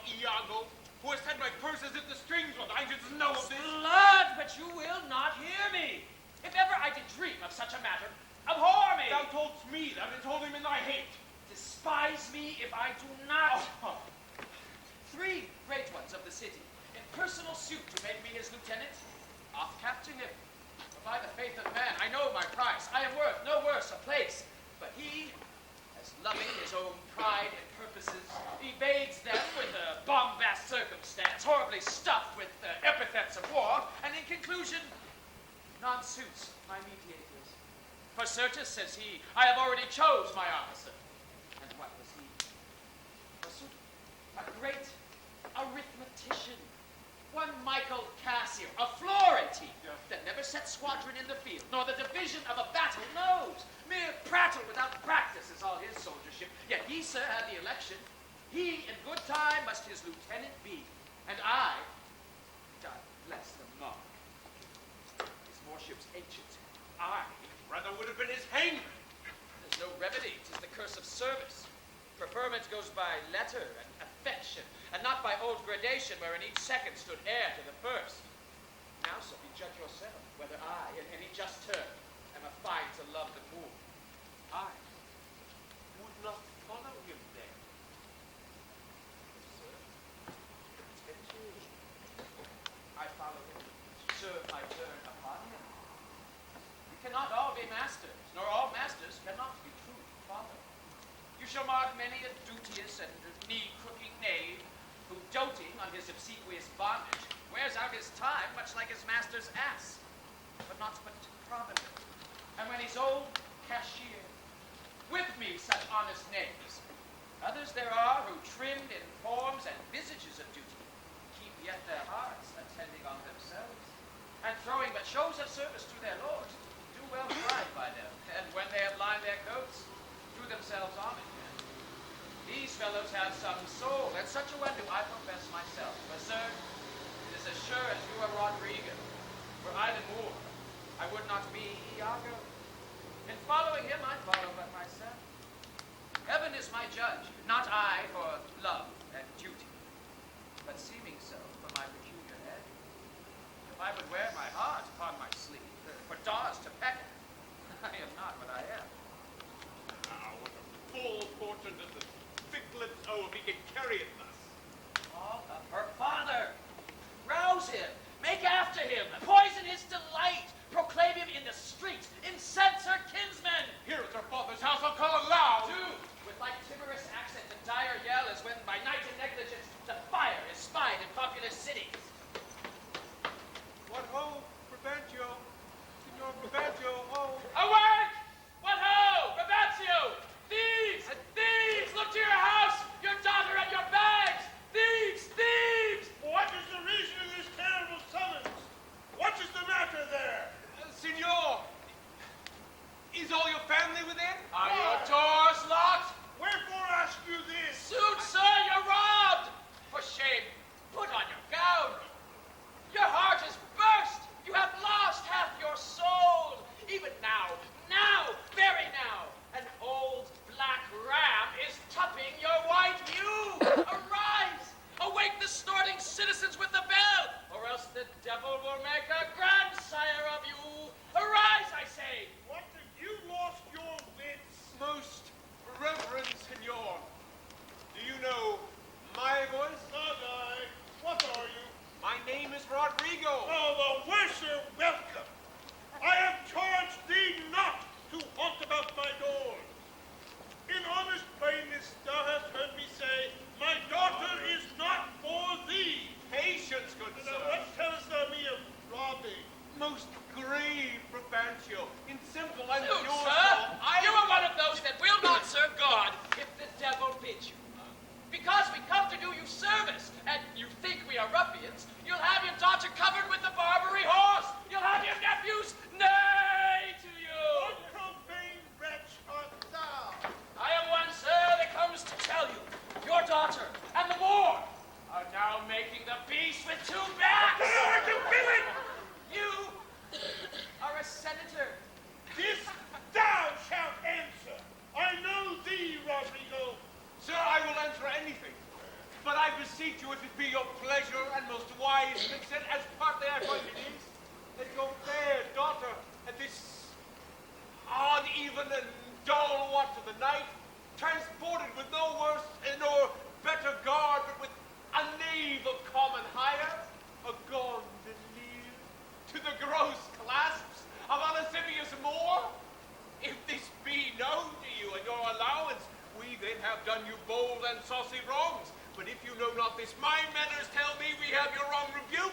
Iago, who has set my purse as if the strings were thine, doesn't know of this. Blood, but you will not hear me. If ever I did dream of such a matter, abhor me. Thou toldst me that, and told him in thy hate. Despise me if I do not. Oh. 3 great ones of the city, in personal suit to make me his lieutenant, off cap to him. For by the faith of man, I know my price. I am worth no worse a place. But he, as loving his own pride and purposes, evades them with a bombast circumstance, horribly stuffed with epithets of war, and in conclusion, none suits my mediators. For certes, says he, I have already chose my officer. And what was he? Forsooth, a great arithmetician, one Michael Cassio, a Florentine, that never set squadron in the field, nor the division of a battle knows. Mere prattle without practice is all his soldiership. Yet he, sir, had the election. He, in good time, must his lieutenant be. And I, God bless the monk, his worship's ancient, I, Rather would have been his hangman. there's no remedy, 'tis the curse of service. Preferment goes by letter and affection, and not by old gradation, wherein each second stood heir to the first. Now, so be judge yourself, whether I, in any just term, am a fine to love the moon. I would not follow him then. Sir, I follow him, serve my turn upon him. We cannot all be masters, nor all masters cannot be true father. You shall mark many a duteous and knee-crooking knave, who, doting on his obsequious bondage, wears out his time much like his master's ass, but not but provender. And when he's old, cashier. With me such honest knaves. Others there are who, trimmed in forms and visages of duty, keep yet their hearts attending on themselves, and throwing but shows of service to their lords, do well thrive by them, and when they have lined their coats, do themselves homage. These fellows have some soul, and such a one do I profess myself. But, sir, it is as sure as you are Rodrigo. Were I the Moor, I would not be Iago. In following him, I follow but myself. Heaven is my judge, not I for love and duty, but seeming so for my peculiar head. If I would wear my heart upon my sleeve, for daws to peck at, I am not what I am. Ah, what a full fortune does the ficklet owe if he can carry it thus. All of her father. Rouse him. Make after him. Poison his delight. Proclaim him in the street. Incense her kinsmen. Here at her father's house, I'll call aloud. Do, with like timorous accent and dire yell, as when by night in negligence the fire is spied in populous cities. What ho, Brabantio? Signor Brabantio, ho. Awake! What ho! Brabantio! Thieves! Thieves! Look to your house! Your daughter and your bag! beseech you, if it be your pleasure and most wise consent, as partly I find it is, that your fair daughter, at this uneven and dull watch of the night, transported with no worse nor better guard, but with a knave of common hire, a gondolier, to the gross clasps of a lascivious Moor, if this be known to you and your allowance, we then have done you bold and saucy wrongs. But if you know not this, my manners tell me we have your wrong rebuke.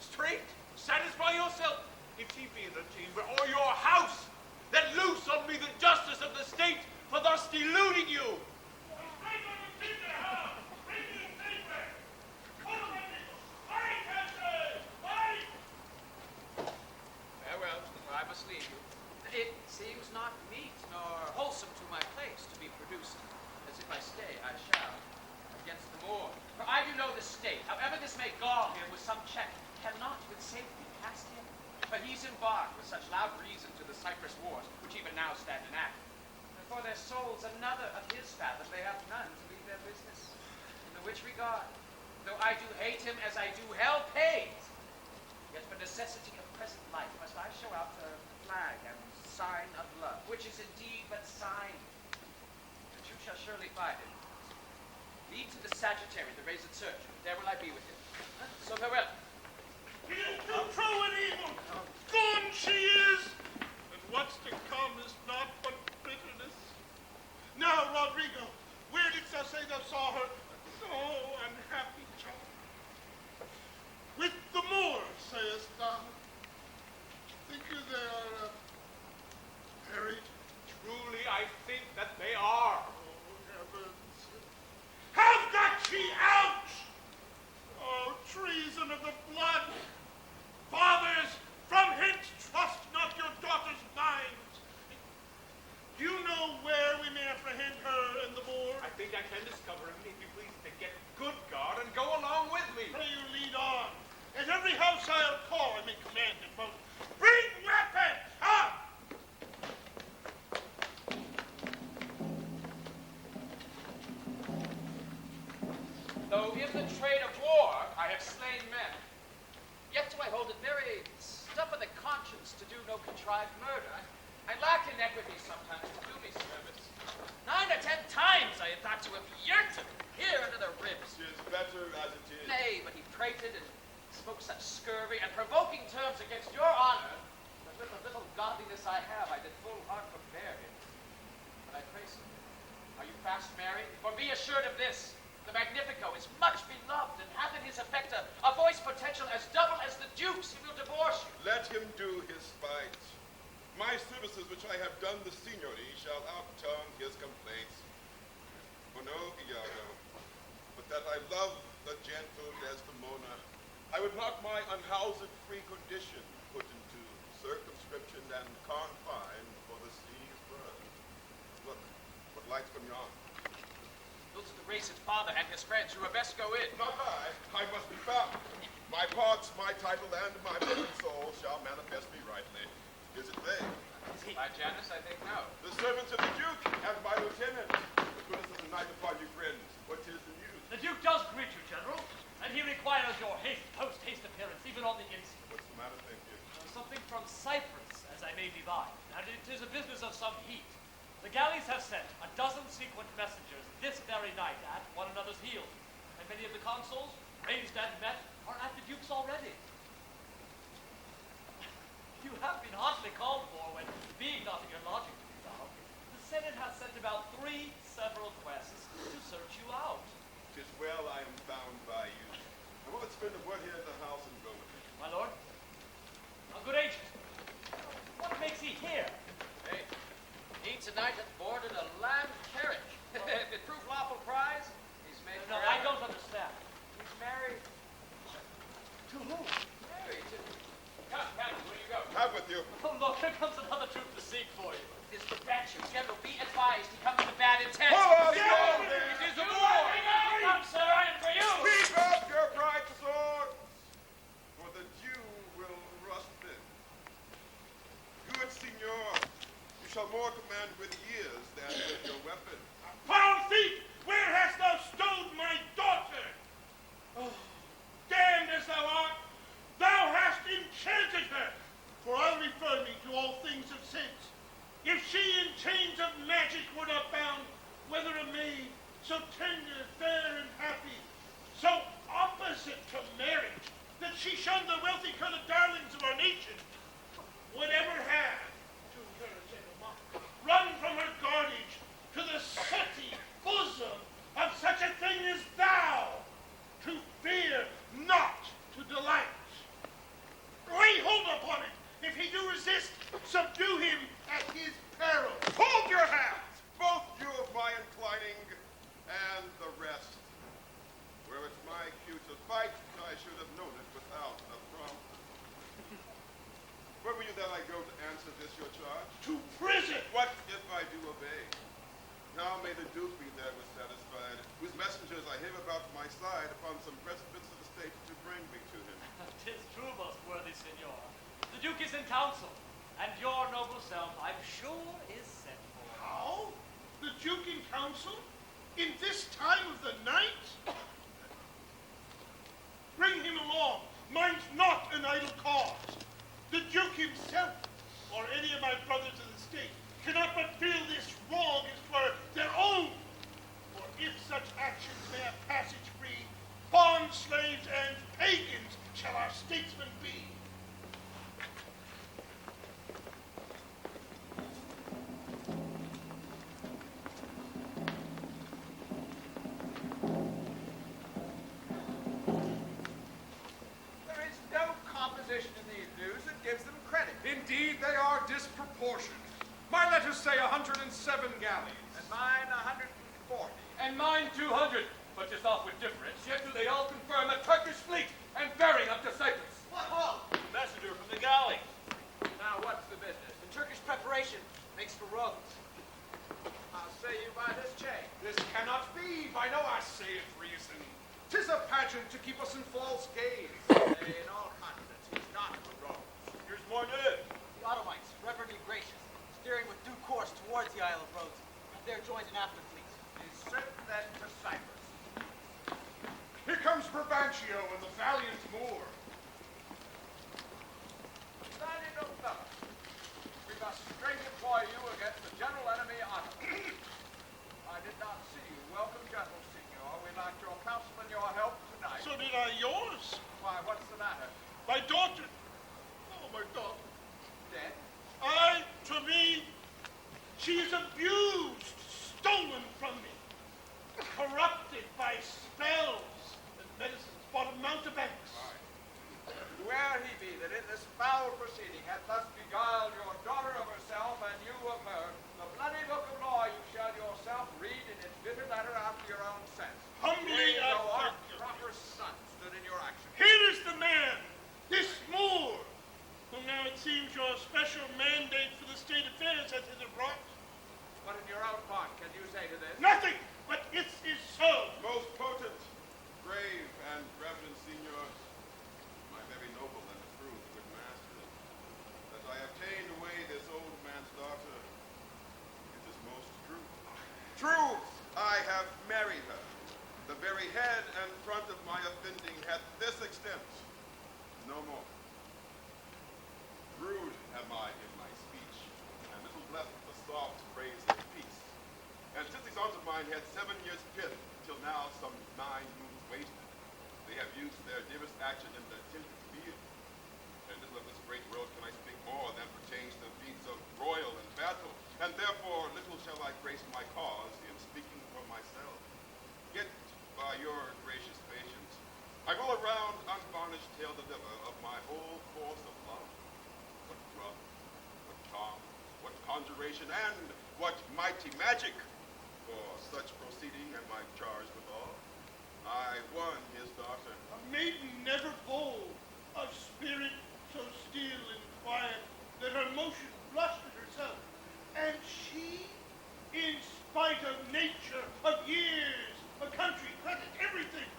Straight, satisfy yourself, if she be in the chamber or your house, then loose on me the justice of the state for thus deluding you. Farewell, I must leave you. It seems not meet nor wholesome to my place to be produced, as if I stay, I shall, against the Moor. For I do know the state, however this may gall him with some check, cannot with safety cast him. But he's embarked with such loud reason to the Cyprus wars, which even now stand in act. And for their souls another of his fathom they have none to leave their business. In the which regard, though I do hate him as I do hell pays, yet for necessity of present life must I show out the flag and sign of love, which is indeed but sign. But you shall surely find it. Lead to the Sagittary, the raised church. There will I be with him. So farewell. He is too true and evil. Gone she is, and what's to come is not but bitterness. Now, Rodrigo, where didst thou say thou saw her? Oh, unhappy child. With the Moor, sayest thou? Think you they are married? Truly, I think that they are. Oh, heavens. Have got she out! Oh, treason of the blood! Fathers, from hence trust not your daughters' minds. Do you know where we may apprehend her and the Moor? I think I can discover him, if you please, to get good guard and go along with me. Pray you lead on. At every house I'll call, I may command them both. Bring weapons! Up! Though in the trade of war I have slain men, yet do I hold it very stuff of the conscience to do no contrived murder. I lack in equity sometimes to do me service. 9 or 10 times I had thought to have yerked him here under the ribs. 'Tis better as it is. Nay, but he prated and spoke such scurvy and provoking terms against your honor, that with the little godliness I have, I did full heart forbear him. But I pray, sir, are you fast married? For be assured of this, the Magnifico is much beloved and hath in his effect a voice potential as double as the Duke's. He will divorce you. Let him do his spite. My services which I have done the Signory shall outtongue his complaints. For no, Iago, but that I love the gentle Desdemona, I would not my unhoused free condition put into circumscription and confine for the sea's birth. Look, what lights from yon? Those are the racist father and his friends. You had best go in. Not I must be found. My parts, my title, and my living soul shall manifest me rightly. Is it they? By Janus, I think no. The servants of the Duke and my lieutenant. The goodness of the night upon you, friends. What is the news? The Duke does greet you, General, and he requires your post-haste appearance, even on the instant. What's the matter, think you? Something from Cyprus, as I may divine, and it is a business of some heat. The galleys have sent a dozen sequent messengers this very night at one another's heels, and many of the consuls, raised and met, are at the Duke's already. You have been hotly called for when, being not in your lodging to be found, the Senate has sent about 3 several quests to search you out. 'Tis well I am found by you. I will spend a word here in the house and go with it. My lord, a good agent. What makes he here? Hey, he tonight hath boarded a land carriage. If it prove lawful prize, he's made No, forever. I don't understand. He's married. To whom? Married to... Come, where you go? Have with you. Oh, look, here comes another troop to seek for you. This the statue. General, be advised. He comes with a bad intent. Hold on, It is a war. Come, sir, I am for you. Speak up, your bright sword, for the Jew will rust it. Good signor, you shall more command with ears than with your weapon. Foul thief! Where hast thou stowed my daughter? found whether a maid so tender, fair, and happy, so opposite to marriage, that she shunned the wealthy colored darlings of our nation, would ever have, to her run from her guardage to the sooty bosom of such a thing as thou, to fear, not to delight. Lay hold upon it. If he do resist, subdue him at his peril. Hold your hands, both you of my inclining and the rest. Were it my cue to fight, I should have known it without a prompt. Where will you that I go to answer this your charge? To prison. What if I do obey? Now may the Duke be therewith satisfied, whose messengers I have about my side upon some pressed bits of the state to bring me to him. 'Tis true, most worthy Signor. The Duke is in council, and your noble self, I'm sure, is sent for. How? The Duke in council? In this time of the night? Bring him along. Mine's not an idle cause. The Duke himself, or any of my brothers of the state, cannot but feel this wrong as 'twere their own. For if such actions may have passage free, bond slaves and pagans shall our statesmen be. There is no composition in these news that gives them credit. Indeed, they are disproportioned. My letters say 107 galleys. And mine 140. And mine 200, but just off with difference. Yet do they all confirm a Turkish fleet and bearing up to Cyprus. What ho? Messenger from the galley. Now what's the business? The Turkish preparation makes for Rhodes. I'll say you by this chain. This cannot be. I know I say it reason. 'Tis a pageant to keep us in false gaze. Nay, in all confidence, he's not for Rome. Here's more news. The Ottomites, reverently gracious, steering with due course towards the Isle of Rhodes, have there joined an after fleet. He's certain then to Cyprus. Here comes Brabantio and the valiant Moor. Valiant Othello, we must straight employ you against the general enemy Ottoman. I did not see you. Welcome, gentle Signor. We lacked your counsel and your help tonight. So did I yours. Why, what's the matter? My daughter. Oh, my daughter. Dead? To me, she is abused, stolen from me, corrupted by spells and medicines bought of mountebanks. Where he be that in this foul proceeding hath thus beguiled your daughter of herself and you of her, the bloody book of law you shall yourself read in its bitter letter after your own sense. Humbly Yea, I though our thank you. proper son stood in your action. Here is the man, this Moor, whom now it seems your special mandate for the state affairs hath hither brought. What in your own part can you say to this? Nothing, but it is so. Most potent, grave, and reverend seniors, my very noble and approved good master, that I obtained away this old man's daughter, it is most true. True, I have married her. The very head and front of my offending hath this extent, no more. Rude am I in my speech, and little blessed the soft praise of peace. And since these arms of mine had 7 years' pith, till now some 9 moons wasted, they have used their dearest action in their tinted field. And little of this great world can I speak more than pertains to feats of broil and battle, and therefore little shall I grace my cause in speaking for myself. Yet, by your gracious patience, I will around unvarnished tale deliver of my whole course of love. What drug, what charm, what conjuration, and what mighty magic, for such proceeding am I charged withal. I won his daughter. A maiden never bold, of spirit so still and quiet that her motion blushed at herself. And she, in spite of nature, of years, a country, credit, everything,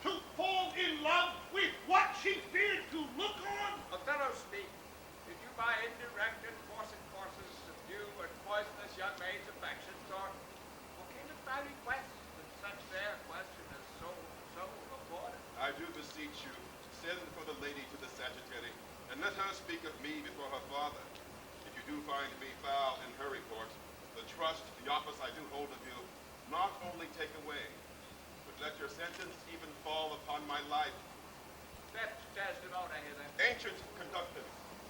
to fall in love with what she feared to look on. Othello speak. Did you by indirect and forced courses subdue and poison this young maid's affections, or came it by request that such fair question as so afforded? I do beseech you, send for the lady to the Sagittary, and let her speak of me before her father. If you do find me foul in her report, the trust, the office I do hold of you, not only take away, but let your sentence even fall upon my life. That Desdemona hither. Ancient conductor,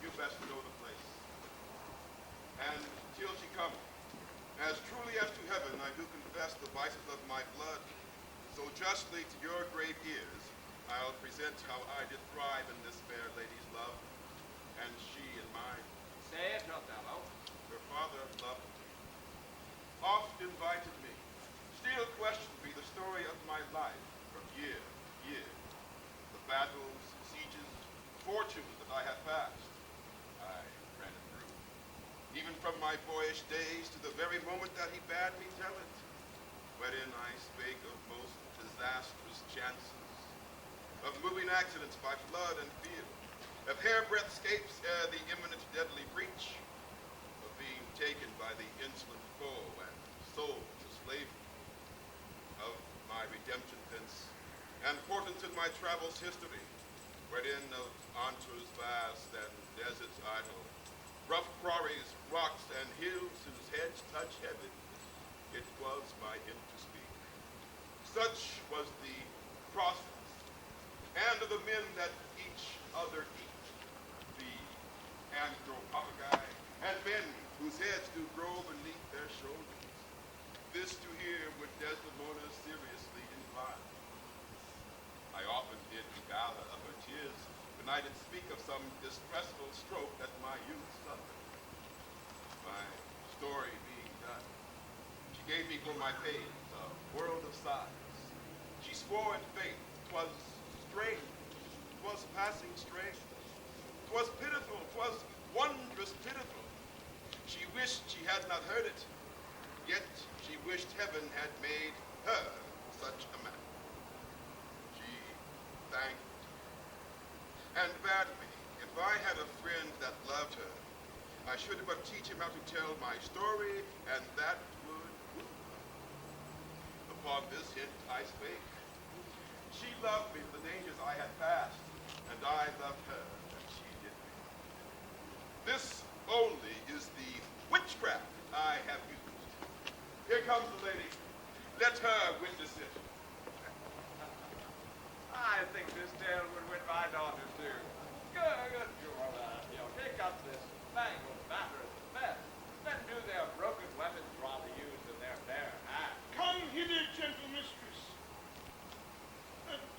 you best know the place. And till she come, as truly as to heaven I do confess the vices of my blood, so justly to your grave ears I'll present how I did thrive in this fair lady's love, and she in mine. Say it, Othello. Her father loved me, oft invited me, still questioned me the story of my life from year to year, the battles, sieges, fortunes that I have passed. I ran it through, even from my boyish days to the very moment that he bade me tell it, wherein I spake of most disastrous chances, of moving accidents by flood and field, of hairbreadth escapes ere the imminent deadly breach, of being taken by the insolent foe and sold to slavery, of my redemption thence, and portents in my travels history, wherein of Antwer's vast and deserts idle, rough quarries, rocks, and hills whose heads touch heaven, it was by him to speak. Such was the process, and of the men that each other eat, the anthropophagi, and men whose heads do grow beneath their shoulders. This to hear would Desdemona seriously incline. I often did gather of her tears when I did speak of some distressful stroke that my youth suffered. My story being done, she gave me for my pains a world of sighs. She swore in faith 'twas strange, 'twas passing strange, 'twas pitiful, 'twas wondrous pitiful. She wished she had not heard it, yet she wished heaven had made her such a man. She thanked and bade me, if I had a friend that loved her, I should but teach him how to tell my story, and that would woo her. Upon this hint I spake. She loved me for the dangers I had passed, and I loved her, and she did me. This only is the witchcraft I have used. Here comes the lady. Let her witness it. I think this tale would win my daughter too. Good, take up this mangled matter as the best. Men do their broken weapons rather use than their bare hands. Come hither, gentle mistress.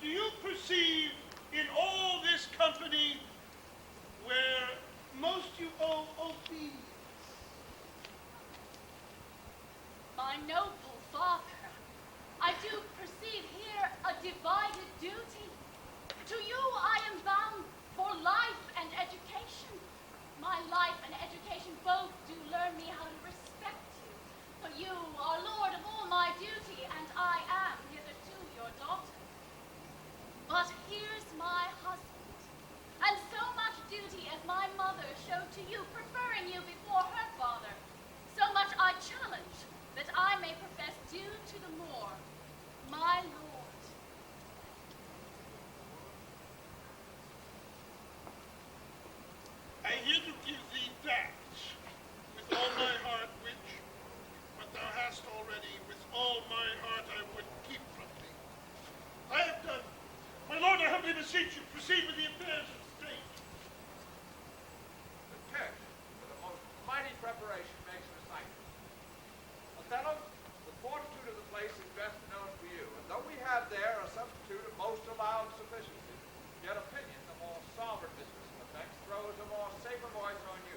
Do you perceive in all this company where most you owe obedience? My noble father, I do perceive here a divided duty. To you I am bound for life and education. My life and education both do learn me how to respect you. For you are lord of all my duty, and I am hitherto your daughter. But here's my husband, and so much duty as my mother showed to you, preferring you before her father, so much I challenge that I may profess due to the more, my lord. I here to give thee that with all my heart, which, what thou hast already, with all my heart I would keep from thee. I have done. My lord, I humbly beseech you, proceed with the affairs of state. The text for the most mighty preparation makes recital. Othello, the fortitude of the place is best known to you, and though we have there a substitute of most allowed sufficiency, yet opinion, the more sovereign mistress of effects, throws a more safer voice on you.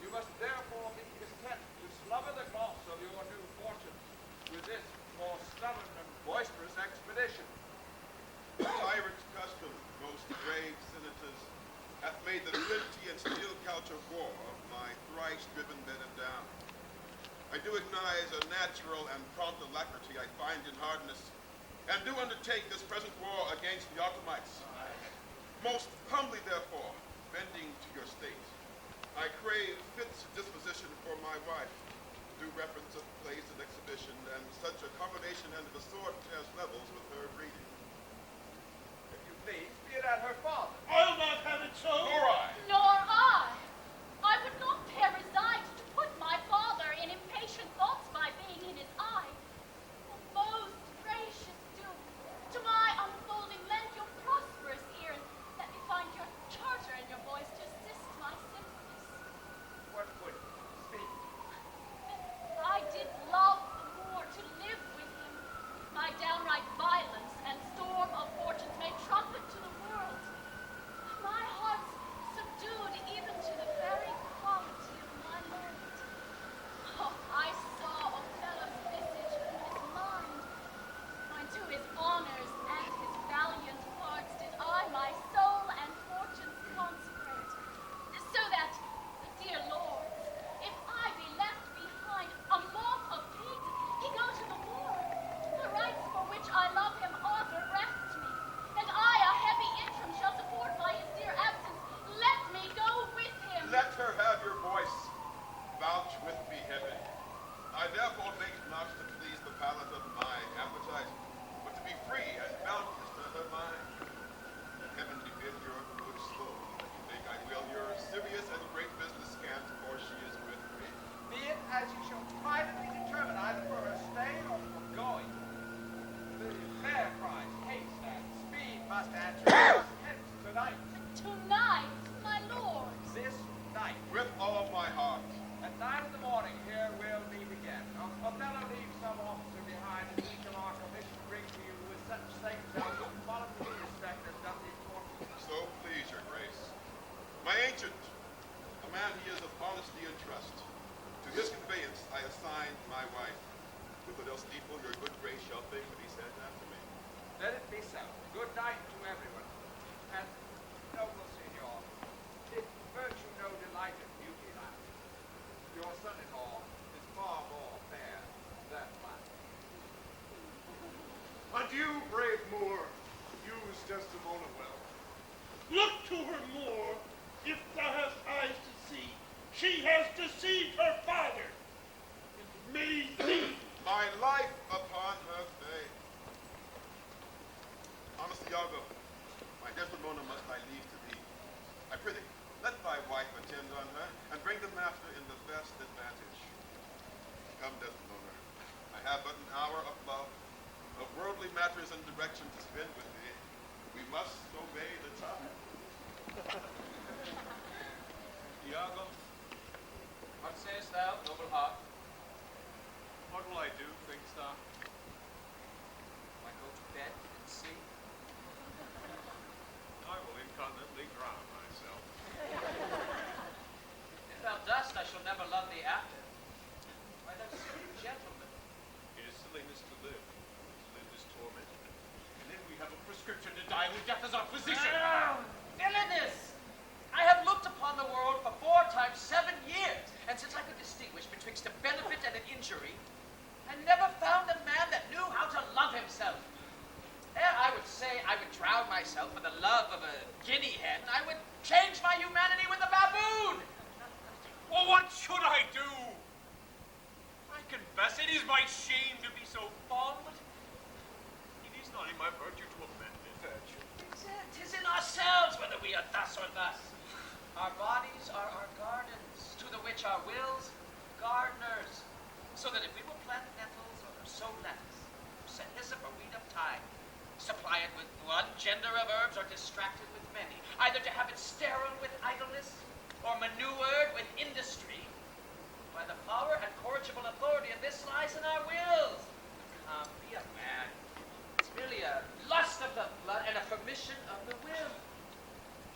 You must therefore be content to slumber the gloss of your new fortunes with this more stubborn and boisterous expedition. Tyrant's custom, most grave senators, hath made the flinty and steel couch of war my thrice-driven bed and down. I do acknowledge a natural and prompt alacrity I find in hardness, and do undertake this present war against the Ottomites. Most humbly, therefore, bending to your state, I crave fit disposition for my wife, due reference of place and exhibition, and such accommodation and of a sort as levels with her breeding. If you please, be it at her father. I'll not have it so. Nor I. Nor I. I would not dare reside to put my father in impatience. shall steeple your good gray shopping when he sends after me. Let it be so. Good night to everyone. And, noble Signor, did virtue no delight in beauty, lad? Your son-in-law is far more fair than mine. Adieu, brave Moor. Use Desdemona well. Look to her more, if thou hast eyes to see. She has deceived her father. And may thee. My life upon her faith. Honest Iago, my Desdemona must I leave to thee. I prithee, let thy wife attend on her, and bring them after in the best advantage. Come, Desdemona, I have but an hour of love, of worldly matters and direction to spend with thee. We must obey the time. Iago, What sayest thou, noble heart? what will I do, thinkst thou? Do I go to bed and sleep? I will incontinently drown myself. If thou dost, I shall never love thee after. Why, thou sweet gentleman. It is silliness to live is torment. And then we have a prescription to die with death as our physician. Villainous! I have looked upon the world for 4 times 7 years, and since I could distinguish betwixt a benefit and an injury, I never found a man that knew how to love himself. Ere I would say I would drown myself for the love of a guinea hen, I would change my humanity with a baboon. Well, what should I do? I confess it is my shame to be so fond, but it is not in my virtue to offend this virtue. 'Tis in ourselves whether we are thus or thus. Our bodies are our gardens, to the which our wills gardeners. So that if we will plant nettles or sow lettuce, set hyssop or weed up thyme, supply it with one gender of herbs or distract it with many, either to have it sterile with idleness or manured with industry, why the power and corrigible authority of this lies in our wills. Come, be a man. It's merely a lust of the blood and a permission of the will.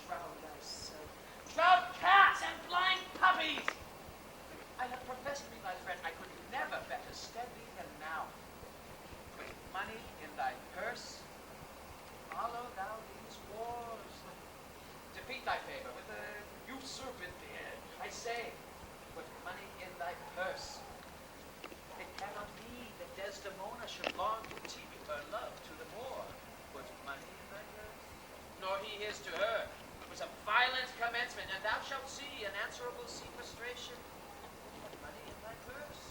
Drown thyself. Drown cats and blind puppies. I have professed me, my friend, I could never better stead thee than now. With money in thy purse, follow thou these wars. Defeat thy favor with a usurped beard. I say, put money in thy purse. It cannot be that Desdemona should long continue her love to the Moor. Put money in thy purse. Nor he his to her. It was a violent commencement, and thou shalt see an answerable sequestration. Put money in thy purse.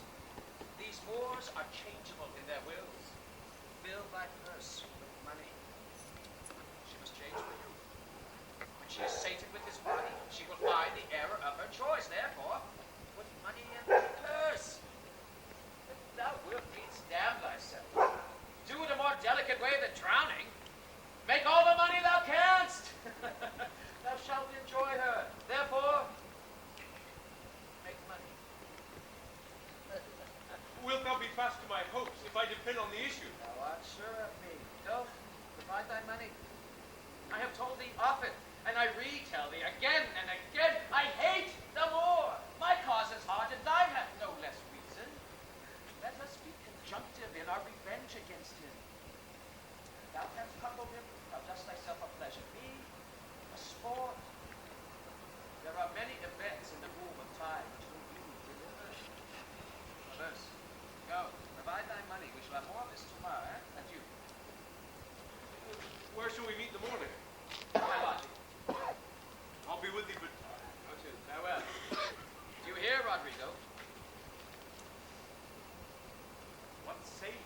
These Moors are changeable in their wills. Fill thy purse with money. She must change for you. When she is sated with his body, she will find the error of her choice. Therefore, put money in thy purse. If thou wilt needs damn thyself, do it a more delicate way than drowning. Make all the money thou canst. Thou shalt enjoy her. Therefore, make money. Wilt thou be fast to my hopes if I depend on the issue? Thou art sure of me. Go, provide thy money. I have told thee often, and I retell thee again and again, I hate the Moor. My cause is hard, and thine hath no less reason. Let us be conjunctive in our revenge against him. If thou canst crumble him, thou dost thyself a pleasure. Me, a sport. There are many events in the womb of time which will you deliver. Traverse. Go, provide thy money. We shall have more of this tomorrow, eh? Adieu. Where shall we meet in the morning? My lodging. I'll be with thee, but Go to. Farewell. Do you hear, Rodrigo? what say you?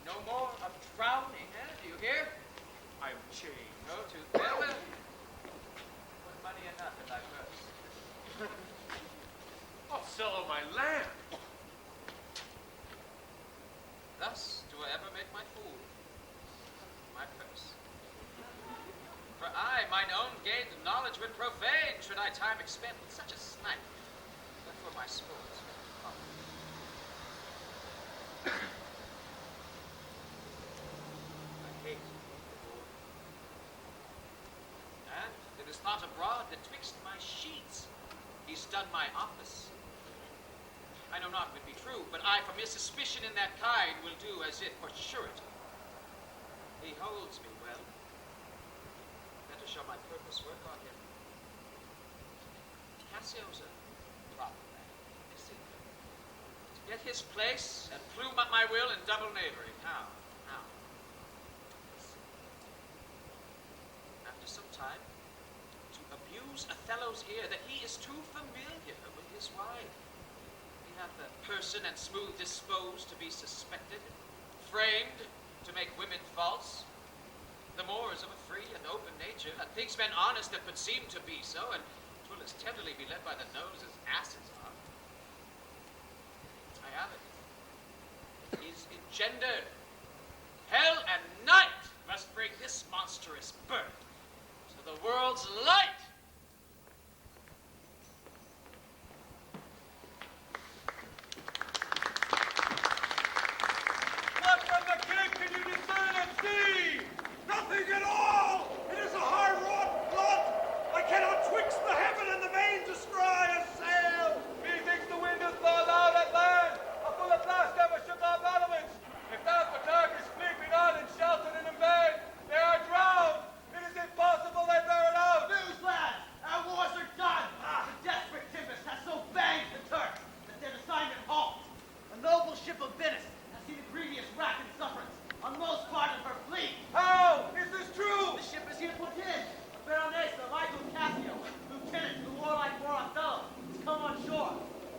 No more of drowning, eh? Do you hear? I am changed. Go to. Farewell. Put money enough in thy purse. I'll sell my land. Thus do I ever make my fool. My purse. For I, mine own gained knowledge would profane, should I time expend with such a snipe. But for my sport. I hate the Lord. And it is thought abroad that twixt my sheets he's done my office. I know not if it be true, but I, for mere suspicion in that kind, will do as it for surety. He holds me well. Better shall my purpose work on him. Cassio's a proper man, you see. To get his place and plume up my will in double knavery. How? After some time, to abuse Othello's ear that he is too familiar with his wife. He hath a person and smooth disposed to be suspected, framed to make women false. The more is of a free and open nature, and thinks men honest that would seem to be so, and 'twill as tenderly be led by the nose as asses are. I have it. It is engendered. Hell and night must bring this monstrous birth to the world's light. What from the cape can you discern at sea? Nothing at all! It is a high-wrought plot! I cannot twixt the heaven and the main descry a sail! Methinks the wind is blown out at land, a full of blast ever shook our battlements. If that the Turkish fleet be not in shelter and in bed, they are drowned. It is impossible they bear it out. News, lads! Our wars are done! The desperate tempest has so banged the Turks that their assignment halts. A noble ship of Venice has seen a grievous rack and sufferance on most part of her fleet. How? Is this true? The ship is here put in. A Baronessa, Michael Cassio, lieutenant to the warlike Othello, has come on shore.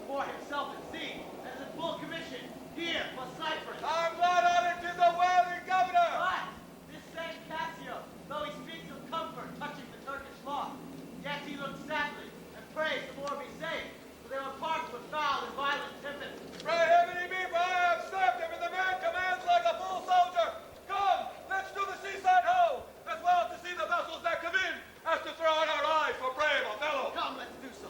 Moore himself at sea, and is in full commission, here for Cyprus. I'm glad on it is a wary governor. But this same Cassio, though he speaks of comfort touching the Turkish loss, yet he looks sadly and prays the Moor be safe, for they were parts of a foul and violent tempest. Pray heaven he be, for I have served him, and the man commands like a full soldier. Come, let's do the seaside hoe, as well to see the vessels that come in, as to throw out our eyes for brave Othello. Come, let's do so.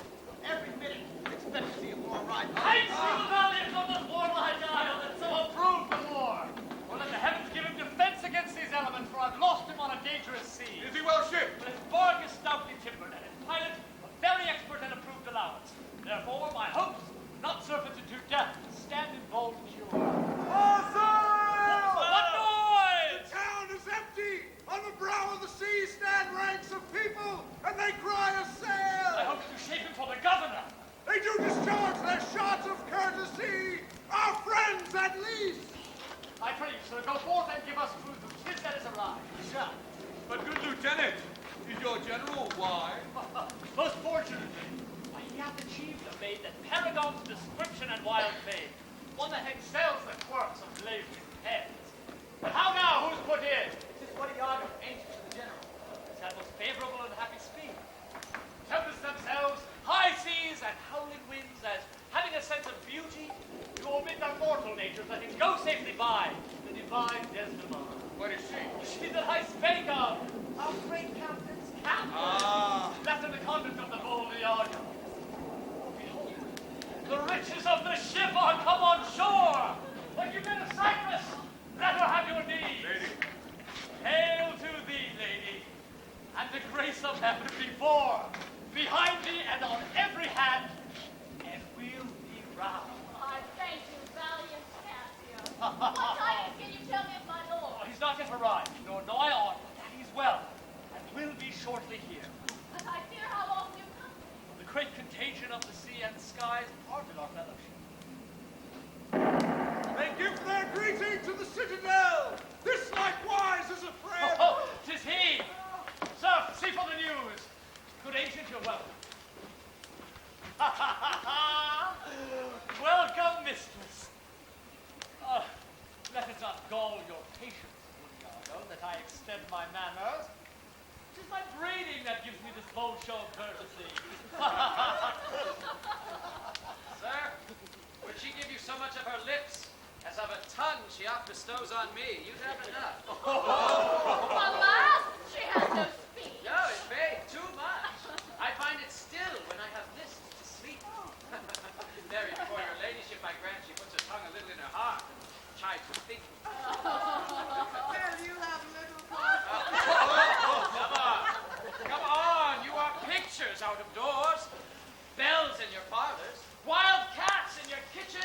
Every minute, expect to see a Moor ride. I see the valiant on the warlike isle that so approved the war. Or let the heavens give him defense against these elements, for I've lost him on a dangerous sea. Is he well shipped? But his bark is stoutly timbered, and his pilot a very expert and approved allowance. Therefore, my hopes, not surfeited to death, stand in bold cure. What noise? The town is empty! On the brow of the sea stand ranks of people, and they cry a sail! I hope to shape him for the governor. They do discharge their shots of courtesy! Our friends, at least! I pray you, sir, go forth and give us food. Tis that is arrived. Shall. But good lieutenant, is your general wise? Most fortunately, he hath achieved a maid that paragons description and wild fame, one that excels the quirks of laboring heads. But how now, who's put in? Tis what Iago, ancient to the general. Is that most favorable and happy speed? Tempests themselves, high seas and howling winds, as having a sense of beauty, to omit their mortal natures, let him go safely by the divine Desdemona. What is she? She that I spake of, our great captain's captain, left in the convent of the bold Iago. Behold, the riches of the ship are come on shore. Like you men of Cyprus, let her have your need. Lady. Hail to thee, lady, and the grace of heaven before, behind thee, and on every hand, and we'll be round. I thank you, valiant Cassio. What tidings can you tell me of my Oh, lord? he's not yet arrived, nor know I aught, but that he's well, and will be shortly here. But I fear how often you come. The great contagion of the sea and skies parted our fellowship. They give their greeting to the citadel! This likewise is a friend! Oh, 'tis he! Sir, see for the news. Good ancient, you're welcome. Welcome, mistress. Let it not gall your patience, Iago, that I extend my manners. 'Tis my breeding that gives me this bold show of courtesy. Sir, would she give you so much of her lips as of a tongue she oft bestows on me? You'd have enough. Alas, she has no speech. No, it may too much. I find it still when I have listened to sleep. Very before your ladyship, I grant she puts her tongue a little in her heart and tries to think. Well, you have little Come on, you are pictures out of doors. Bells in your parlors, wild cats in your kitchen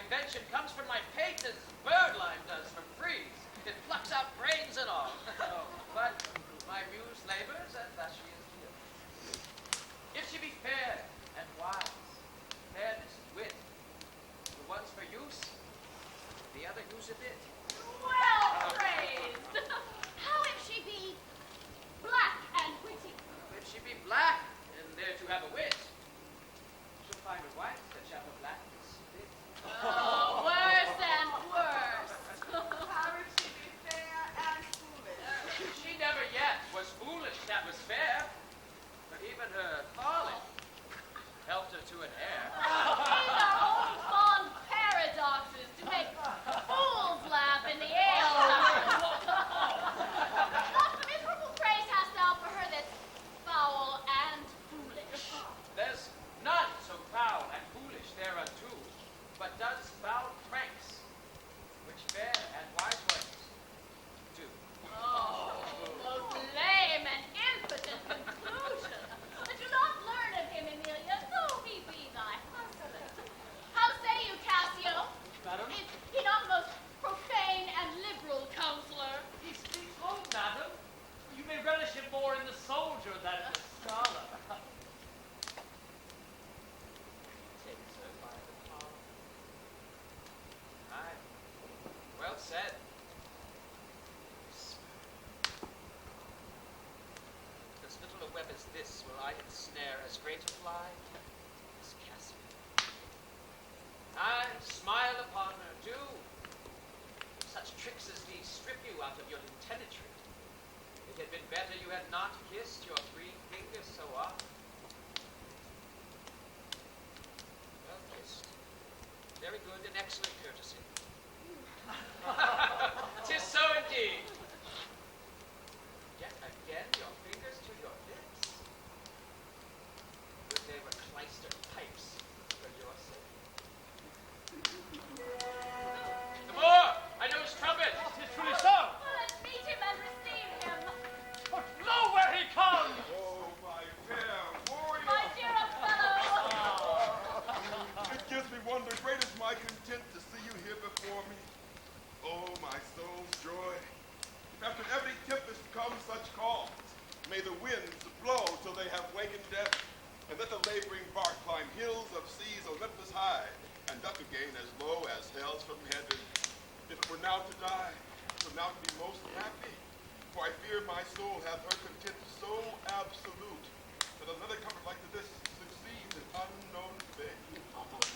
invention comes from my pate as birdlime does from freeze. It plucks out brains and all. But my muse labors, and thus she is healed. If she be fair and wise, fairness and wit, the one's for use, the other useth it. Well praised. How if she be black and witty? If she be black, and there to have a wit, she'll find a wife that shall have blackness wit. Oh, worse and worse. How if she be fair and foolish? She never yet was foolish that was fair, but even her folly helped her to an heir. These are only fond paradoxes to make fools laugh in the alehouse. What miserable praise hast thou for her that's foul and foolish? There's none so foul and foolish thereunto, but does foul pranks, which fair and wise ones do. Oh, a lame and impotent conclusion. Do not learn of him, Emilia, though he be thy husband. How say you, Cassio? Madam? Is he not most profane and liberal counselor? He speaks well, madam. You may relish him more in the soldier than in the scholar. Takes her by the palm. Aye, well said. As little a web as this will I ensnare as great a fly as Cassio. I smile upon her, do. Such tricks as these strip you out of your lieutenantry. It had been better you had not kissed your free fingers so often. Well kissed. Very good and excellent courtesy. 'Tis so indeed. Yet again your fingers to your lips. Would they were clystered pipes for your sake. The more! I know his trumpet! 'Tis truly so. Let's meet him and receive him. But lo, where he comes! Oh, my fair warrior! My dear Othello. It gives me wonder great is my content to see you here before me. Oh, my soul's joy. If after every tempest comes such calms, may the winds blow till they have wakened death, and let the laboring bark climb hills of seas Olympus high, and duck again as low as hell's from heaven. If it were now to die, it would now be most happy, for I fear my soul hath her content so absolute, that another comfort like to this succeeds in unknown things.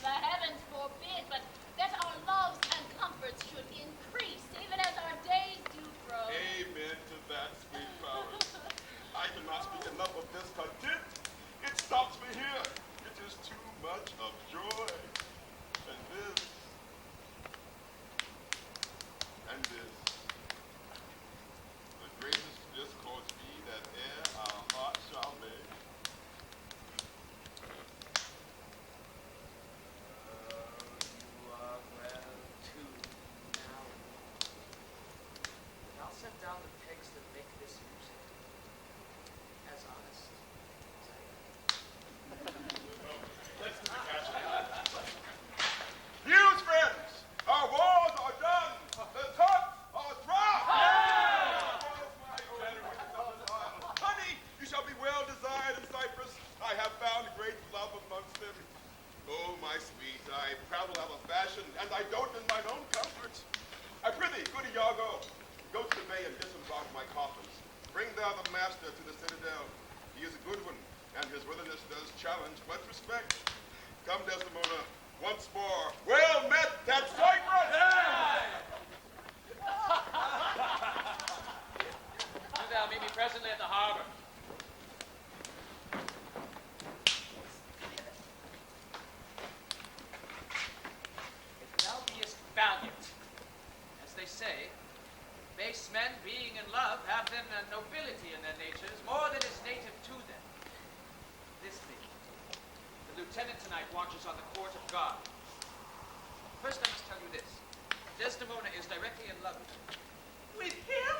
The heavens forbid, but that our loves and comforts should increase, even as our days do grow. Amen to that, sweet powers. I cannot speak enough of this content. It stops me here. It is too much of joy. And this. And this. The greatest discourse be that e'er our heart shall make. You are well too now. But I'll set down the pegs that make this music as honest as I am. News, friends! Our wars are done! The Turks are dropped! Honey, you shall be well desired in Cyprus. I have found great love amongst them. Oh, my sweet, I travel out of fashion, and I dote in mine own comfort. I prithee, good Iago, go to the bay and disembark my coffins. Bring thou the master to the citadel. He is a good one, and his worthiness does challenge much respect. Come, Desdemona, once more. Well met, that Cyprus! Do thou meet me presently at the harbor. If thou beest valiant, as they say, base men being in love have then a nobility in their natures more than is native to them. This thing, the lieutenant tonight watches on the court of God. First I must tell you this. Desdemona is directly in love with him. With him?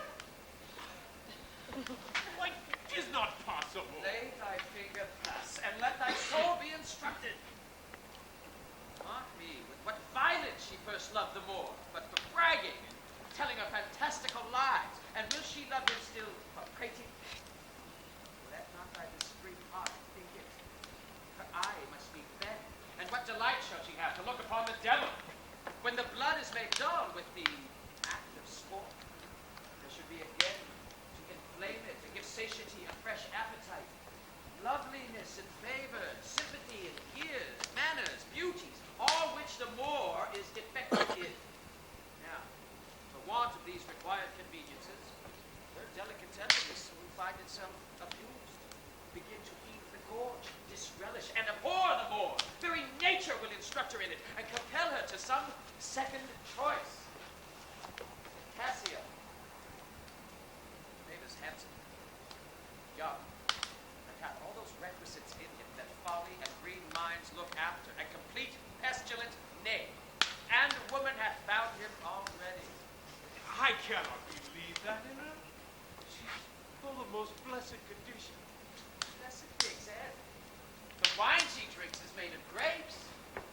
Why, 'tis not possible. Lay thy finger thus, and let thy soul be instructed. Mark me with what violence she first loved the more, but for bragging and telling her fantastical lies. And will she love him still for prating? Let not thy discreet heart think it. Her eye must be fed. And what delight shall she have to look upon the devil? When the blood is made dull with the act of sport, there should be again to inflame it, to give satiety a fresh appetite. Loveliness and favor, sympathy and years, manners, beauties, all which the more is defective in. Now, for want of these required conveniences, her delicate tenderness will find itself abused, begin to eat the gorge, disrelish, and abhor the more. Very nature will instruct her in it, and compel her to some second choice. Cassio. Mavis handsome, young, and hath all those requisites in him that folly and green minds look after, a complete, pestilent knave. And woman hath found him already. I cannot believe that in her. She's full of most blessed condition. Blessed pig's head. The wine she drinks is made of grapes.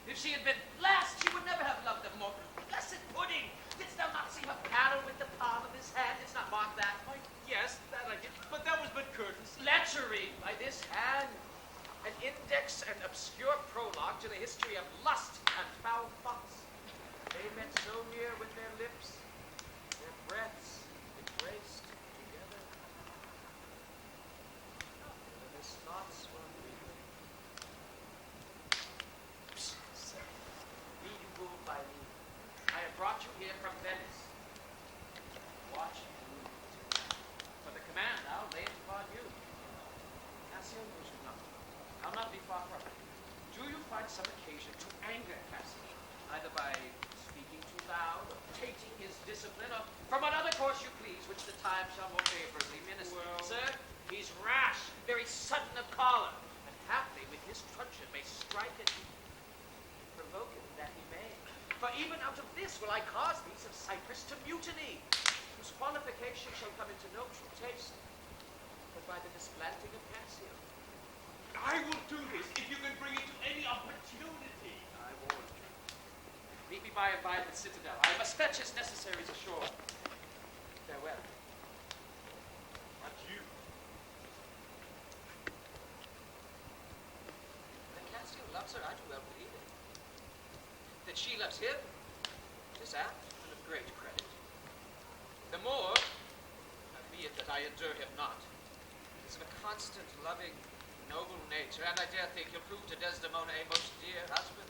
If she had been blessed, she would never have loved them more. Blessed pudding! Didst thou not see her paddle with the palm of his hand? Didst not mark that? Why, yes, that I did, but that was but courtesy. Lechery by this hand. An index and obscure prologue to the history of lust and foul thoughts. They met so near with their lips, their breaths embraced together. This thoughts were real. Be you moved by me. I have brought you here from Venice. Watch and move. For the command I'll lay it upon you. Cassio knows you not. I'll not be far from it. Do you find some occasion to anger Cassio, either by speaking too loud, or taking his discipline, or from what other course you please, which the time shall more favorably minister? Well, sir, he's rash, very sudden of choler, and haply with his truncheon may strike at you. Provoke him that he may. For even out of this will I cause these of Cyprus to mutiny, whose qualification shall come into no true taste, but by the displanting of Cassio. I will do this if you can bring it to any opportunity. I warn you. Meet me by and by at the citadel. I must fetch his necessaries ashore. Farewell. Adieu. That Cassio loves her, I do well believe it. That she loves him is apt and of great credit. The more, be it that I endure him not, is of a constant, loving, noble nature, and I dare think he'll prove to Desdemona a most dear husband.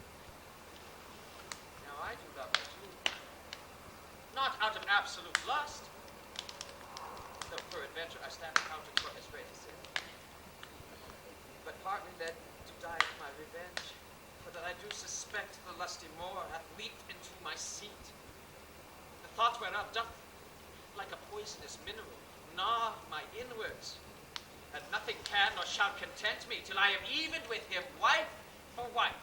Now I do love her too. Not out of absolute lust, though peradventure I stand accounted for as great a sin, but partly led to die of my revenge, for that I do suspect the lusty Moor hath leaped into my seat, the thought whereof doth, like a poisonous mineral, gnaw my inwards, and nothing can nor shall content me till I am evened with him, wife for wife.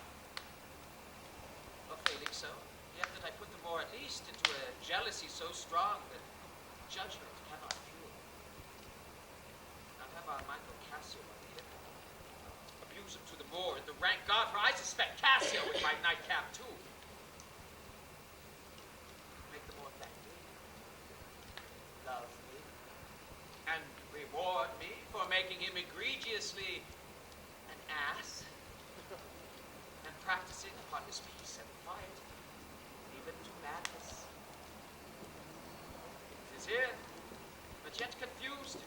Or failing so, yet that I put the more at least into a jealousy so strong that judgment cannot fuel. Now have our Michael Cassio on the ear. Abuse him to the more in the rank God, for I suspect Cassio with my nightcap too. Make the more thank me, love me, and reward me for making him egregiously an ass, and practicing upon his peace and quiet, even to madness. It is here, but yet confused.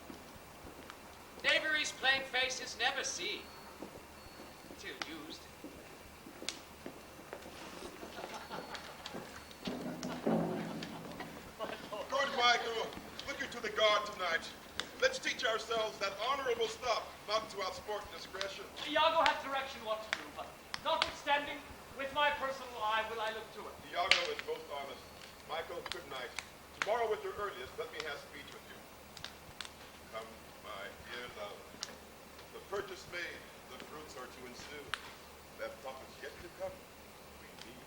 Knavery's plain face is never seen, till used. Good, Michael. Look you to the guard tonight. Let's teach ourselves that honorable stuff, not to outsport discretion. Iago had direction what to do, but notwithstanding, with my personal eye will I look to it. Iago is most honest. Michael, good night. Tomorrow at your earliest, let me have speech with you. Come, my dear love. The purchase made, the fruits are to ensue. That profits yet to come. We need.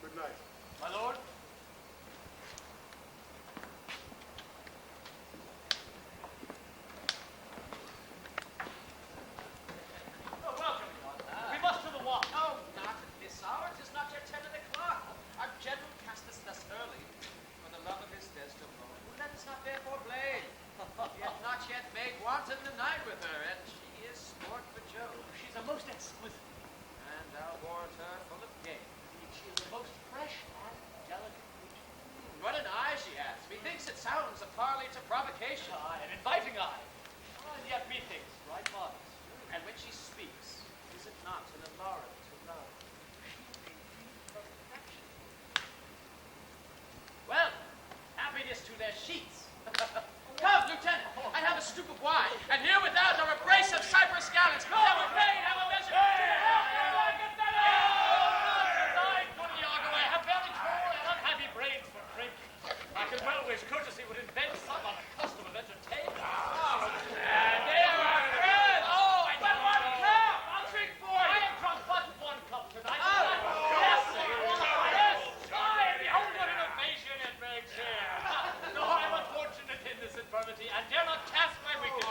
Good night. My lord? Oh, welcome. We must to the watch. Oh, in the night with her, and she is sport for Joe. She's a most exquisite. And thou warest her full of game. She is a most fresh and delicate creature. What an eye she has. Methinks it sounds a parley to provocation. An inviting eye. And yet methinks right modest. And when she speaks, is it not an alarm to love? Well, happiness to their sheets. Come, Lieutenant, I have a stoup of wine, and here without are a brace of cypress gallants. Have a maid, have a measure. I have very tall and unhappy brains for drinking. I could well wish courtesy would invent some on a custom of entertainment. And there are friends. Oh, I but one cup. I'll drink for you. I have drunk but one cup tonight. Yes, I behold what innovation it makes here. No, I am unfortunate in this infirmity and dare not cast my weakness.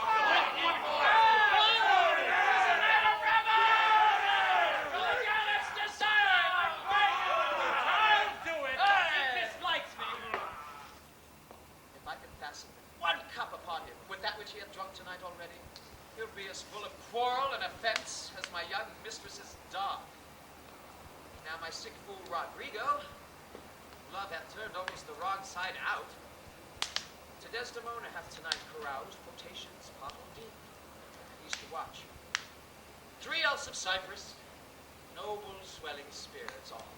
He hath drunk tonight already. He'll be as full of quarrel and offense as my young mistress's dog. Now my sick fool Rodrigo, love hath turned almost the wrong side out. To Desdemona hath tonight caroused potations bottle deep. He's to watch. 3 else of Cyprus, noble swelling spirits all,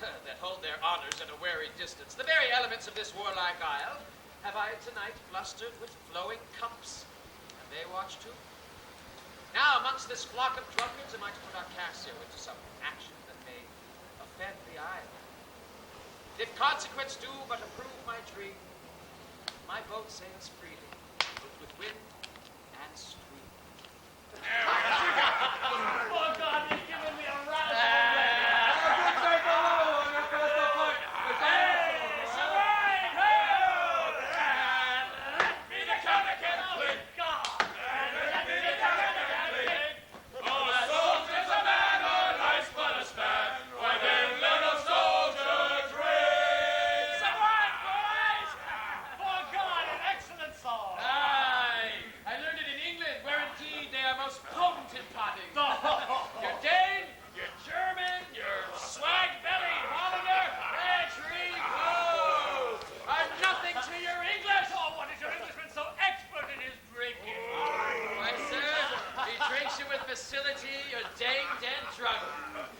that hold their honors at a wary distance. The very elements of this warlike isle have I tonight flustered with flowing cups, and they watch too. Now, amongst this flock of drunkards, am I to put our Cassio into some action that may offend the isle? If consequence do but approve my dream, my boat sails freely, both with wind and stream. Oh, God, you've given me a rousing facility, you're dang dead drunk.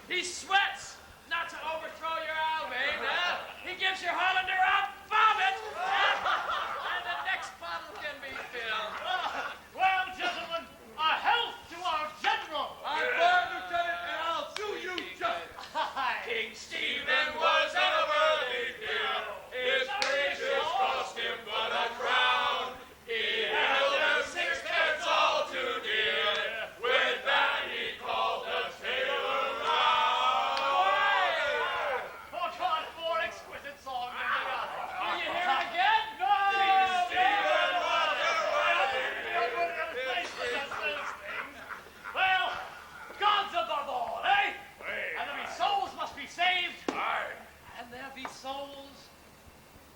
He sweats not to overthrow your Almeida. He gives your Hollander a vomit, and the next bottle can be filled. Well, gentlemen, a health to our general. I'm born, Lieutenant, and I'll do you justice. King Stephen was a worthy peer. His riches cost him but a crown. He held them sixpence all too dear. With that he called the tailor round. Oh, God, more exquisite song than the other. Will you hear it again? No! King Stephen was a worthy Well, gods above all, eh? And there be souls must be saved. And there be souls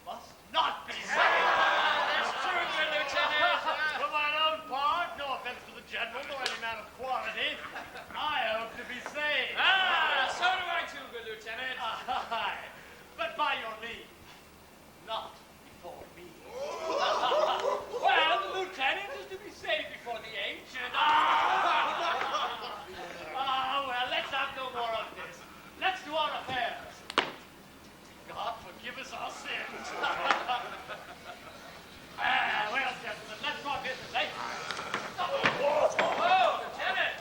must not be saved. That's true, good lieutenant. For my own part, no offense to the general nor any man of quality, I hope to be saved. So do I too, good lieutenant. Aye, but by your leave, not before me. Well, the lieutenant is to be saved before the ancient. Well, let's have no more of this. Let's do our affairs. God forgive us our sins. Well, gentlemen, let's talk business, eh? Oh, lieutenant.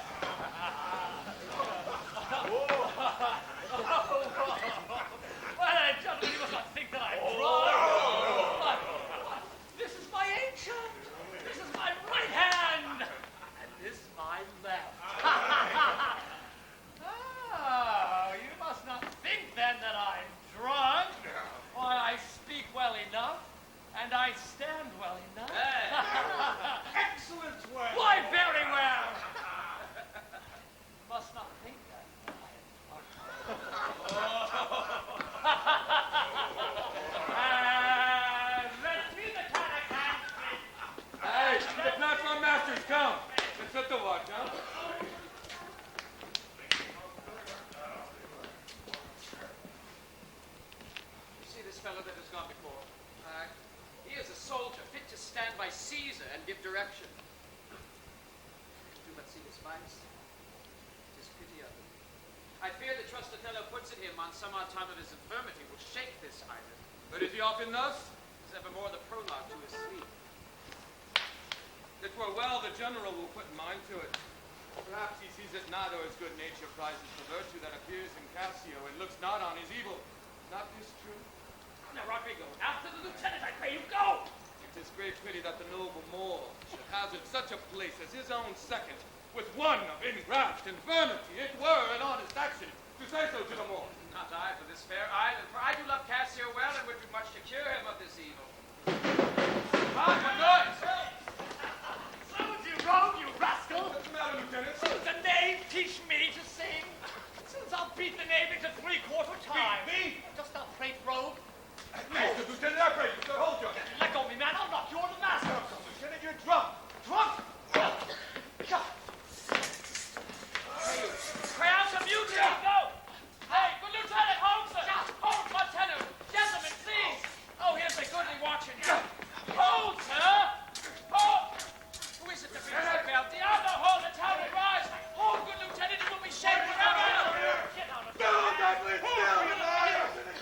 Well, gentlemen, you must not think that I'm drunk. This is my ancient. This is my right hand. And this my left. Oh, you must not think then that I'm drunk. Why, I speak well enough, and I stand well enough. Excellent way. Why, very well. You must not think that I am drunk. Let me the can I can speak. Hey, it's not my master's stand by Caesar and give direction. Do but see his vice. 'Tis pity of him. I fear the trust Othello puts in him on some odd time of his infirmity will shake this island. But is he often thus? Is evermore the prologue to his sleep. It were well the general will put mind to it. Perhaps he sees it not, or his good nature prizes the virtue that appears in Cassio, and looks not on his evil. Not this true? Now, Rodrigo, after the lieutenant, I pray you go! It is great pity that the noble Moor should hazard such a place as his own second, with one of ingraft infirmity. It were an honest action to say so to the Moor. Not I for this fair island, for I do love Cassio well and would do much to cure him of this evil. Ah, what noise? So you rogue, you rascal! What's the matter, Lieutenant? The knave teach me to sing. Since I'll beat the knave into 3/4 time. Me? Just a prate rogue. Master, Lieutenant, I pray you, sir, hold your hand. Let go of me, man. I'll knock you on the master. Lieutenant, you're drunk. Drunk? Cry out to mutiny. Go. Hey, good lieutenant, hold, sir. Hold, lieutenant. Gentlemen, please. Oh, here's the goodly watching. Hold, sir. Hold. Who is it that brings the bell? Diablo, hold the town and rise. Hold, good lieutenant, it will be shaken forever. Get out of here.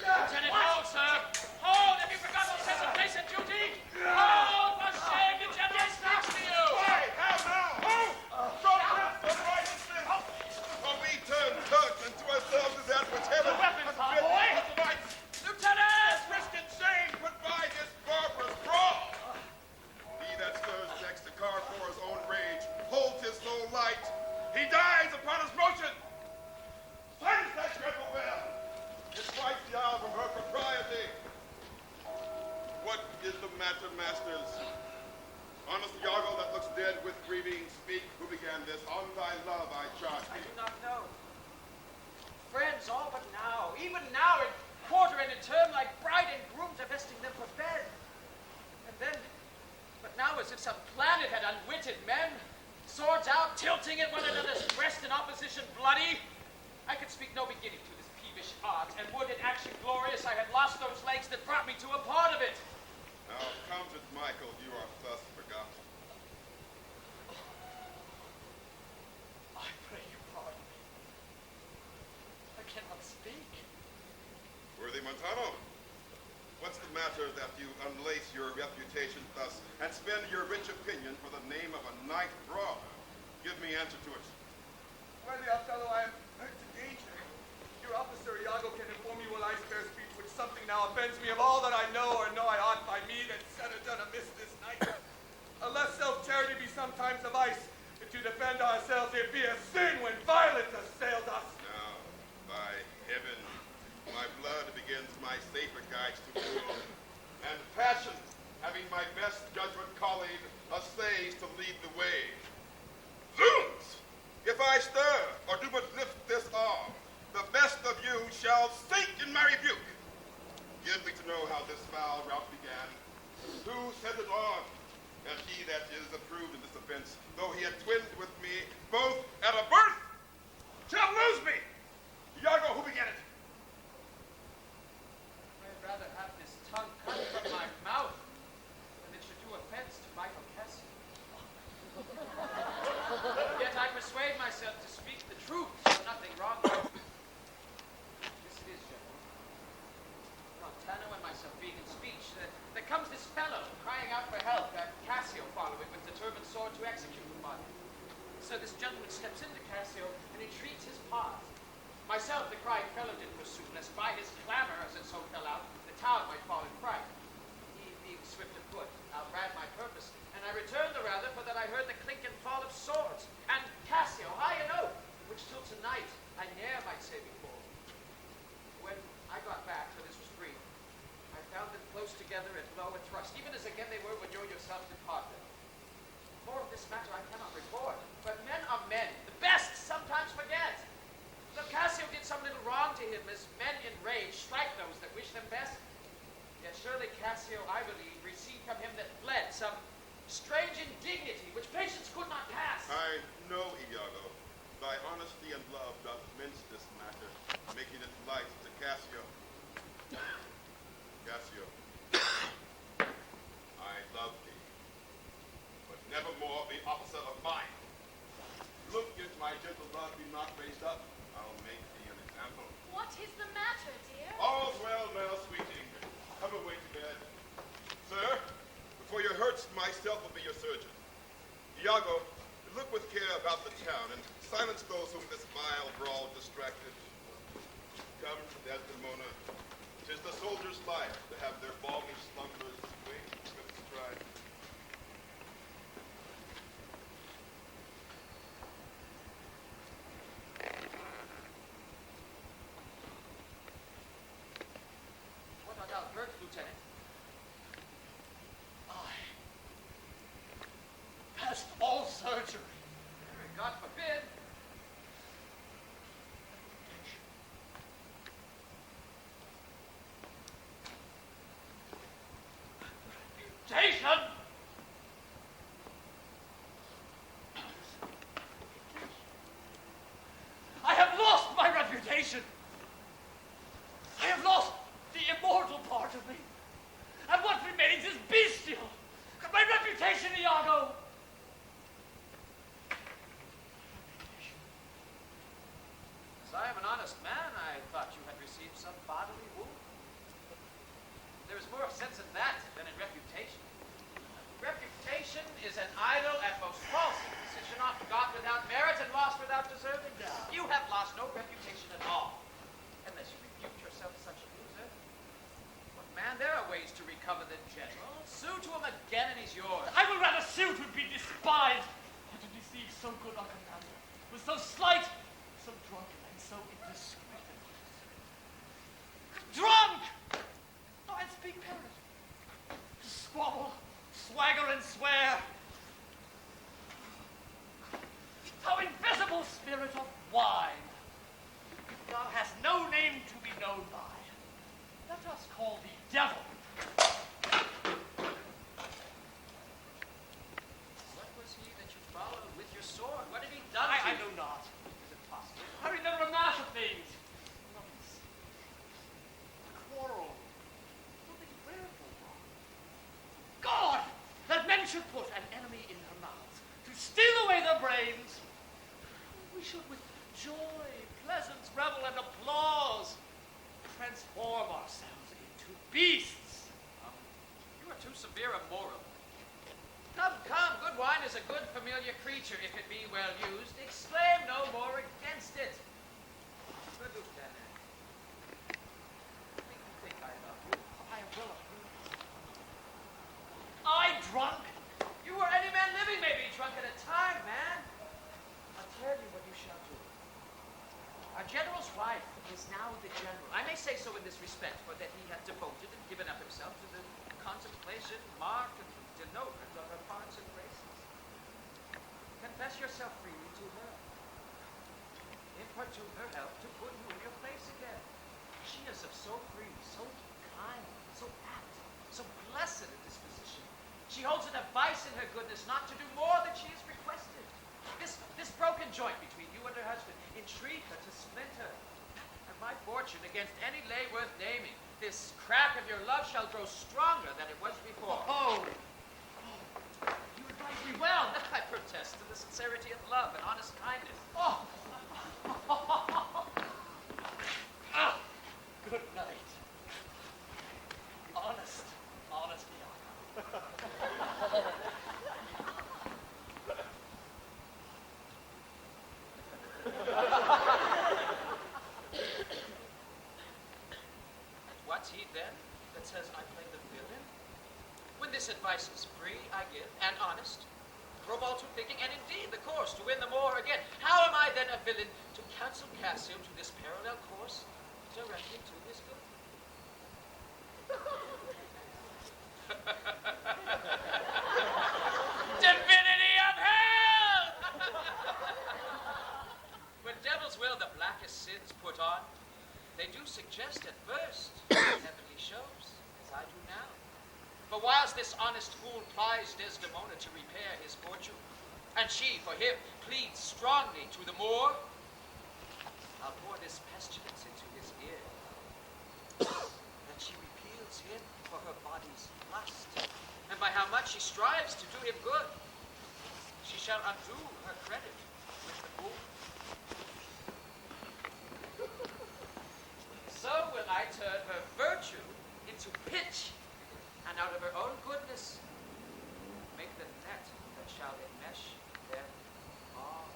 Lieutenant, hold, sir. Hold. Have you forgotten the sense of place and duty? Hold, for shame, the general speaks to you. For we turn Turks and to ourselves as that which heaven The weapons, hath our boy. given us rights. Lieutenant! Risk and shame put by this barbarous brawl. He that stirs next to car for his own rage holds his soul light. He dies upon his motion. Silence that dreadful bell. It frights the owl from her propriety. What is the matter, masters? Honest Iago that looks dead with grieving, speak. Who began this? On thy love I charge I thee. do not know. Friends all but now, even now in quarter and in term, like bride and groom divesting them for bed. And then, but now as if some planet had unwitted men, swords out, tilting at one another's breast in opposition bloody. I could speak no beginning to this peevish art, and would in action glorious I had lost those legs that brought me to a part of it. Now, Countess Michael, you are thus forgotten. I pray you pardon me. I cannot speak. Worthy Montano, what's the matter that you unlace your reputation thus and spend your rich opinion for the name of a knight brawler? Give me answer to it. Worthy Othello, I am hurt to danger. Your officer Iago can inform you while I spare speech, which something now offends me of all that I know or know I ought by meed and said or done amiss this night. Unless self-charity be sometimes a vice, and to defend ourselves it be a sin when violence assails us. Now, by heaven, my blood begins my safer guides to rule, and passion, having my best judgment colleague, essays to lead the way. Zounds! If I stir, or do but lift this arm, the best of you shall sink in my rebuke. Give me to know how this foul rout began. Who set it on? And he that is approved in this offense, though he had twinned with me, both at a birth, shall lose me. Iago, who began it? I'd rather have this tongue cut from my mouth than it should do offense to Michael Cassio. Yet I persuade myself to speak the truth, so nothing wrong. This it is, gentlemen. Montano and myself being in speech, there comes this fellow crying out for help, and Cassio following with determined sword to execute upon him. So this gentleman steps into Cassio and entreats his pardon. Myself, the crying fellow, did pursue, lest by his clamor, as it so fell out, the town might fall in fright. He, being swift of foot, outran my purpose, and I returned the rather for that I heard the clink and fall of swords, and Cassio high an oath, which till tonight I ne'er might say before. When I got back, for this was brief, I found them close together at blow and thrust, even as again they were when you yourself did part them. More of this matter I cannot report, but men are men. The best sometimes forget. Though Cassio did some little wrong to him, as men in rage strike those that wish them best, yet surely Cassio, I believe, received from him that fled some strange indignity which patience could not pass. I know, Iago, thy honesty and love doth mince this matter, making it light to Cassio. Cassio, I love thee. rod be not raised up, I'll make thee an example. What is the matter, dear? All's well now, sweeting. Come away to bed. Sir, before your hurts, myself will be your surgeon. Iago, look with care about the town and silence those whom this vile brawl distracted. Come, Desdemona. 'Tis the soldier's life to have their balmy slumbers wake with stride. What art thou hurt, Lieutenant? Past all surgery. God forbid. Reputation! I have lost my reputation. I have lost the immortal part of me. And what remains is bestial. My reputation, Iago. As I am an honest man, I thought you had received some bodily wound. There is more sense in that than in reputation. Reputation is an idle and most false position, often got without merit and lost without deserving. You have lost no reputation at all, unless you repute yourself such a loser. But man, there are ways to recover the general. Sue to him again and he's yours. I would rather sue to be despised than to deceive so good a commander, with so slight, so drunken, and so indiscreet a voice. Drunk! Oh, and speak parrot. Squabble, swagger, and swear. Thou invisible spirit of wine, thou hast no name to be known by. Let us call thee devil. What was he that you followed with your sword? What had he done to I you? know not. Is it possible? I remember a mass of things. Nothing. A quarrel. Something fearful. God! That men should put an enemy in her mouths to steal away their brains. We should with joy, pleasance, revel, and applause transform ourselves into beasts. You are too severe a moral. Come, come, good wine is a good familiar creature if it be well used. Exclaim no more against it. Good lieutenant. Make me think I love you. I will approve. I drunk? You or any man living may be drunk at a time, man. I'll tell you what you shall do. Our general's wife is now the general. I may say so in this respect, for that he hath devoted and given up himself to the contemplation, mark, and denotment of her parts and graces. Confess yourself freely to her. Importune her help to put you in your place again. She is of so free, so kind, so apt, so blessed a disposition. She holds it a vice in her goodness not to do more than she is requested. This broken joint between you and her husband, entreat her to splinter. And my fortune against any lay worth naming, this crack of your love shall grow stronger than it was before. Oh! You advise me well. I protest to the sincerity of love and honest kindness. Oh! Ah, good night. Honest Iago. What's he then that says I play the villain? When this advice is free, I give, and honest, from all to thinking, and indeed the course to win the more again. How am I then a villain to counsel Cassio to this parallel course, directly to his good? Divinity of hell! When devils will the blackest sins put on, they do suggest at first heavenly shows, as I do now. For whilst this honest fool plies Desdemona to repair his fortune, and she, for him, pleads strongly to the Moor, I'll pour this pestilence into his ear, that she repeals him for her body's lust, and by how much she strives to do him good, she shall undo her credit with the fool. I turn her virtue into pitch, and out of her own goodness make the net that shall enmesh them all.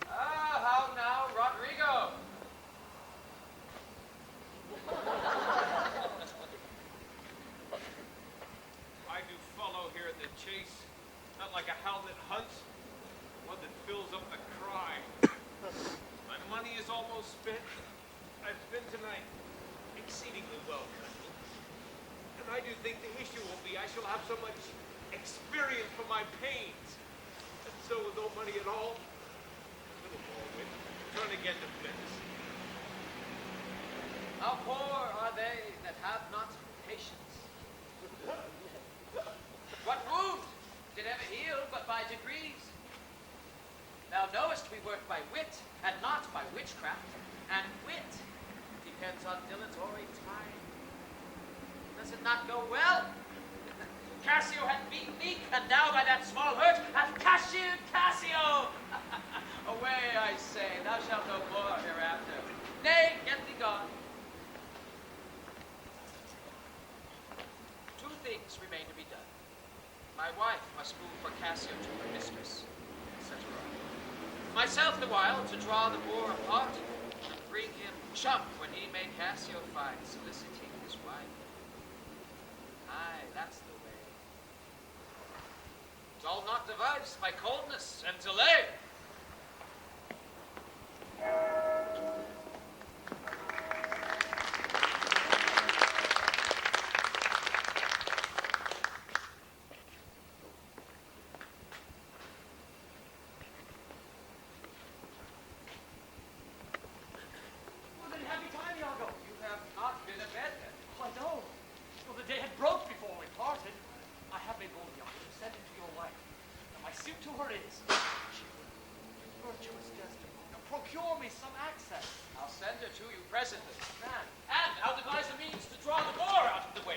How now, Rodrigo? I do follow here at the chase, not like a hound that hunts, one that fills up the cry. My money is almost spent. I've been tonight exceedingly well, Colonel. And I do think the issue will be I shall have so much experience for my pains. And so with no money at all, a little more wit, turn again to bliss. How poor are they that have not patience? What wound did ever heal but by degrees? Thou knowest we work by wit, and not by witchcraft, and wit depends on dilatory time. Does it not go well? Cassio hath beaten thee, and now by that small hurt hath cashiered Cassio. Away, I say, thou shalt no more hereafter. Nay, get thee gone. Two things remain to be done. My wife must move for Cassio to her mistress, etc. Myself, the while, to draw the boar apart and bring him chump when he may Cassio find soliciting his wife. Aye, that's the way. It's all not devised by coldness and delay.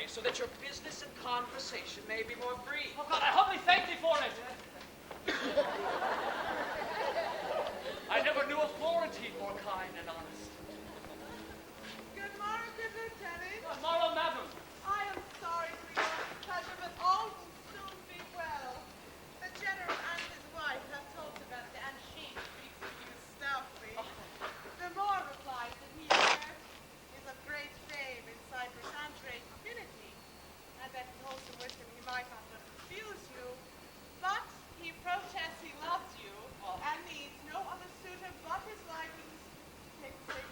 So that your business and conversation may be more free. Oh God, I humbly thank thee for it. I never knew a Florentine more kind and honest. Good morrow, good lieutenant. Good morrow, madam. I am sorry for your displeasure, but all will soon be well. The general and his wife have talked about it, and she speaks of you stoutly. The Moor replies that he is of great fame in Cyprus and great community, and that he holds the wisdom he might not refuse you, but he protests he loves you, and needs no other suitor but his likeness to take the same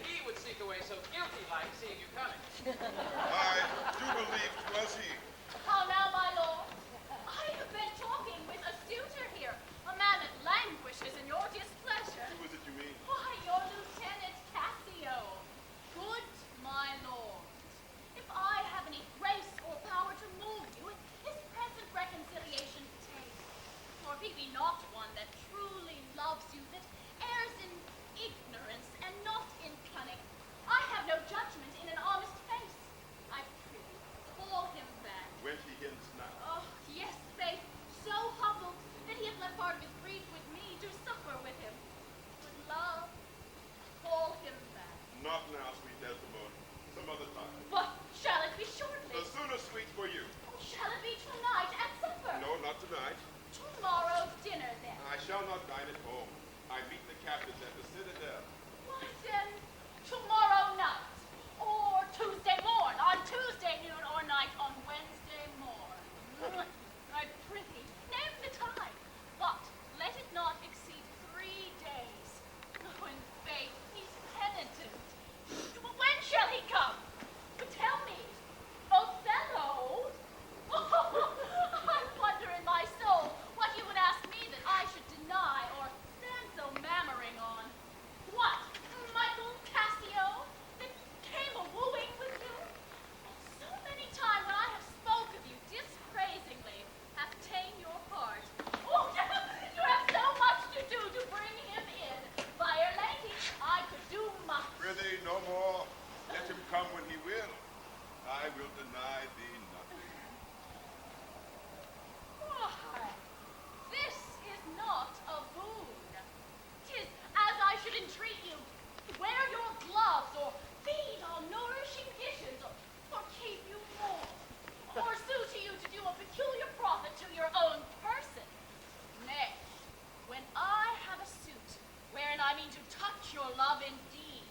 that he would seek away so guilty-like, seeing you coming. I do believe 'twas he. How now, my lord? I have been talking with a suitor here, a man that languishes in your displeasure. Who is it you mean? Why, your Lieutenant Cassio. Good my lord, if I have any grace or power to move you, his present reconciliation take. For if he be not one that truly loves you, that errs in ignorance and not in cunning, I have no judgment in an honest face. I prithee, call him back. When he hints now. Oh, yes, faith, so humbled that he hath left part of his grief with me to suffer with him. With love, call him back. Not now, sweet Desdemona. Some other time. But shall it be shortly? The sooner sweet for you. Shall it be tonight at supper? No, not tonight. Tomorrow dinner then. I shall not dine at home. I meet the captains at the Citadel. Why then, tomorrow night, or Tuesday morn, on Tuesday noon, or night on Wednesday morn. I prithee, name the time, but let it not exceed 3 days. Oh, in faith, he's penitent. When shall he come? Tell me. Othello? I wonder in my soul what you would ask me that I should deny or stand so mammering on. What, Michael Cassio, that came a-wooing with you? So many times when I have spoke of you dispraisingly, hath ta'en your part. Oh, you have so much to do to bring him in. By'r lady, I could do much. Prithee, no more. Let him come when he will. I will deny thee nothing. Why, this is not a boon. 'Tis as I should entreat you, wear your gloves, or feed on nourishing dishes, or keep you warm, or sue to you to do a peculiar profit to your own person. Nay, when I have a suit wherein I mean to touch your love indeed,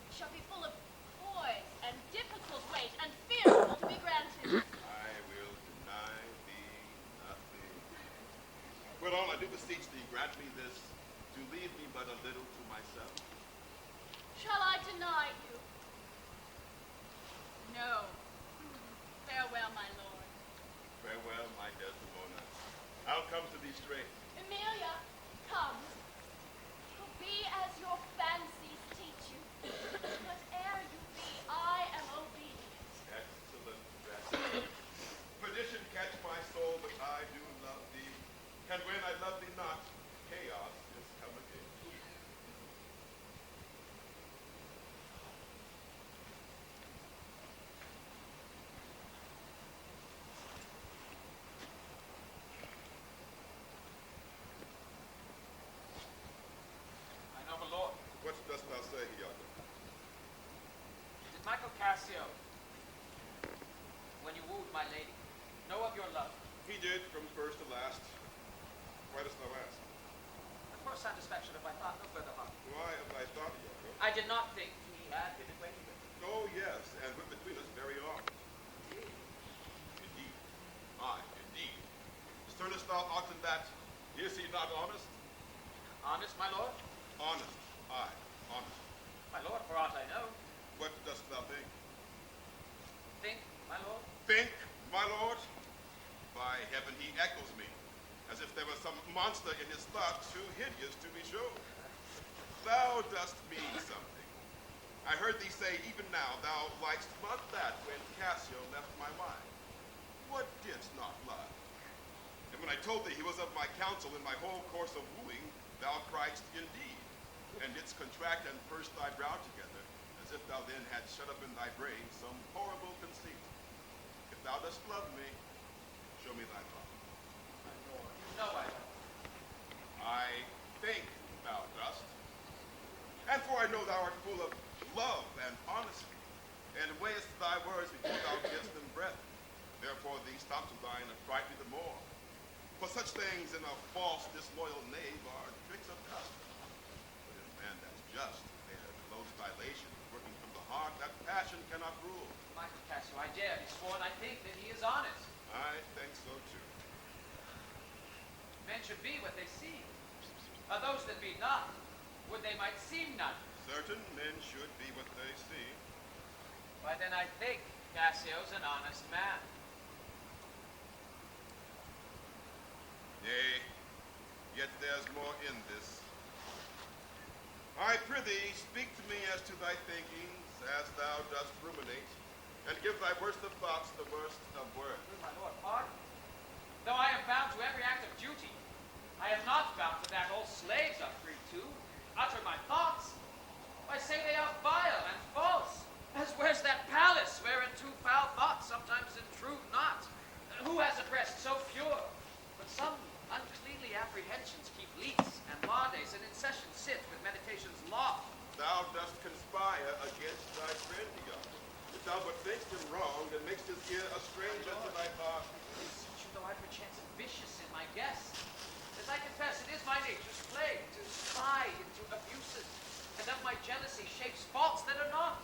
it shall be full of poise and difficult weight and fearful to be granted. I will deny thee nothing. But all I do beseech thee, grant me this, to leave me but a little to myself. Shall I deny you? No. Farewell, my lord. Farewell, my Desdemona. I'll come to thee straight. Emilia, come. Be as your fancies teach you. Whate'er you be, I am obedient. Excellent rest. Perdition catch my soul, but I do love thee. And when I love thee not, chaos is come again. My noble lord, What dost thou say, Iago? did Michael Cassio, when you wooed my lady, know of your love? He did from first to last. Why dost thou ask? For satisfaction of my thought, no further harm. Why have I thought, Iago? I did not think he had been acquainted with you. Oh, yes, and we're between us very long. Indeed. Aye, indeed. Discernest thou aught in that? Is he not honest? Honest, my lord? Honest. Aye, honest. My lord, for aught I know. What dost thou think? Think, my lord? Think, my lord? By heaven, he echoes me, as if there was some monster in his thought too hideous to be shown. Thou dost mean something. I heard thee say even now thou likest not that when Cassio left my mind. What didst not love? And when I told thee he was of my counsel in my whole course of wooing, thou criedst indeed, and didst contract and purse thy brow together, as if thou then hadst shut up in thy brain some horrible conceit. If thou dost love me, show me thy love. My lord, you know I don't. I think thou dost. And for I know thou art full of love and honesty, and weighest thy words before thou givest them breath. Therefore these stops of thine affright me the more. For such things in a false, disloyal knave are tricks of dust. But in a man that's just, they are close dilation, working from the heart, that passion cannot rule. Michael Cassio, I dare be sworn I think that he is honest. I think so too. Men should be what they seem. Those that be not, would they might seem none. Certain men should be what they see. Why, then I think Cassio's an honest man. Yea, yet there's more in this. I prithee, speak to me as to thy thinkings, as thou dost ruminate, and give thy worst of thoughts the worst of words. My lord, pardon. Though I am bound to every act of duty, I am not bound to that all slaves are free to. Utter my thoughts. I say they are vile and false. As where's that palace whereunto foul thoughts sometimes intrude not? Who has a breast so pure? But some uncleanly apprehensions keep leets and law days, and in session sit with meditations lost. Thou dost conspire against thy friend, Iago. If thou but thinkst him wrong, and makest his ear a stranger to thy thought. Though I perchance am vicious in my guess, as I confess, it is my nature's plague to spy into abuses, and of my jealousy shapes faults that are not.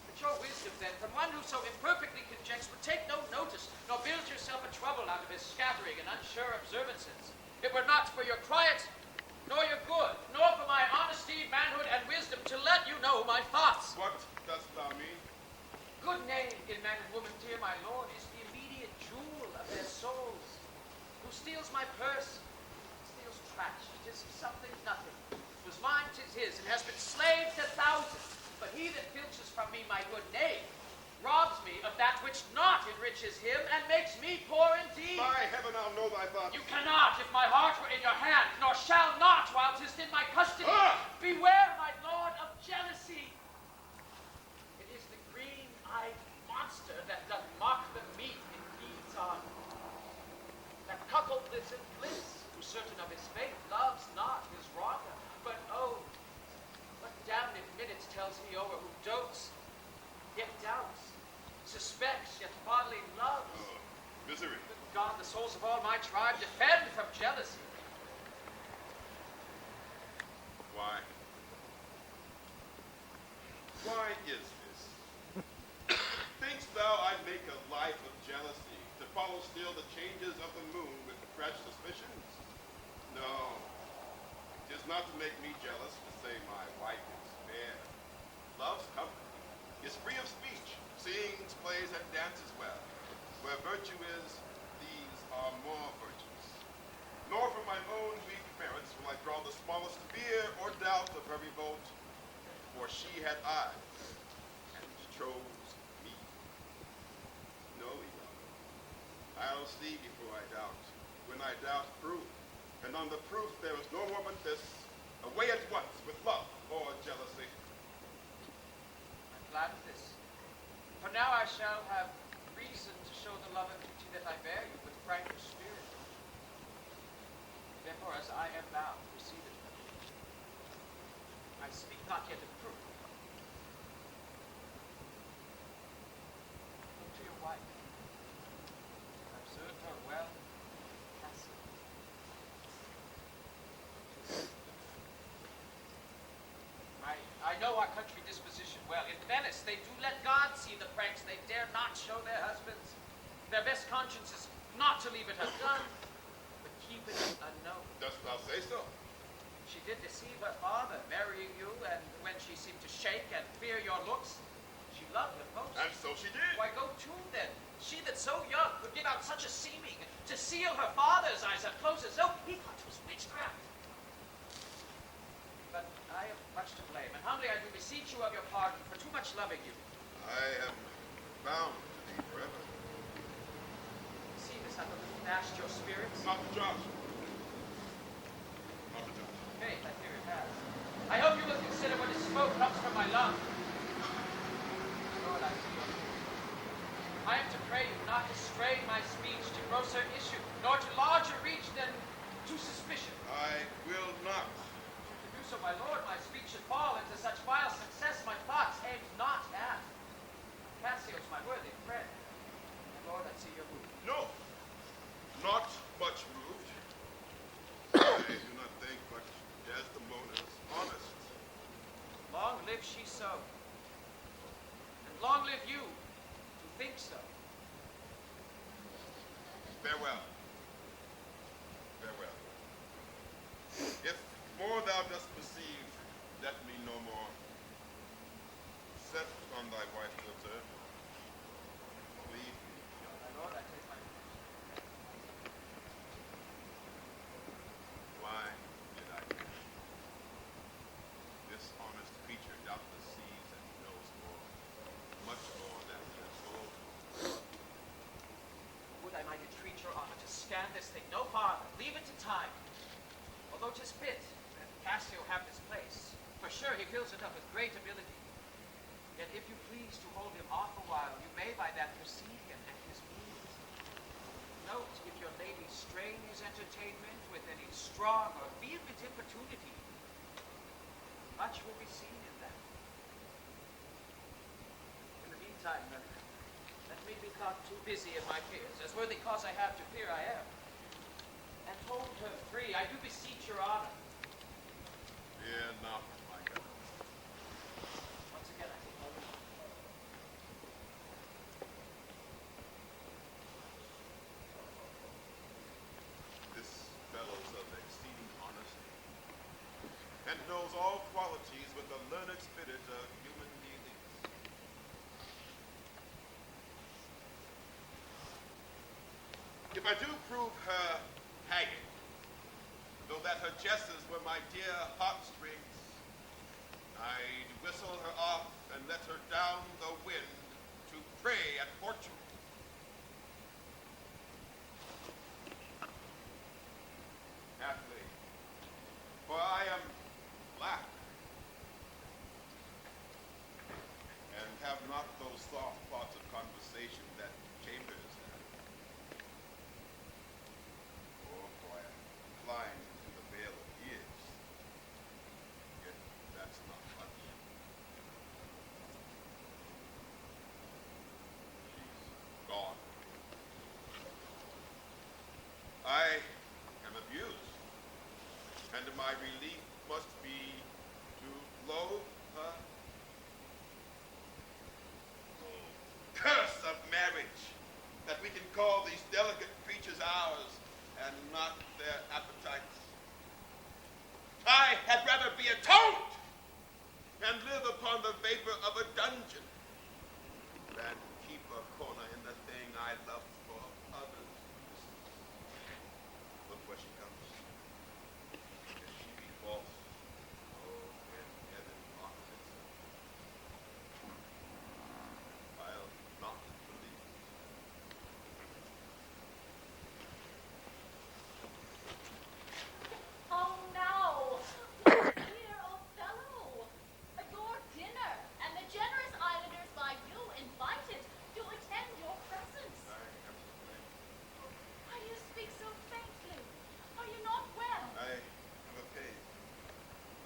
But your wisdom, then, from one who so imperfectly conjects, would take no notice, nor build yourself a trouble out of his scattering and unsure observances. It were not for your quiet, nor your good, nor for my honesty, manhood, and wisdom to let you know my thoughts. What dost thou mean? Good name in man and woman, dear my lord, is the immediate jewel of their souls. Who steals my purse, steals trash. 'Tis something nothing. 'Twas mine, 'tis his, and has been slave to thousands. But he that filches from me my good name robs me of that which not enriches him, and makes me poor indeed. By heaven, I'll know thy thoughts. You cannot, if my heart were in your hand, nor shall not while 'tis in my custody. Beware, my lord, of jealousy. It is the green-eyed monster that doth mock the meat it feeds on. That cuckold lives in bliss, who certain of his faith loves not his wronger. But oh, what damned minutes tells he o'er who dotes, yet doubts, suspects, yet fondly loves. Misery. Good God, the souls of all my tribe defend from jealousy. Why? Why is this? Thinkst thou I make a life of jealousy, to follow still the changes of the moon with fresh suspicions? No. 'Tis not to make me jealous to say my wife is fair. Love's company is free of speech, sings, plays, and dances well. Where virtue is, these are more virtuous. Nor from my own weak merits will I draw the smallest fear or doubt of her revolt, for she had eyes, and chose me. No, Iago, I'll see before I doubt. When I doubt, prove. And on the proof there is no more but this, away at once with love or jealousy. I'm glad of this. For now I shall have reason to show the love and duty that I bear you with franker spirit. Therefore, as I am bound, receive it from me. I speak not yet of proof. Look to your wife. Observe her well, Cassio. I know our country disposition well. In Venice, they do let God see the pranks they dare not show their husbands. Their best conscience is not to leave it undone, but keep it unknown. Dost thou say so? She did deceive her father, marrying you, and when she seemed to shake and fear your looks, she loved him most. And so she did. Why, go to, then. She that so young could give out such a seeming, to seal her father's eyes up close as though he thought 'twas witchcraft. But I am much to blame, and humbly I do beseech you of your pardon for too much loving you. I am bound to thee forever. See this hath a little dashed your spirits? Not to judge. Not to judge. Faith, I fear it has. I hope you will consider what is spoke comes from my love. Lord, I see your truth. I am to pray you not to strain my speech to grosser issue, nor to larger reach than to suspicion. I will not. To do so, my lord, my speech should fall into such vile success my thoughts aimed not at. Cassio's my worthy friend. My lord, I see your mood. No. Not much moved. I do not think but Desdemona's honest. Long live she so. And long live you who think so. Farewell. Farewell. If more thou dost perceive let me no more. Set on thy white litter. Leave me. My lord, I take my Why did I come? This honest creature doubtless sees and knows more, much more than he has told. Would I might entreat your honor to scan this thing no farther. Leave it to time. Although 'tis fit that Cassio have this place, for sure he fills it up with great ability. Yet if you please to hold him off a while, you may by that perceive him and his means. Note if your lady strain his entertainment with any strong or vehement importunity. Much will be seen in that. In the meantime, let me be thought too busy in my fears, as worthy cause I have to fear I am. And hold her free, I do beseech your honor. Fear not, my God. Once again, I take my leave. This fellow's of exceeding honesty, and knows all qualities with the learned spirit of human dealings. If I do prove her haggard, though that her jesses were my dear heartstrings, I'd whistle her off and let her down the wind to prey at fortune. Haply, for I am black, and have not those soft thoughts of conversation that Chambers had. For I am blind to the veil of years, yet that's not much. She's gone. I am abused, and my relief must be to loathe her. Oh, curse of marriage, that we can call these delicate creatures ours and not their appetites. I had rather be atoned and live upon the vapor of a dungeon than keep a corner in the thing I love for others. Look where she comes. If she be false, oh, when heaven mocks itself, I'll not believe it. Oh no! Dear Othello! Your dinner, and the generous islanders by you invited to attend your presence. I am to blame. Why do you speak so faintly? Are you not well? I have a pain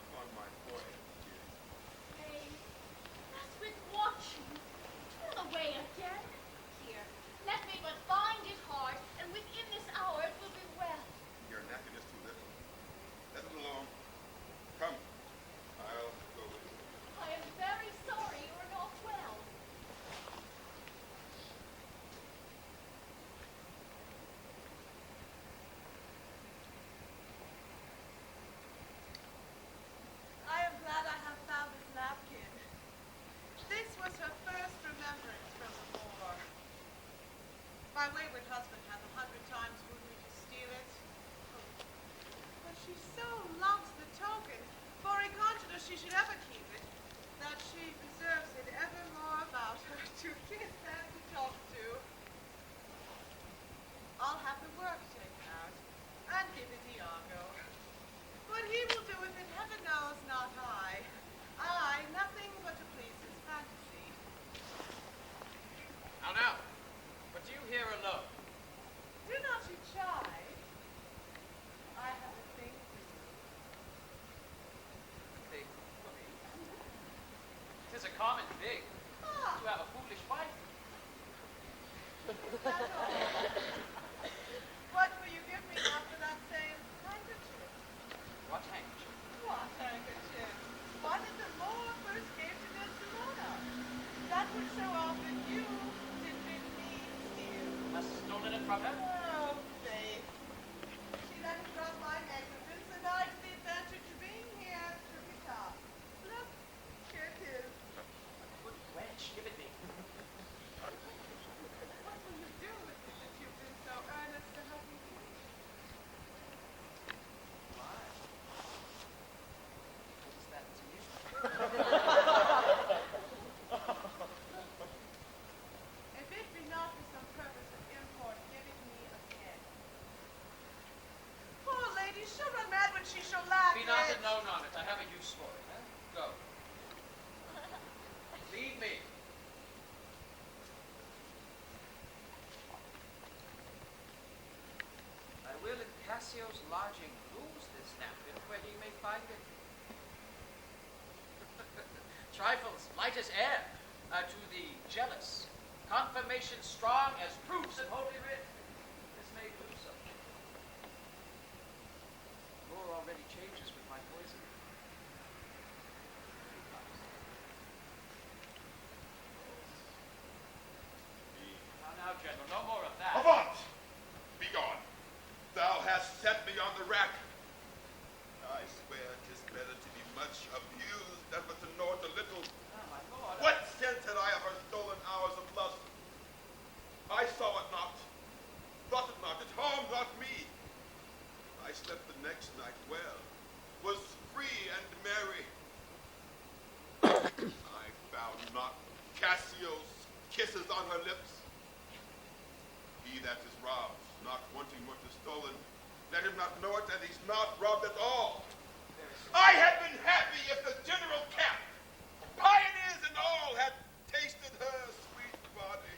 upon my forehead here. Pain, as with watching. Turn away again. Here, let me but find it hard, and within this hour it will be well. Your napkin is too little. Let it alone. Come, I'll go with you. I am very sorry you are not well. I am glad I have found this napkin. This was her first remembrance from the war. My wayward husband hath 100 times wooed me to steal it. But she so loves the token, for he conjured her she should ever keep it, that she preserves it evermore about her to kiss and to talk to. I'll have the work taken out and give it Iago. What he will do with it, heaven knows, not I. I, nothing but to please his fantasy. Now, but you here alone? Do not you chide. I have a thing for you. Thing for me. 'Tis a common thing Ah, to have a foolish wife. that's all. What will you give me now for that same handkerchief? What handkerchief? What handkerchief? One that the Moor first gave to Desdemona. That would show off that you did bid me steal. Hast stolen it from her? Oh, faith. She let me drop my negligence, and I, to the advantage of being here, took it up. Cassio's lodging lose this napkin where he may find it? Trifles light as air to the jealous. Confirmation strong as proofs in Holy Writ. This may do so. War already changes with my poison. Now, General, no more of that. Avaunt! Begone! Thou hast set me on the rack. I swear 'tis better to be much abused than but to know it a little. Ah, my lord. What sense had I of her stolen hours of lust? I saw it not, thought it not, it harmed not me. I slept the next night well, was free and merry. I found not Cassio's kisses on her lips. He that is robbed, not wanting what is stolen, let him not know it, and he's not robbed at all. I had been happy if the general camp, pioneers and all, had tasted her sweet body.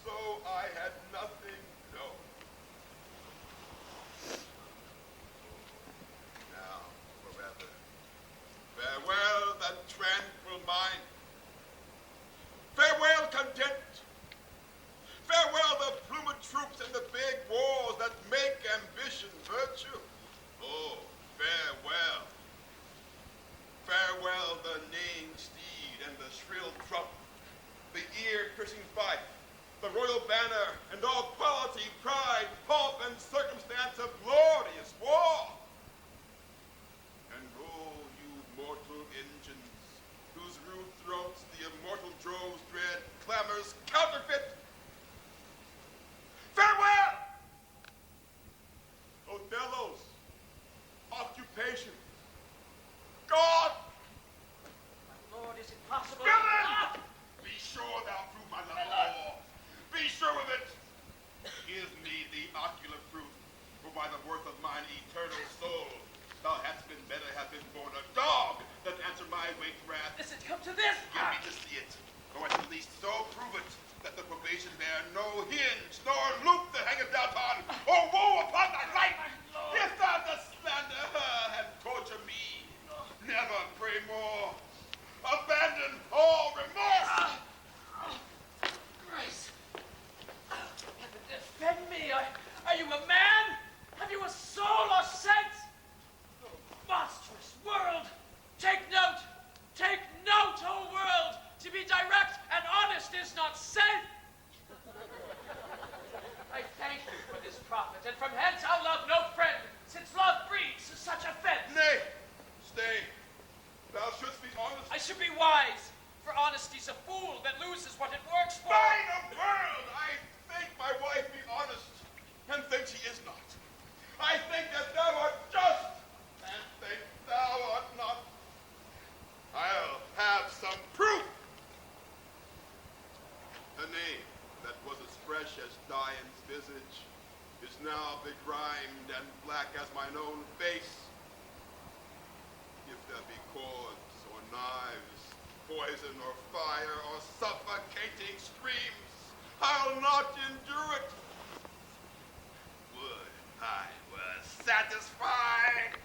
So I had nothing, no. Now, forever, farewell that tranquil mind. Farewell content. Farewell the plumed troops and the big wars that make ambition virtue. Oh, farewell. Farewell the neighing steed and the shrill trump, the ear-piercing fife, the royal banner, and all quality, pride, pomp, and circumstance of glorious war. And oh, you mortal engines, whose rude throats the immortal droves dread, clamors counterfeit. Farewell! Othello's occupation. God! My lord, is it possible? Villain! Be sure thou prove my love more. Be sure of it. Give me the ocular proof, for by the worth of mine eternal soul, thou hadst been better have been born a dog than answer my weight wrath. This had come to this! Give me to see it, or at the least so prove it, that the probation bear no hinge, nor loop that hangeth down on, or woe upon thy life! If thou dost slander her and torture me, never pray more. Abandon all remorse! Grace! Heaven defend me! Are you a man? Have you a soul or sense? Oh, monstrous world! Take note, O world! To be direct and honest is not said. I thank you for this prophet, and from hence I'll love no friend, since love breeds such offense. Nay, stay. Thou shouldst be honest. I should be wise, for honesty's a fool that loses what it works for. Mine a world! I think my wife be honest, and think she is not. I think that thou art just, and think thou art not. I'll have some proof. A name that was as fresh as Dian's visage is now begrimed and black as mine own face. If there be cords or knives, poison or fire or suffocating screams, I'll not endure it. Would I was satisfied.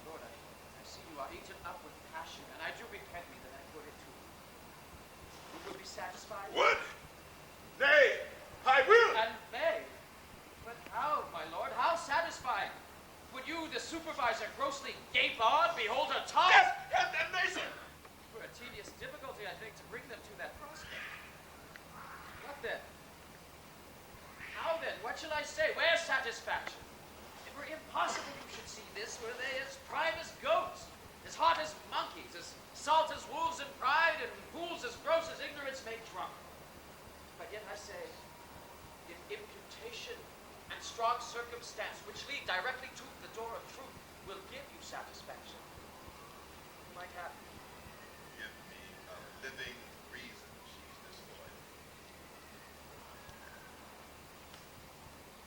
Lord, I see you are eaten up with passion, and I do repent me that I put it to you. You will be satisfied? Would? Nay, I will. And may. But how, my lord? How satisfied? Would you, the supervisor, grossly gape on, behold her tongue? Yes, and nation. For a tedious difficulty, I think, to bring them to that prospect. What then? How then? What shall I say? Where's satisfaction? It were impossible you should see this, were they as prime as goats, as hot as monkeys, as salt as wolves in pride, and fools as gross as ignorance make drunk. But yet I say, if imputation and strong circumstance, which lead directly to the door of truth, will give you satisfaction, you might have it. Give me a living reason she's disloyal.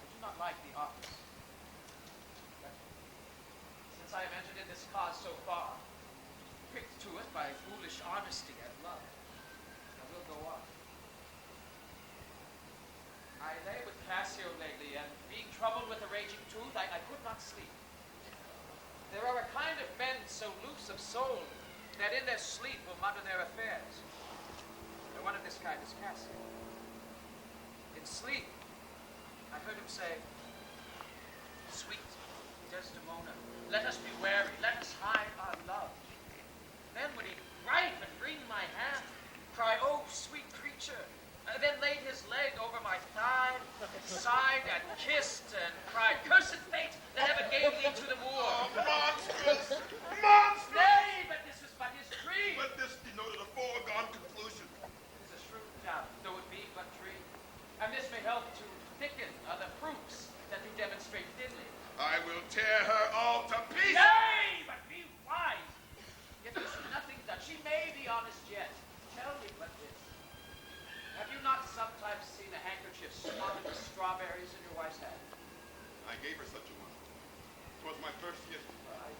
I do not like the office. But since I have entered in this cause so far, pricked to it by foolish honesty and love, I will go on. I lay with Cassio lately, and being troubled with a raging tooth, I could not sleep. There are a kind of men so loose of soul that in their sleep will mutter their affairs. And one of this kind is Cassio. In sleep, I heard him say, "Sweet Desdemona, let us be wary, let us hide our love." Then would he gripe and wring my hand, cry, "Oh, sweet creature," then laid his leg over my thigh, sighed and kissed, and cried, "Cursed fate that ever gave thee to the Moor." Oh, monstrous! Monstrous! Nay, but this is but his dream. But this denoted a foregone conclusion. It is a shrewd doubt, though it be but dream. And this may help to thicken other proofs that do demonstrate thinly. I will tear her all to pieces. Nay, but be wise. Yet there is nothing done. She may be honest yet. Tell me but this. Have you not sometimes seen a handkerchief spotted with strawberries in your wife's hand? I gave her such a one. 'Twas my first gift.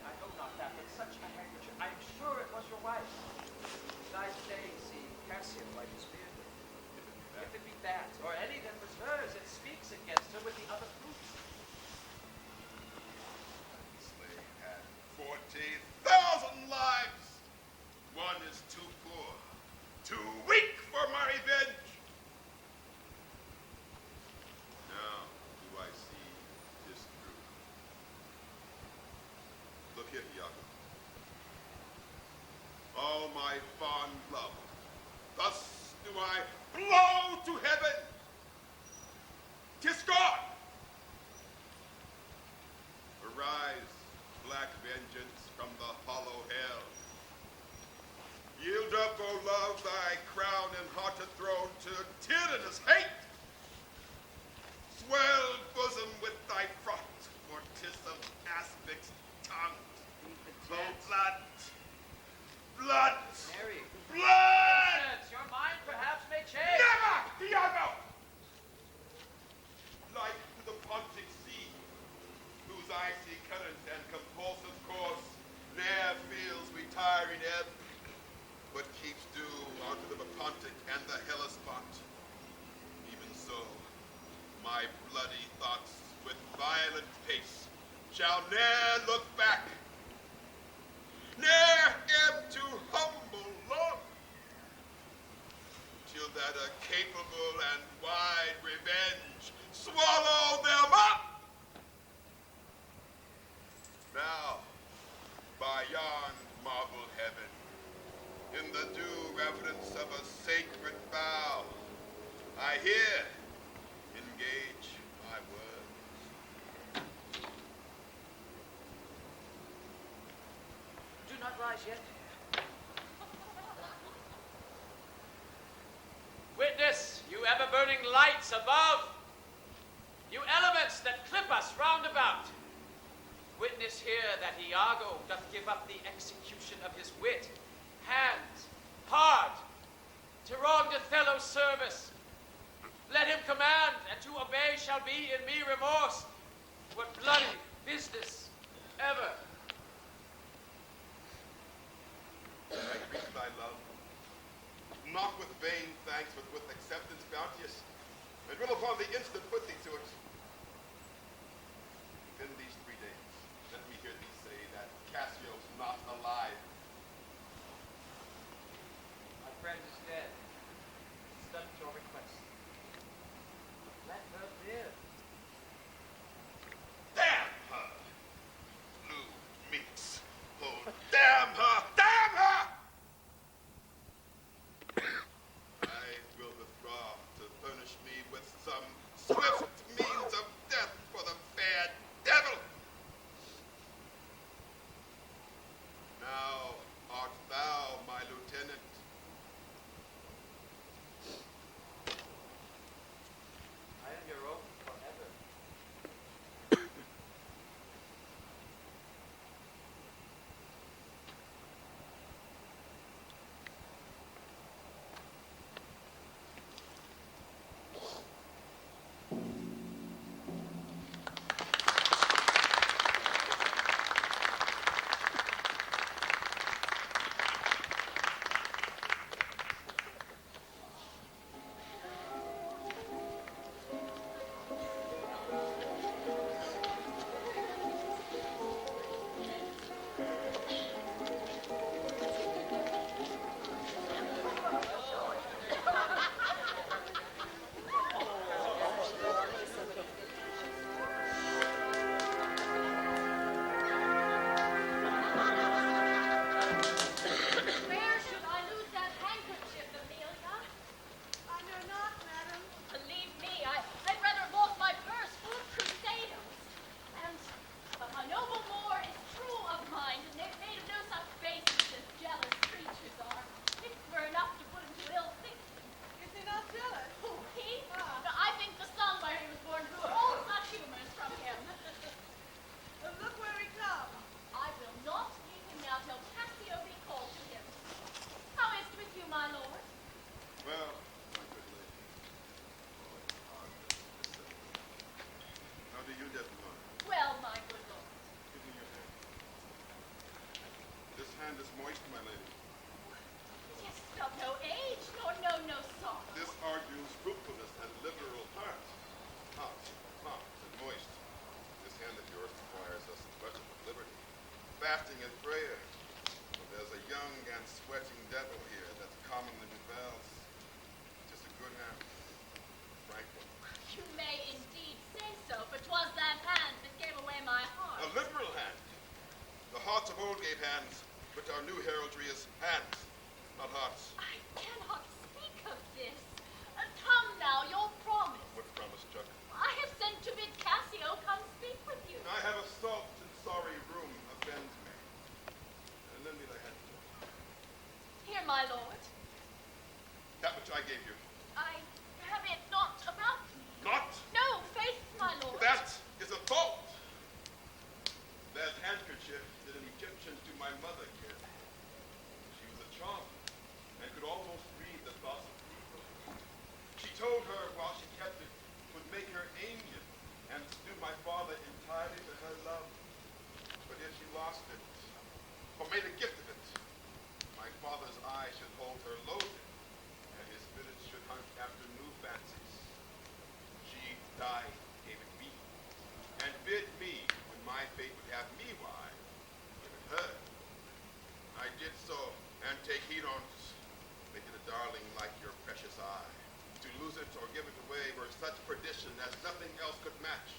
I know not that, but such a handkerchief. I am sure it was your wife's. Did I today see Cassio wipe his beard with? If it be that, or any that was hers, it speaks against her with the other proofs. Slave had 40,000 lives. One is too poor, too weak for my revenge. Now do I see this through. Look here, Iago. All my fond love, thus do I blow to heaven. 'Tis gone. Arise, black vengeance, from the hollow hell. Yield up, O love, thy crown and haunted throne to tyrannous hate. Swell bosom with thy fraught, for 'tis of aspect's tongue. Blow blood, blood, Mary. blood! Patience, your mind perhaps may change. Never, Iago! Like to the Pontic Sea, whose icy current and compulsive course ne'er feels retiring ebb, but keeps due unto the Pontic and the Hellespont. Even so, my bloody thoughts with violent pace shall ne'er look back, ne'er ebb to humble long, till that a capable and wide revenge swallow them up. Now, by yon marble heaven, in the due reverence of a sacred vow, I here engage my word. Do not rise yet. Witness, you ever-burning lights above, you elements that clip us round about. Witness here that Iago doth give up the execution of his wit, hands, heart, to wronged Othello's service. Let him command, and to obey shall be in me remorse. What bloody business ever. I greet thy love, not with vain thanks, but with acceptance bounteous, and will upon the instant put thee to it. Within these 3 days, let me hear thee say that Cassio's not alive. My friend is dead. It's done at your request. Let her live. Damn her! Blue minx! Oh, damn her! Damn her! I will withdraw to furnish me with some swift means hand is moist, my lady. Yes, of no age, nor know no sorrow. This argues fruitfulness and liberal heart. Hot, hot, and moist. This hand of yours requires us much of liberty. Fasting and prayer. Well, there's a young and sweating devil here that commonly rebels. Just a good hand. Frank one. You may indeed say so, for 'twas that hand that gave away my heart. A liberal hand. The hearts of old gave hands, but our new heraldry is hands, not hearts. I cannot speak of this. Come now, your promise. What promise, Chuck? I have sent to bid Cassio come speak with you. I have a salt and sorry room offends me. Lend me thy hand. Here, my lord. That which I gave you. I have it not about me. Not? No, faith, my lord. That is a fault. That handkerchief that an Egyptian to my mother gave. She was a charmer and could almost read the thoughts of people. She told her while she kept it would make her amiable and do my father entirely to her love. But if she lost it, or made a gift of it, my father's eye should hold her loathing, and his spirits should hunt after new fancies. She died, gave it me, and bid me, when my fate would have me why, give it her. I did so, and take heed on't, make it a darling like your precious eye. To lose it or give it away were such perdition as nothing else could match.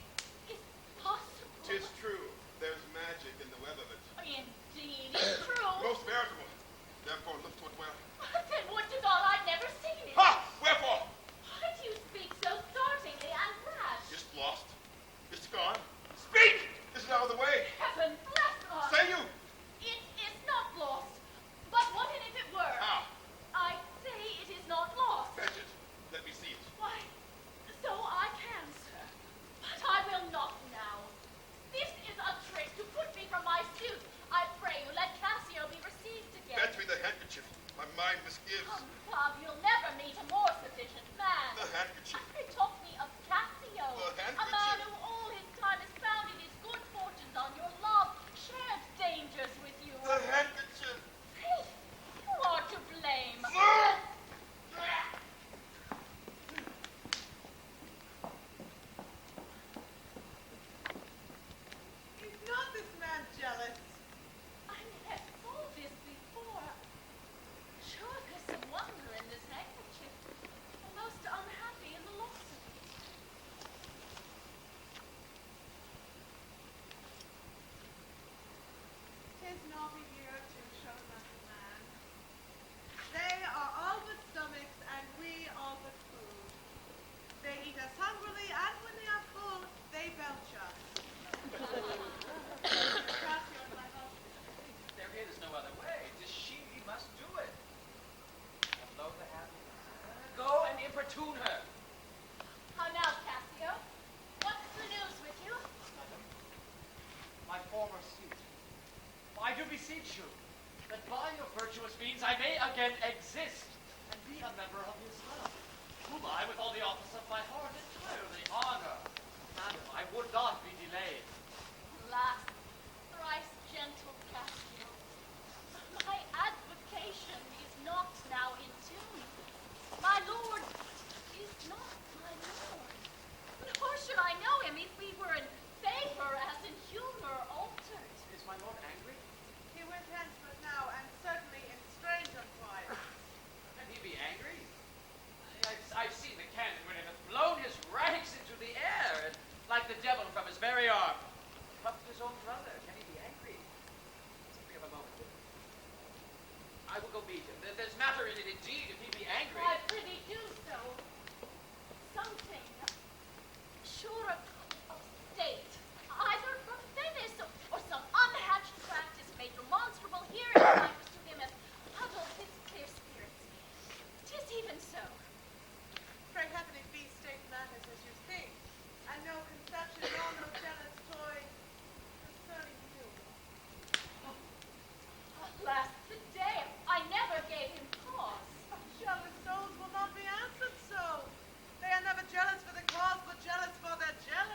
It's possible. 'Tis true, there's magic in the web of it. Indeed, it's true. Most veritable. Therefore look to it well. Then would to God I'd never seen it. Ha! Wherefore? Why do you speak so startlingly and rash? It's lost. It's gone. Speak! Is it out of the way? Heaven bless us. Say you! It is not lost. But what if it were? How? I say it is not lost. Fetch it. Let me see it. Why, so I can, sir. But I will not now. This is a trick to put me from my suit. I pray you let Cassio be received again. Fetch me the handkerchief. My mind misgives. Come, Bob, you'll never meet a more sufficient man. The handkerchief. They talk me of Cassio, The a handkerchief. man who all his time has founded his good fortunes on your love, shared dangers with you. The handkerchief. Faith, you are to blame. Sir! Is not this man jealous? I never saw this before. Sure, there's some wonder in this handkerchief. I'm most unhappy in the loss of it. Tis not a year to show such a man. They are all but stomachs, and we all but food. They eat us hungrily, and when they are full, they belch us. Cassio and my husband. There is no other way. 'Tis she must do it. Blow the hat. Go and importune her. How now, Cassio? What's the news with you? Madam, my former suit. I do beseech you that by your virtuous means I may again exist and be a member of his love, whom I, with all the office of my heart, entirely honor. Madam, I would not be delayed. Alas, thrice gentle Cassio, my advocation is not now in tune. My lord is not my lord. Nor should I know him if we were in favor as in humor altered. Is my lord angry? He went hence but now, and certainly in strange unquiet. Can he be angry? I've seen the cannon when it hath blown his ranks into the air, and like the devil from his very arm. Puffed his own brother. Can he be angry? Think of a moment. I will go meet him. There's matter in it indeed, if he be angry. I prithee do so. Something sure of state, either from Venice or some unhatched practice made demonstrable here in Cyprus to him as huddled his clear spirits. 'Tis even so. Pray heaven it be state matters as you think, and no conception nor no jealous toy concerning you. Alas, the day I never gave him cause. Jealous souls will not be answered so. They are never jealous for the cause, but jealous for their jealous.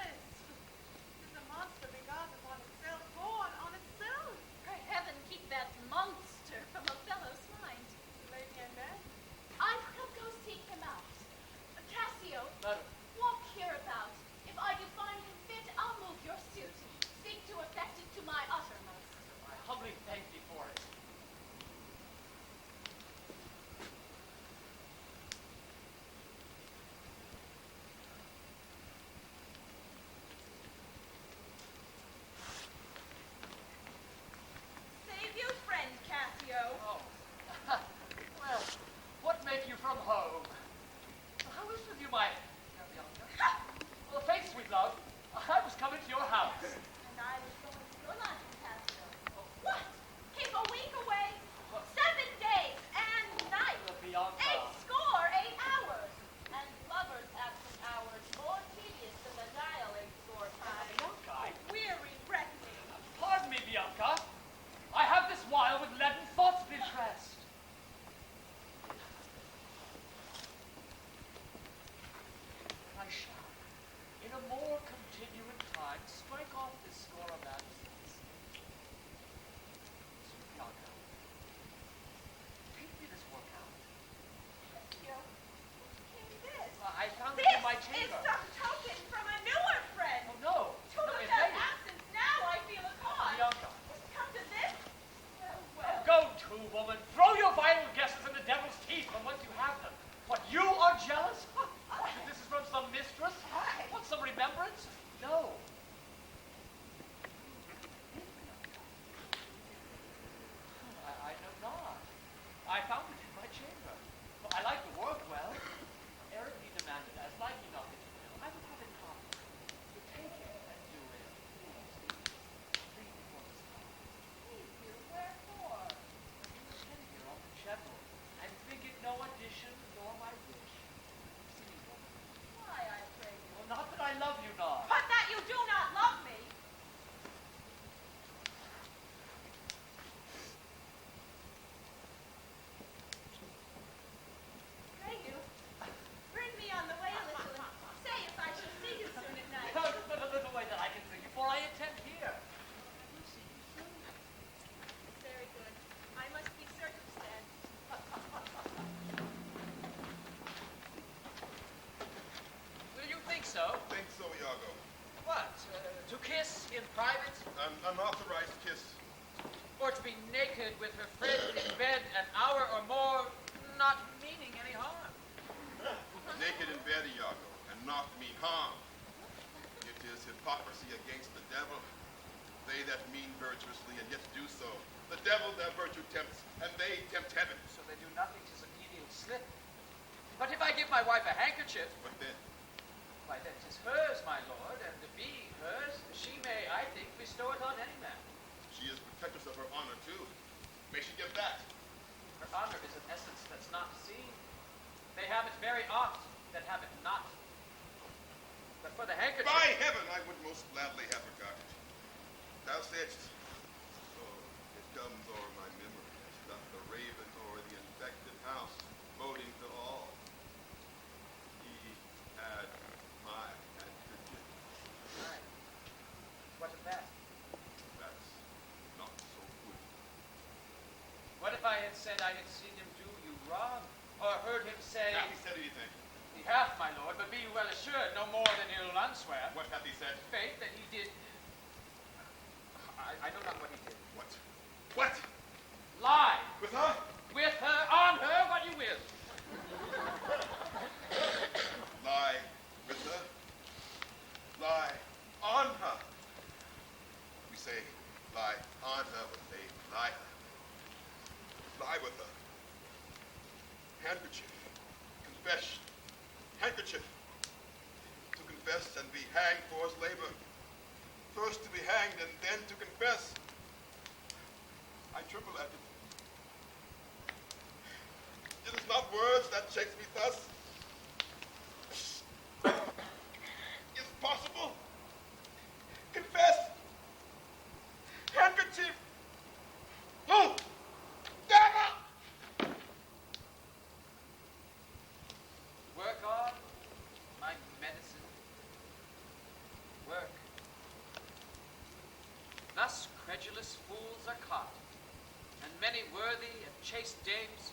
Iago. What? To kiss in private? An unauthorized kiss. Or to be naked with her friend in bed an hour or more, not meaning any harm? Naked in bed, Iago, and not mean harm. It is hypocrisy against the devil. They that mean virtuously and yet do so. The devil their virtue tempts, and they tempt heaven. So they do nothing to some menial slip. But if I give my wife a handkerchief, What then? why then 'tis hers, my lord, and to be hers, she may, I think, bestow it on any man. She is protectress of her honor, too. May she give that. Her honor is an essence that's not seen. They have it very oft that have it not. But for the handkerchief... By heaven, I would most gladly have regarded it. Thou saidst, oh, it comes o'er my memory as doth the raven o'er the infected house, boding to all. He had my handkerchief. Right. What of that? That's not so good. What if I had said I had seen him do you wrong? Or heard him say... Hath he said anything? He hath, my lord, but be you well assured, no more than he'll unswear. What hath he said? Faith, that he did... I know not what he did. What? What? Lie! With her? With her, on her, what you will. Lie with her? Lie on her? We say lie on her, but they lie her. Lie with her. Handkerchief. Confession. Handkerchief. To confess and be hanged for his labor. First to be hanged and then to confess. I tremble at it. It is not words that shakes me thus. Is possible? Confess. Handkerchief. Oh, damn! Work on, my medicine. Work. Thus credulous fools are caught, and many worthy and chaste dames,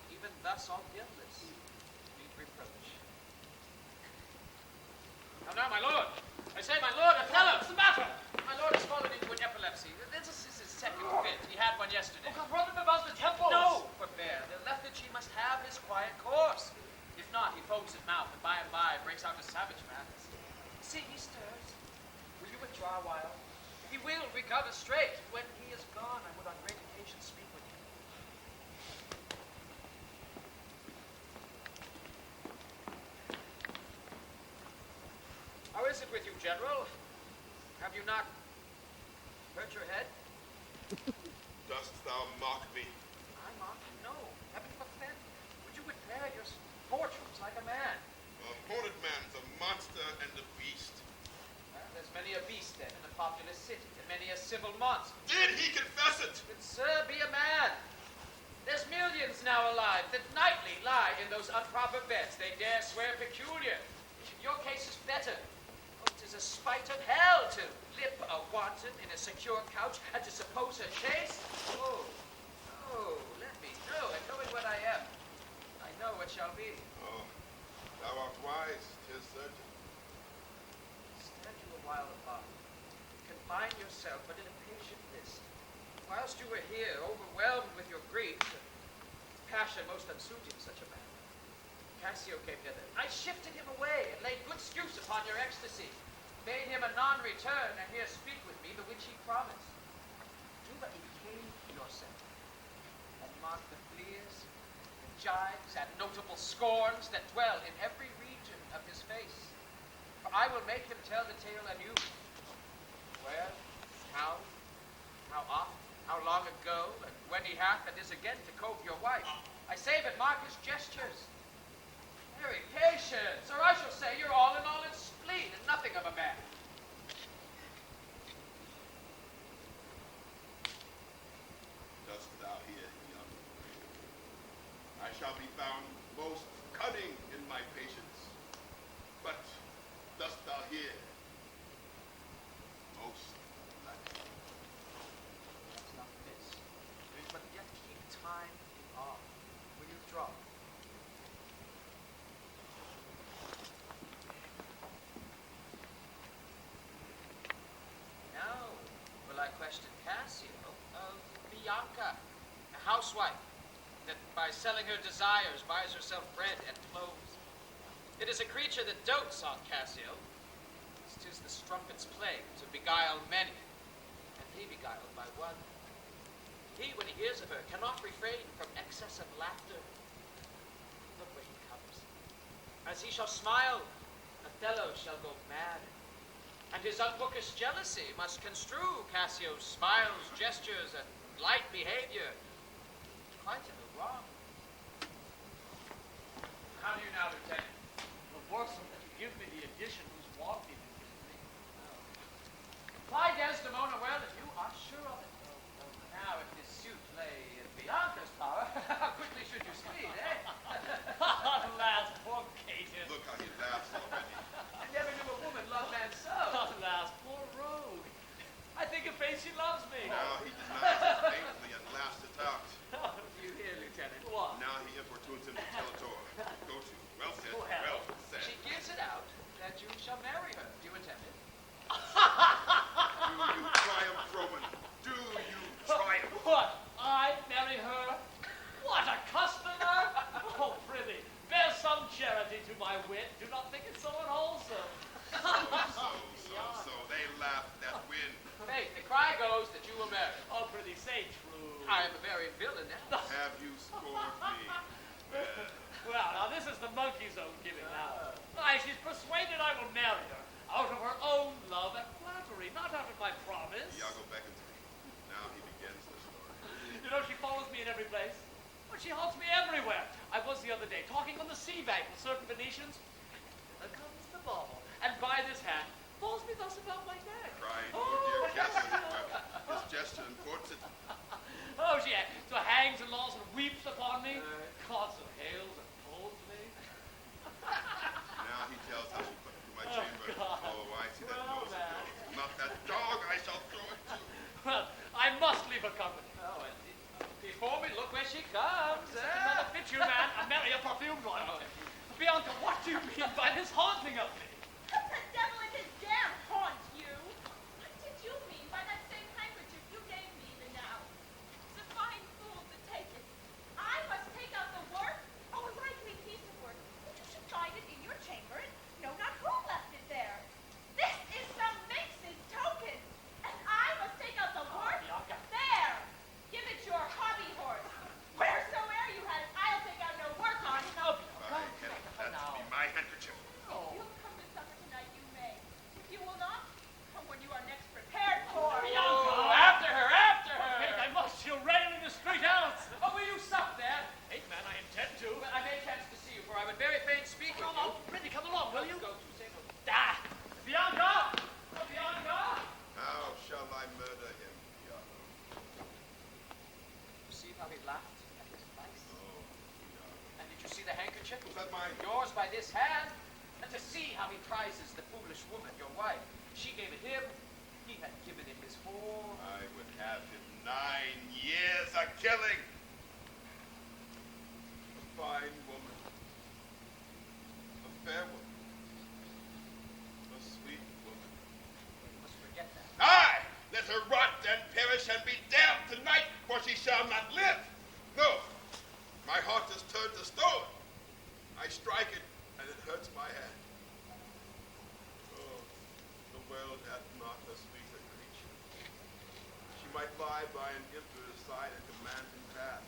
even thus all guiltless, meet reproach. Now, my lord! I say, my lord, Othello! What's the matter? My lord has fallen into an epilepsy. This is his second fit. He had one yesterday. Oh, run him about the temples! No, forbear. The lethargy must have his quiet course. If not, he foams at mouth, and by breaks out into savage madness. See, he stirs. Will you withdraw a while? He will recover straight. When he is gone, I would on great occasion speak with him. How is it with you, General? Have you not hurt your head? Dost thou mock me? I mock you? No. Heaven forfend. Would you repair your fortunes like a man? A horned man's a monster and a beast. Well, there's many a beast, then, in a populous city, and many a civil monster. Did he confess it? Then, sir, be a man. There's millions now alive that nightly lie in those improper beds. They dare swear peculiar. Your case is better. Oh, 'tis a spite of hell to lip a wanton in a secure couch and to suppose her chaste. Oh, let me know, and knowing what I am, I know what shall be. Oh, thou art wise, 'tis certain. Stand you a while apart. Confine yourself but in a patient list. Whilst you were here, overwhelmed with your grief, passion most unsuiting such a man, Cassio came hither. I shifted him away and laid good excuse upon your ecstasy, bade him a non-return, and here speak with me the which he promised. Do but encave yourself, and mark the fleers, the gibes, and notable scorns that dwell in every region of his face. For I will make him tell the tale anew. Where, how oft, how long ago, and when he hath and is again to cope your wife. I say, but mark his gestures. Very patience, or I shall say you're all in spleen and nothing of a man. Dost thou hear, young? I shall be found most cunning in my patience. But dost thou hear? Most lacking. That's not this. But yet keep time in awe. Will you draw? housewife that by selling her desires buys herself bread and clothes. It is a creature that dotes on Cassio. 'Tis the strumpet's play to beguile many, and he beguiled by one. He, when he hears of her, cannot refrain from excess of laughter. Look where he comes. As he shall smile, Othello shall go mad, and his unbookish jealousy must construe Cassio's smiles, gestures, and light behavior quite in the wrong. How do you now, Lieutenant? The worse that you give me the edition whose walking you give me. Apply Desdemona well, and you are sure of it. Now, if this suit lay in Bianca's power, how quickly should you speed, eh? Alas, poor Katie. Look how he laughs already. I never knew a woman love man so. Alas, poor rogue. I think a face she loves me. Now he denies it painfully and laughs it out. You hear, Lieutenant? What? Now he importunes him to tell it to her. Go to. Well said. Well. Well said. She gives it out that you shall marry her. Do you intend it? Do you triumph, Roman? Do you triumph? What? I marry her? What, a customer? Oh, prithee, bear some charity to my wit. Do not think it so unwholesome. So. They laugh that win. Faith, the cry goes that you will marry. Oh, prithee, say true. I am a very villain now. Have you scored me? Well, now this is the monkey's own giving now. Aye, she's persuaded I will marry her out of her own love and flattery, not out of my promise. Iago beckons me. Now he begins the story. You know, she follows me in every place. But she haunts me everywhere. I was the other day talking on the sea bank with certain Venetians. There comes the ball, and by this hand falls me thus about my neck. Crying, oh dear Cassio. His gesture imports it. Oh, she so hangs and lolls and weeps upon me, constant hails and pulls me. Now he tells how she put it through my chamber. God. Oh, I see that Well, nose of then. yours. Not that dog, I shall throw it to. Well, I must leave her company. Oh, and before me, look where she comes. Another fit you, man. I marry a perfumed one. Bianca, what do you mean by this haunting of me? What the devil in his damn haunt you? What did you mean by that same handkerchief you gave me even now? It's a fine fool to take it. I must take out the work? Oh, a likely piece of work. But you should find it in your chamber and know not who left it there. This is some minx's token. And I must take out the work? Bianca. There! Give it your hobby horse. Wheresoe'er you had it, I'll take out no work on. No, By heaven, that be my handkerchief. You'll come to supper tonight, you may. If you will not, come when you are next prepared for. Oh, after her, after her. Wait, I must. She'll rail in the street else. Oh, will you sup there? Hey, man, I intend to. But I may chance to see you, for I would very fain speak with Come you. on, pretty, come along, will you? Go to say no. Ah, Bianca! Oh, Bianca! How shall I murder him, Iago? You see how he laughed at his advice? Oh, Iago. And did you see the handkerchief? Was that mine? Yours by this hand. And to see how he prizes the foolish woman, your wife. She gave it him. He had given it his whore. I would have him 9 years a killing. A fine woman. A fair woman. A sweet woman. You must forget that. Aye! Let her rot and perish and be damned tonight, for she shall not live. No, my heart is turned to stone. I strike it, and it hurts my hand. Oh, the world hath not a sweeter creature. She might lie by an emperor's side and command him path.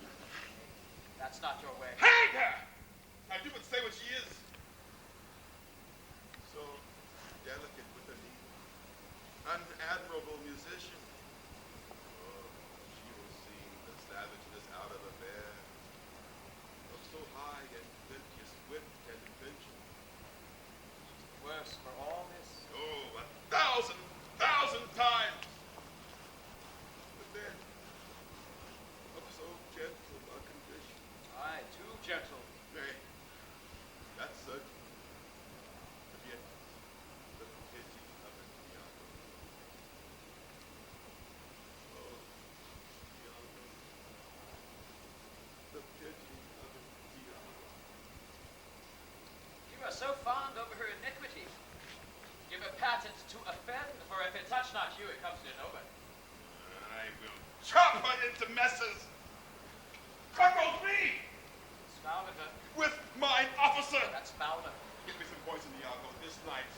That's not your way. Hang her! I do but say what she is. So delicate with her needle. An admirable musician. Oh, she will sing the savageness out of a bear. Of so high and plenteous wit and invention. Worse for all this. Oh, 1,000,000 times! But then, of so gentle a condition. Aye, too gentle. Nay, that's certain. But yet, the pity of it, Iago. Oh, Iago. The pity of it, Iago. You are so fond over her iniquity. Give her patent to offend, for if it touch not you, it comes to nobody. I will chop her into messes. Cuckold me! It's foul of her. With mine officer! That's foul of her. Give me some poison, Iago, this night.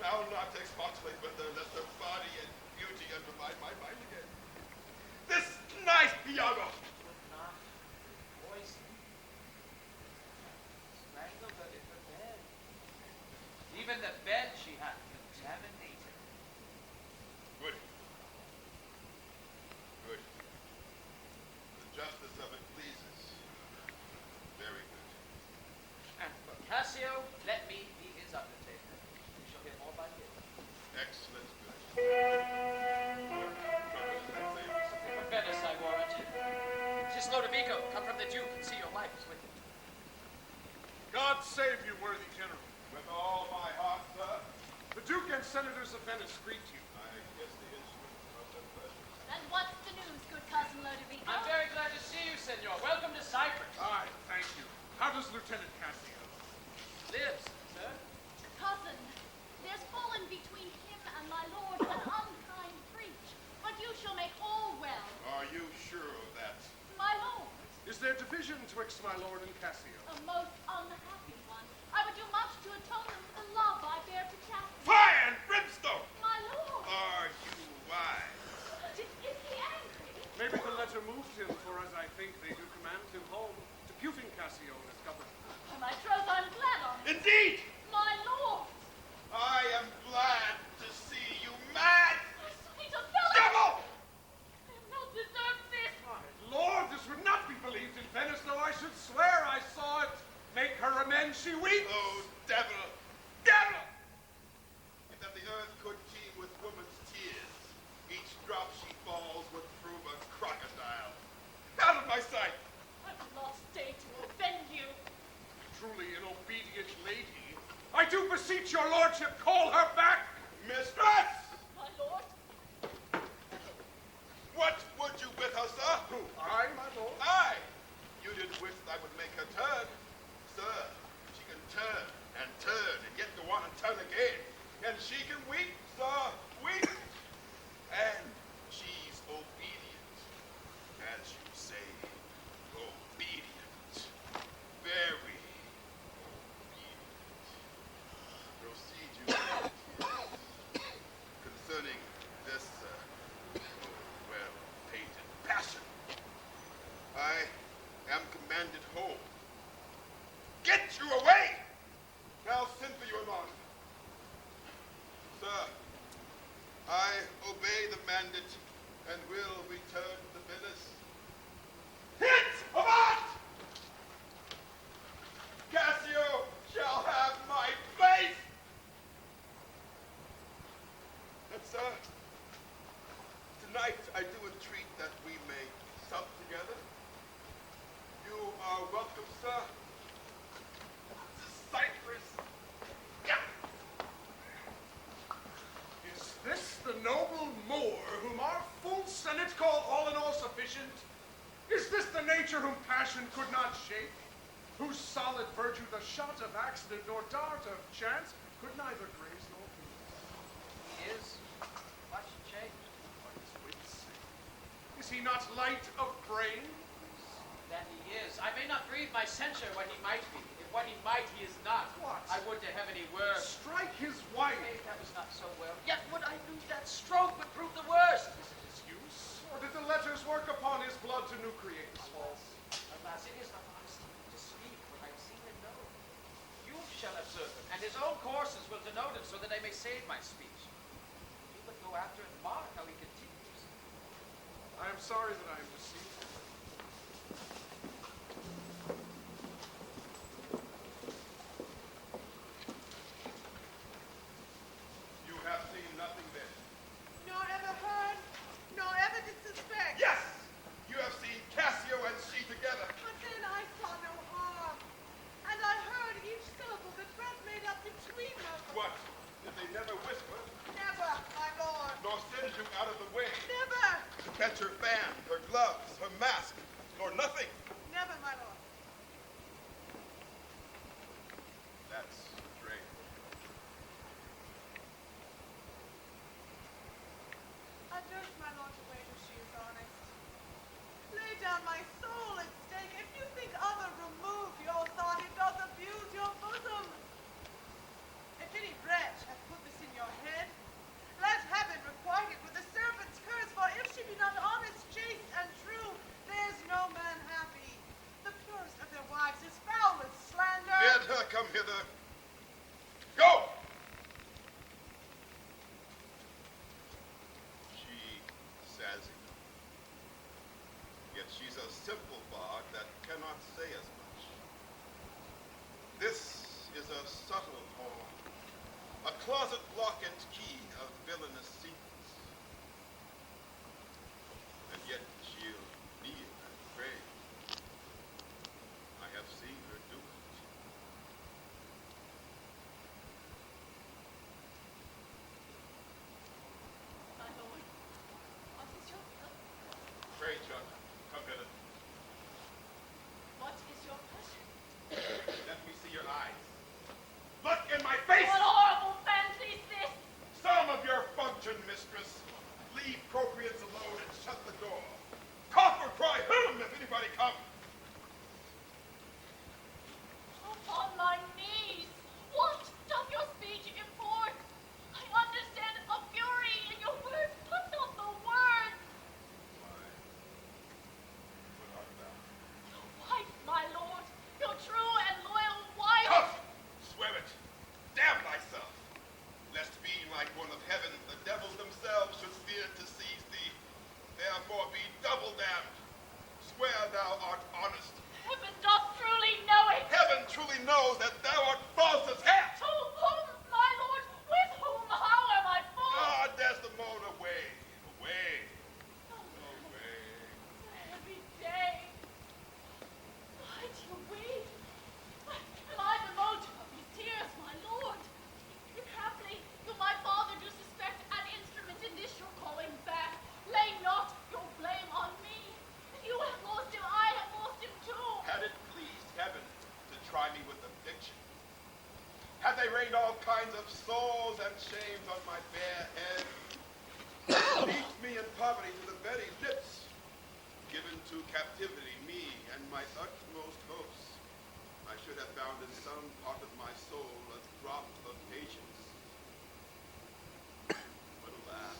Thou not expostulate with her, lest her body and beauty undermine my mind again. This night, Iago! Would not poison. Strangled her in her bed. Even the bed she had contaminated. Good. Good. The justice of it pleases. Very good. And for Cassio, let me be his undertaker. We shall hear more by him. Excellent. Good. Trumpet, that saves. From Venice, I warrant. 'Tis Lodovico, come from the Duke, and see your wife is with him. God save you, worthy general. With all my heart, sir, The Duke and Senators of Venice greet you. I kiss the instrument of their pleasure. And what's the news, good cousin Lodovico? I'm very glad to see you, senor. Welcome to Cyprus. Aye, thank you. How does Lieutenant Cassio? Lives, sir. Cousin, there's fallen between him and my lord an unkind breach, but you shall make all well. Are you sure of that? My lord, Is there division twixt my lord and Cassio? a most unhappy one. I would do much to atone them for the love I bear to Cassio. Fire and brimstone! My lord, Are you wise? is he angry? Maybe the letter moved him, for as I think they do command him home, deputing Cassio as governor. For my troth, I'm glad on it. Indeed! My lord, I am glad to see you mad! my sweet Othello, Devil! I have not deserved this. My lord, this would not be believed in Venice, though I should swear I saw it. Make her amends, she weeps. Oh, devil! Devil! If that the earth could teem with woman's tears, each drop she falls would prove a crocodile. Out of my sight! I've lost day to offend you. Truly an obedient lady. I do beseech your lordship, call her back. Mistress! My lord, What would you with her, sir? Who, I, my lord? Aye! You did wish I would make her turn. Sir, she can turn, and yet go on and turn again. And she can weep, sir, weep. And she's obedient. As you say, obedient. Very obedient. Proceed you concerning this, well-painted passion. I am commanded home. Get you away! I'll send for you anon. Sir, I obey the mandate and will return to Venice. Hit! Avaunt! Cassio shall have my face! And sir, tonight I do entreat that we may sup together. You are welcome, sir. To Cyprus. Yeah. Is this the noble Moor whom our full senate call all in all sufficient? Is this the nature whom passion could not shake? Whose solid virtue the shot of accident nor dart of chance could neither graze nor pierce? He is much changed. What his wits say. Is he not light of brain? That he is. I may not breathe my censure what he might be. If what he might, he is not. What? I would to heaven he were. Strike his wife. Nay, that was not so well. Yet would I lose that stroke would prove the worst. Is it his use? Or did the letters work upon his blood to nucleate his false? Alas, it is not honest to speak what I have seen and know. You shall observe him, and his own courses will denote him, so that I may save my speech. You but go after and mark how he continues. I am sorry that I am deceived. You have seen nothing then. Nor ever heard, nor ever did suspect. Yes! You have seen Cassio and she together. But then I saw no harm. And I heard each syllable that breath made up between them. What? Did they never whisper? Never, my lord. Nor send you out of the way? Never. To fetch her fan, her gloves, her mask, nor nothing? Never, my lord. That's strange. I durst my lord to wager she is honest. Lay down my soul at stake and she's a simple bard that cannot say as much. This is a subtle horn, a closet lock and key of villainous secrets. And yet she'll kneel and pray. I have seen her do it. My lord, what is your will? Pray, John, come hither. What is your pleasure? Let me see your eyes. Look in my face! What horrible fancy is this? Some of your function, mistress. Leave procreants alone and shut the door. Cough or cry whom if anybody comes. Upon my knees, what doth your speech import? I understand a fury in your words, but not the words. Why, what art thou? Your wife, my lord, your true and loyal wife. Cough! Swear it. Damn thyself. Lest being like one of heaven, the devils themselves should fear to seize thee. Therefore be double damned. Swear thou art honest. Heaven doth truly know it. Heaven truly knows that thou art false as hell. To whom, my lord, with whom, how am I false? Ah, Desdemona, away, away, away. Every day. Why do you weep? Am I the motive of these tears, my lord? If haply you, my father, do suspect an instrument in this your calling back, lay not your blame on me. If you have lost him, I have lost him too. Had it pleased heaven to try me with affliction, had they rained all kinds of sores and shames on my bare head, beat me in poverty to the very lips, given to captivity me and my utmost hopes, I should have found in some part of my soul a drop of patience. But alas,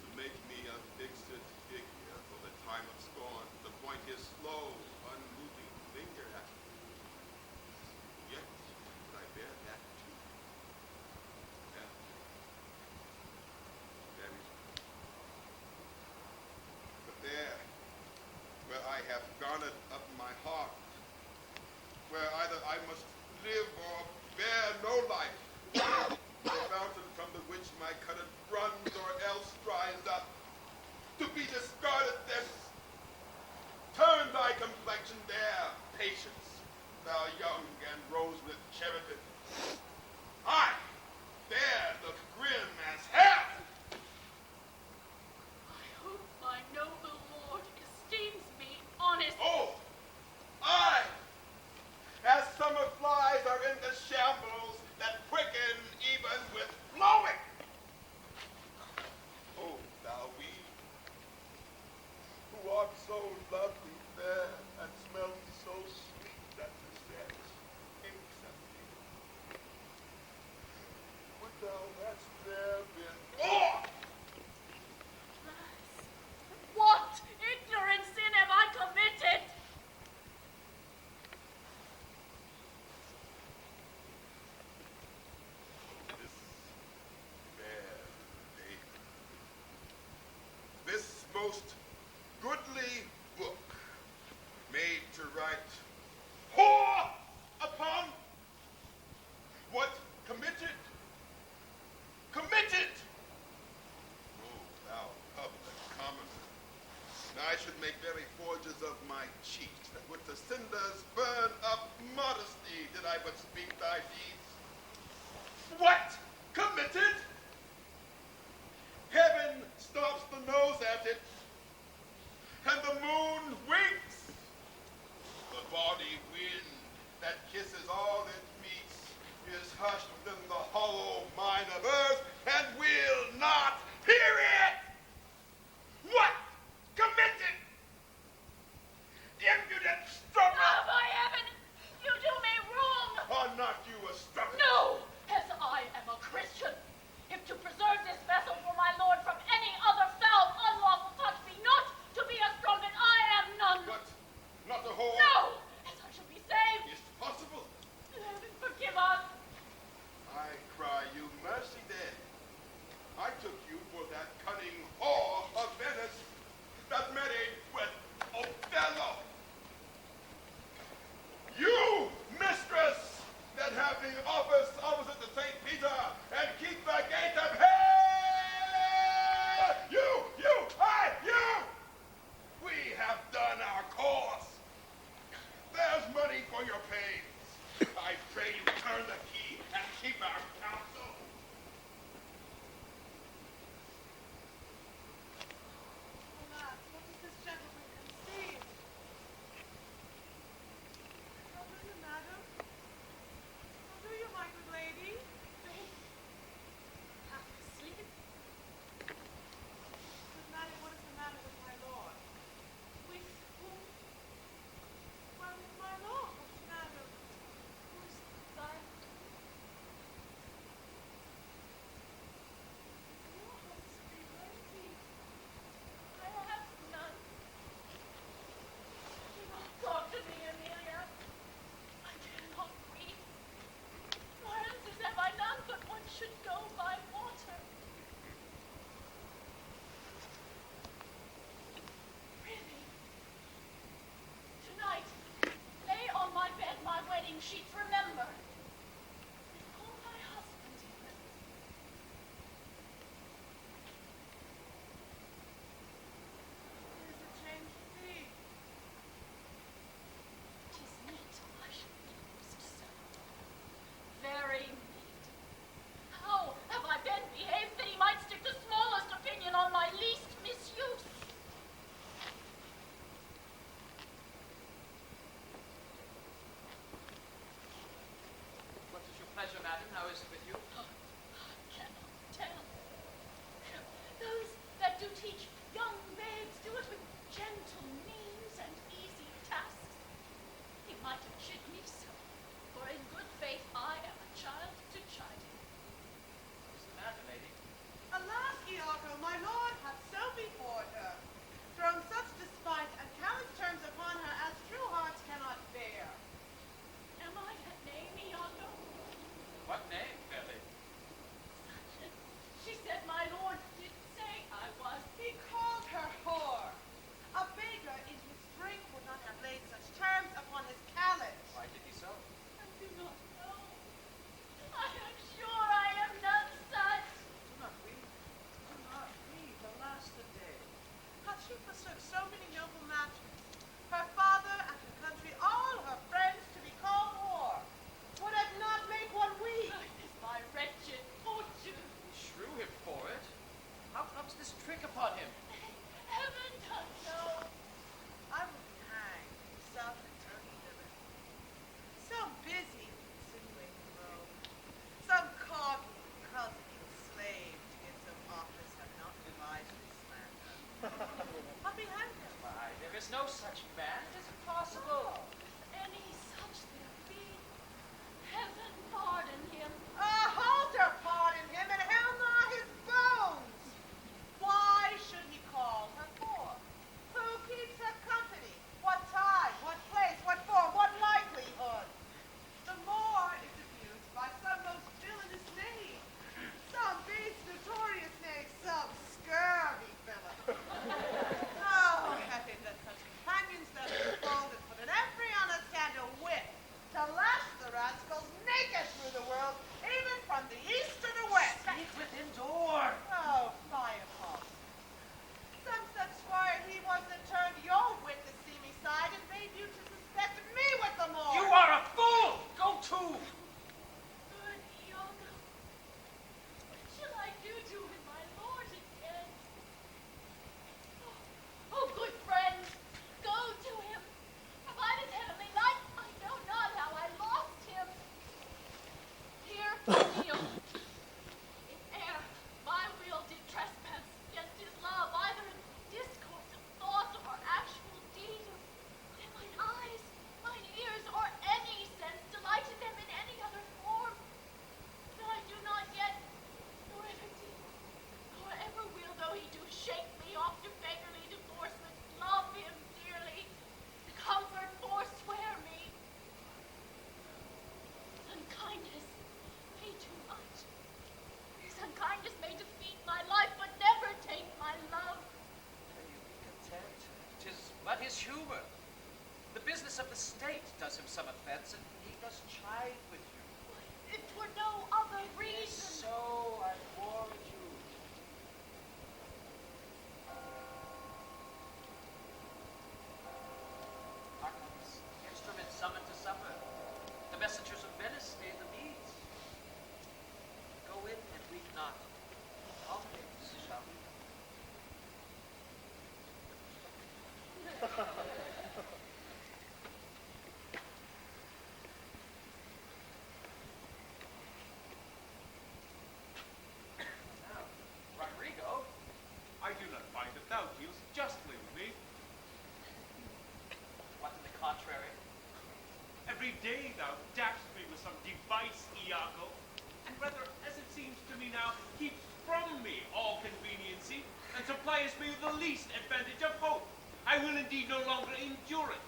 to make me a fixed figure for the time of scorn, to point his slow, unmoving finger at me. Yet would I bear that too. Yeah. Very true. But there, where I have garnered up my heart, where either I must live or bear no life, the fountain from the which my cutted runs or else dries up, to be discarded thence. Turn thy complexion there, patience, thou young and rose with charity. I, there look grim as hell. I hope my noble lord esteems me honest. Oh, I, as summer flies are in the shambles that quicken even with blowing. Oh, thou weed, who art so lovely fair and smelt so sweet that the scent inks at thee. Would thou hadst there been born! What ignorant sin have I committed? This fair lady, this most goodly book, made to write whore upon what committed. Oh, thou public commoner, I should make very forges of my cheeks that would to cinders burn up modesty did I but speak thy deeds. What committed? Heaven stops the nose at it, and the moon winks. The body wind that kisses all it meets is hushed within the hollow mine of earth and will not hear it. What committed? Impudent strummer! Oh, by heaven! You do me wrong! Are not you a strummer? No! As I am a Christian, if to preserve this vessel for my lord from any other foul, unlawful touch madam, how is it with you? I cannot tell. Those that do teach young babes do it with gentle means and easy tasks. He might have chid me so, for in good faith I am a child to chide him. What's the matter, lady? Alas, Iago, my lord hath so before her, thrown such despite and callous terms upon her as true hearts cannot bear. Am I that name, Iago? What name, fair lady? She said my lord did say I was. He called her whore. A beggar in his drink would not have laid such terms upon his callet. Why did he so? I do not know. I am sure I am not such. Do not weep. Do not weep. Alas the day. Hath she forsook so many noble matches, her father and her country, all her friends to be called whore? Would it not make one weep? It is my wretched fortune. Shrew him for it. How comes this trick upon him? Heaven does know. I will be hanged, south and turkey liver. Some busy insinuating rogue, some cogging cousin slave to get some office have not devised this slander. I'll be hanged him. Why, there is no such man. It isn't possible. Any such there be. Heaven pardon him. Halter pardon him and hell gnaw his bones. Why should he call her for? Who keeps her company? What time? What place? What form? What likelihood? The more is abused by some most villainous knave, some beast notorious knave, some scurvy villain. Oh, having that such companions that are bold and put in every honest hand a whip to lash the rascals naked through the world, even from the east to the west. Speak within door. Oh, fie upon. Some such squire he was that turned your wit the seamy side and made you to suspect me with the more. You are a fool. Go to. Good Iago. What shall I do to him, my lord, again? Oh, good friend, go to him. By his heavenly light, I know not how I lost him. Here, kneel. If e'er my will did trespass against his love, either in discourse of thought or actual deed, then mine eyes, mine ears, or any sense delighted them in any other form, that I do not yet, nor ever did, nor ever will, though he do shake me off to beggarly divorcement, love him dearly, the comfort forswear me. His unkindness may too much. His unkindness may defeat my life, but never take my love. Can you be content? 'Tis but his humor. The business of the state does him some offense, and he does chide with you. If 'twere no other reason. So I warned you. Harkness, instruments summoned to supper. The messengers of Venice stay the meads. Go in and weep not. All things shall be Now, Rodrigo, I do not find that thou dealst justly with me. what to the contrary? Every day thou dabst me with some device, Iago, and rather, as it seems to me now, keeps from me all conveniency, and suppliest me with the least advantage of hope. I will indeed no longer endure it,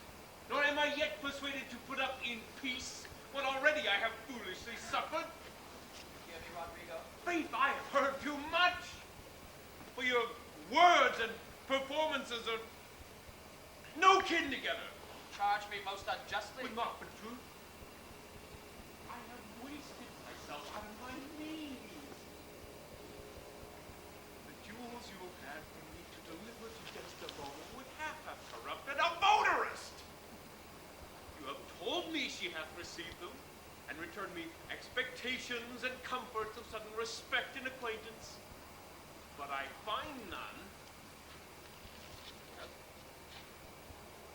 nor am I yet persuaded to put up in peace what already I have foolishly suffered. Hear me, Rodrigo. Faith, I have heard too much. For your words and performances are no kin together. Charge me most unjustly. But not for truth. I have wasted myself on my knees. The jewels you have had from me to deliver to Desdemona would half have corrupted a motorist. You have told me she hath received them, and returned me expectations and comforts of sudden respect and acquaintance. But I find none.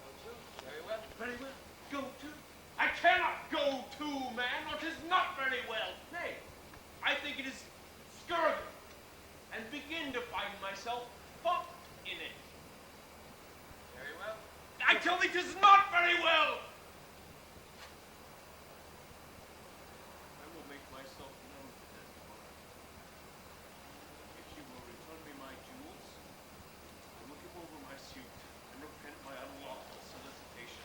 Go to. Very well. Very well. Go to. I cannot go to, man, or 'tis not very well. Nay, I think it is scurvy, and begin to find myself caught in it. Very well. I tell thee 'tis not very well. I will make myself known to Desdemona. If she will return me my jewels, I will give over my suit and repent my unlawful solicitation.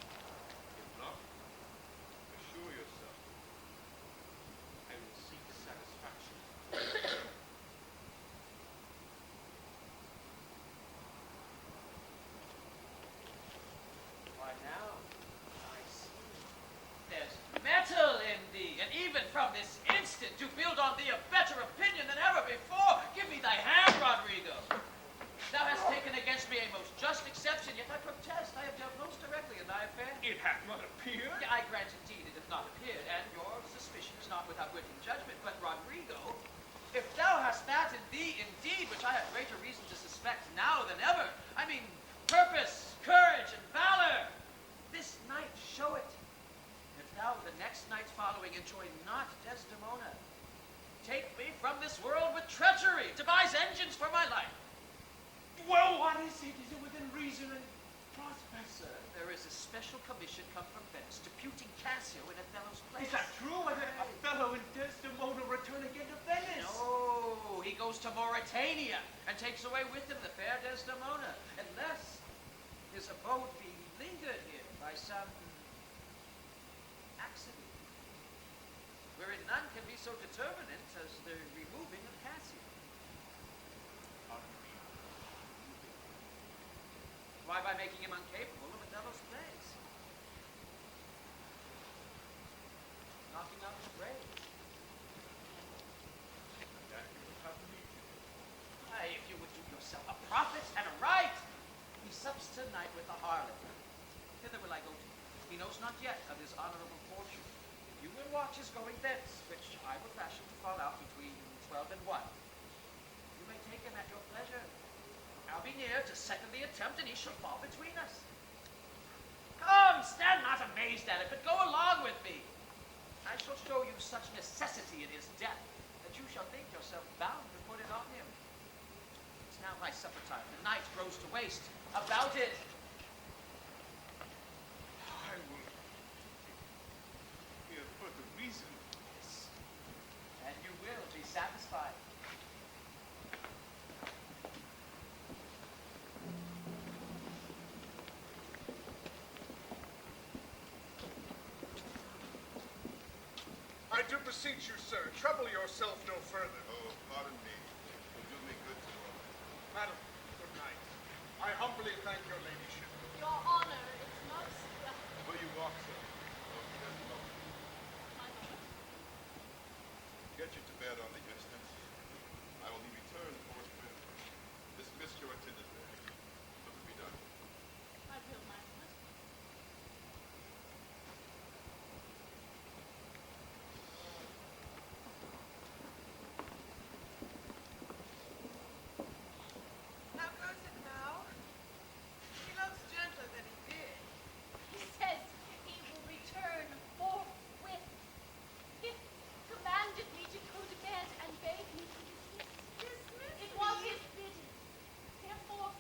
If not, assure yourself, I will seek satisfaction. Why now, I see. There's metal in thee, and even from this instant to build on thee a better opinion than ever before. Give me thy hand, Rodrigo. Thou hast taken against me a most just exception, yet I protest I have dealt most directly in thy affair. It hath not appeared. I grant indeed it hath not appeared, and your suspicion is not without weight in judgment. But Rodrigo, if thou hast that in thee indeed, which I have greater reason to suspect now than ever, I mean purpose, courage, and valor, this night show it. If thou the next night following enjoy not Desdemona, take me from this world with treachery, devise engines for my life. Well, what is it? Is it within reason and prospect? Sir, there is a special commission come from Venice deputing Cassio in Othello's place. Is that true? And Othello and Desdemona return again to Venice? No, he goes to Mauritania and takes away with him the fair Desdemona, unless his abode be lingered here by some accident, wherein none can be so determinate as the removing of Cassio. Why, by making him incapable of Othello's plays. Knocking out his brains. That you would have me to do. Why, if you would do yourself a profit and a right. He sups tonight with the harlot. Hither will I go to. He knows not yet of his honorable fortune. You will watch his going thence, which I will fashion to fall out between 12 and 1. You may take him at your pleasure. I'll be near to second the attempt, and he shall fall between us. Come, stand not amazed at it, but go along with me. I shall show you such necessity in his death that you shall think yourself bound to put it on him. It's now my supper time. The night grows to waste. About it. I will hear further reason. Yes. And you will be satisfied. I do beseech you, sir, trouble yourself no further. Oh, pardon me. Will do me good tomorrow. Madam, good night. I humbly thank your ladyship. Your honor is most Will you walk, sir? Oh, there's no. my lord. Get you to bed on the instant. I will be returned forthwith. Dismiss your attendant there. What will be done? I will, my lord. How goes it now? He looks gentler than he did. He says he will return forthwith. He commanded me to go to bed and bade me to dismiss. Dismiss It was me? his bidding. Therefore,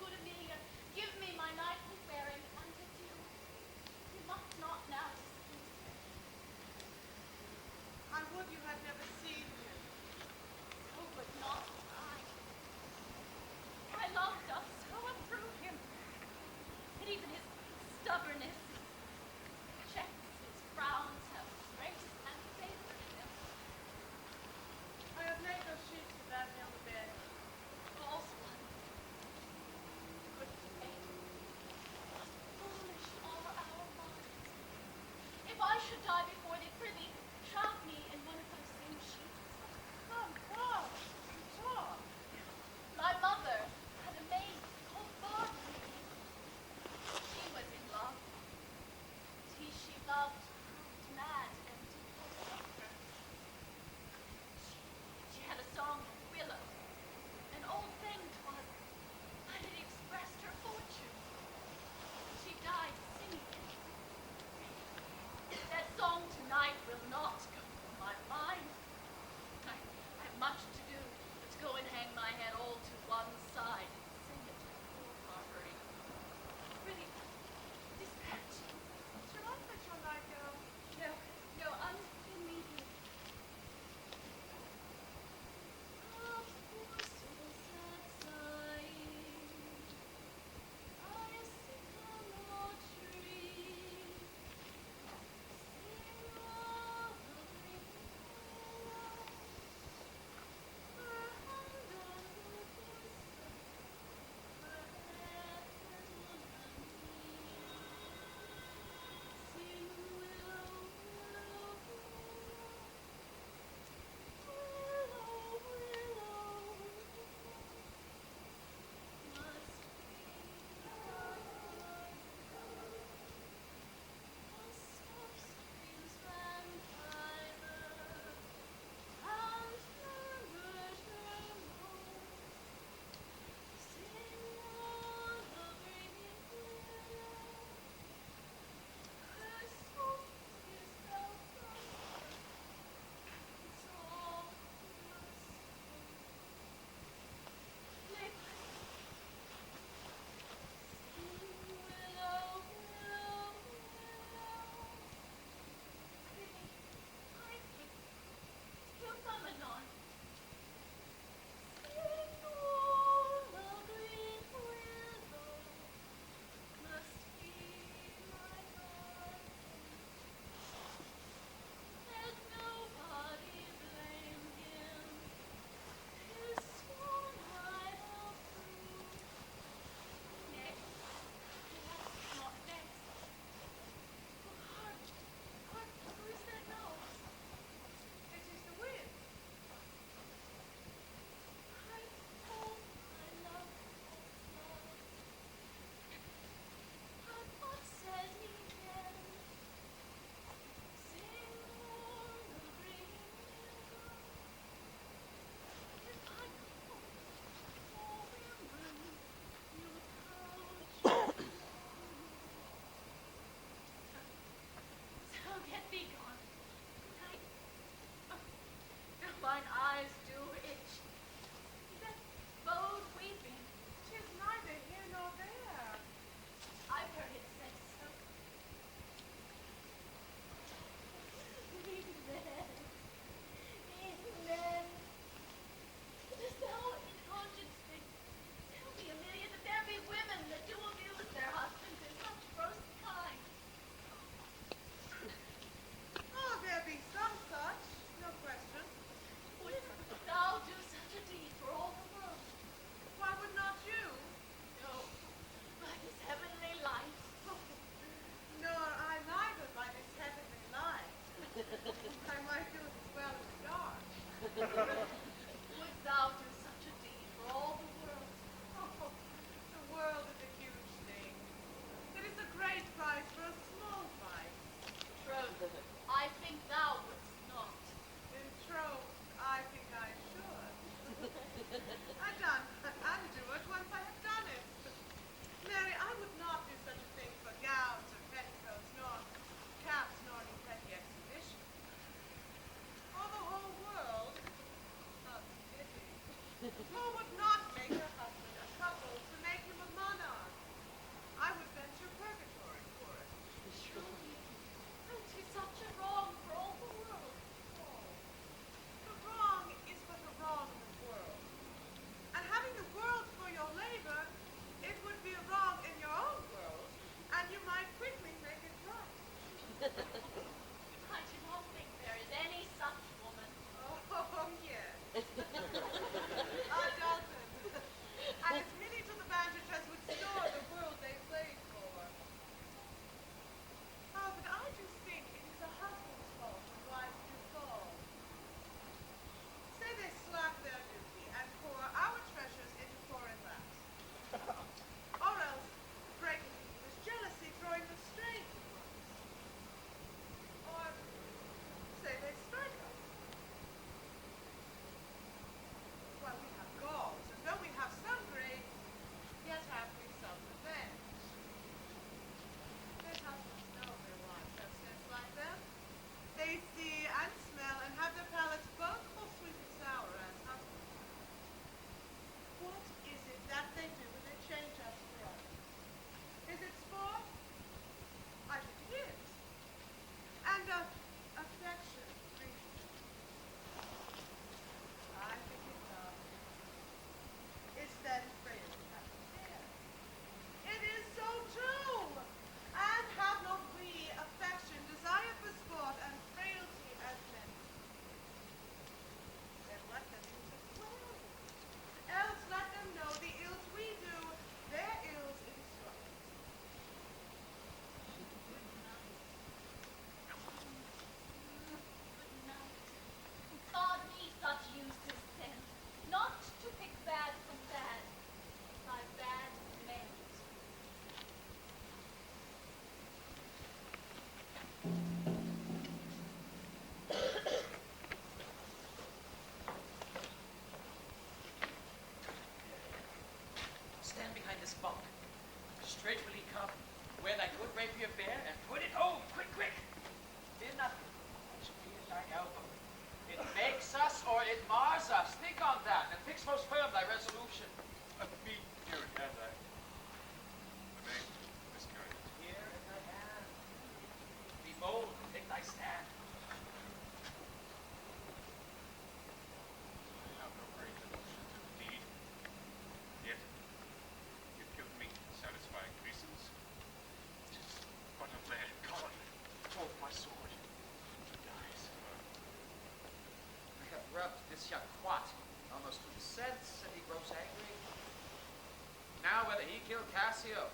Cassio.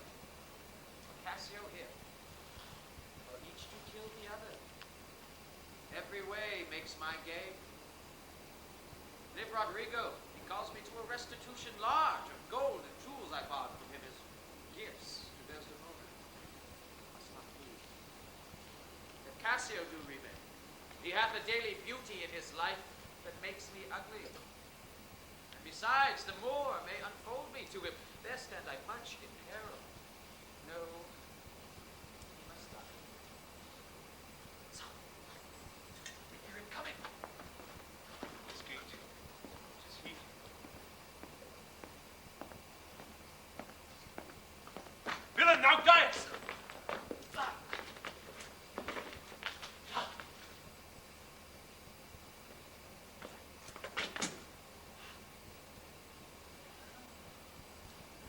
Cassio here. For each to kill the other. Every way makes my game. Live Rodrigo, he calls me to a restitution large of gold and jewels I bought from him as gifts to Desdemona. Must not be. If Cassio do remain, he hath a daily beauty in his life that makes me ugly. And besides, the Moor may unfold me to him. There stand I much in peril. No, he must die. So, we hear him coming. This gate. It is he. Villain, thou diest!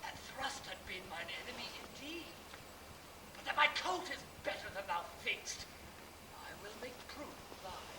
That thrust had been mine enemy indeed. But that my coat is better than thou thinkst. I will make proof of thine.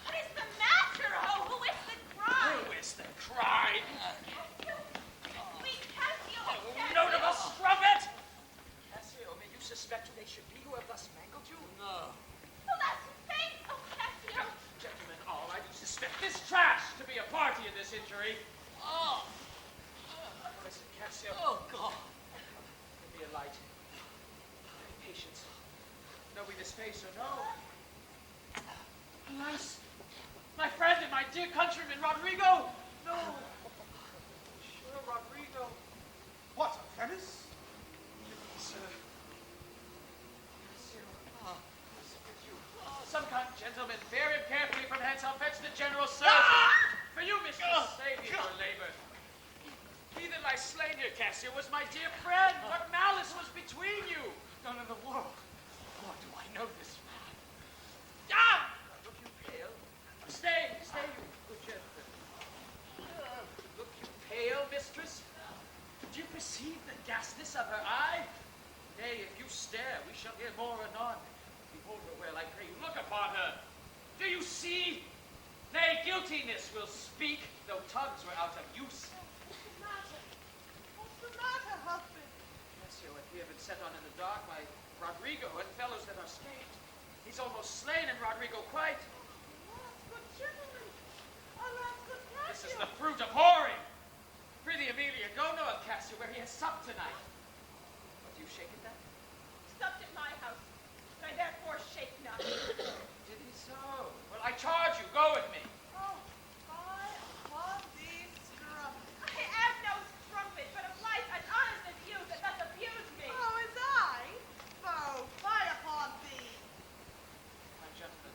What is the matter? Oh, who is the cry? Oh, Listen, Cassio. oh God. Give me a light. Have patience. Know we this face or no? Alas, my friend and my dear countryman, Rodrigo! No! Sure, Rodrigo. What, of Venice? Sir. Some kind gentlemen, bear him carefully from hence. I'll fetch the general surgeon. For you, mistress, save me your labor. He that lies slain here, Cassio, was my dear friend. What malice was between you? None in the world. Or do I know this man? Ah! Look you pale. Stay, you good gentleman. Look you pale, mistress. Do you perceive the ghastness of her eye? Nay, if you stare, we shall hear more anon. Behold her well, I pray you. Look upon her. Do you see? Nay, guiltiness will speak, though tongues were out of use. What's the matter? What's the matter, husband? Cassio, if we have been set on in the dark by Rodrigo and fellows that are escaped. He's almost slain, and Rodrigo quite. Alas, good gentlemen. Alas, good Cassio. This is the fruit of whoring. Prithee, Amelia, go know of Cassio where he has supped tonight. What, do you shake at that? Supped at my house, and I therefore shake not. Did he so? Well, I charge you, go with me. Oh, I upon these strumpets. I am no strumpet, but a polite and honest abuse that doth abuse me. Oh, is I? Foe, fie upon thee. My gentlemen,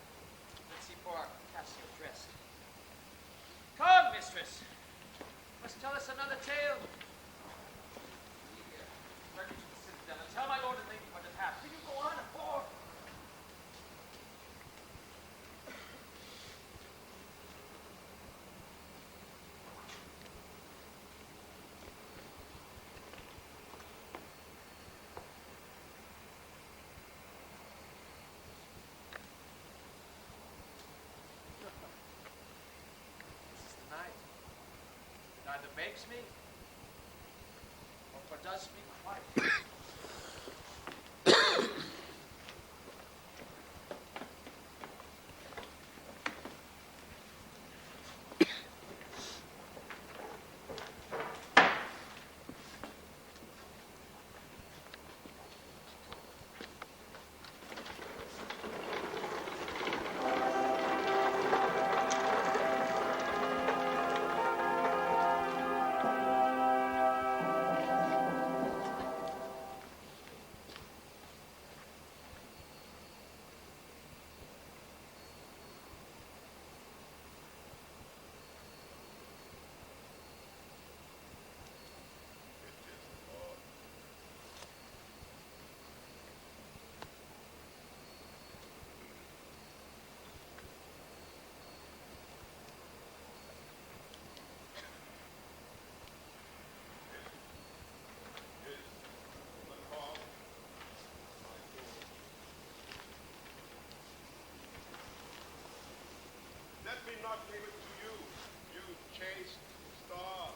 let's see poor Cassio dressed. Come, mistress. Must tell us another tale. Here, turn you to the citadel and tell my lord and lady what has happened. Will you go on afore? This is the night. It neither makes me or fordoes me quite. Let me not leave it to you, you chaste star.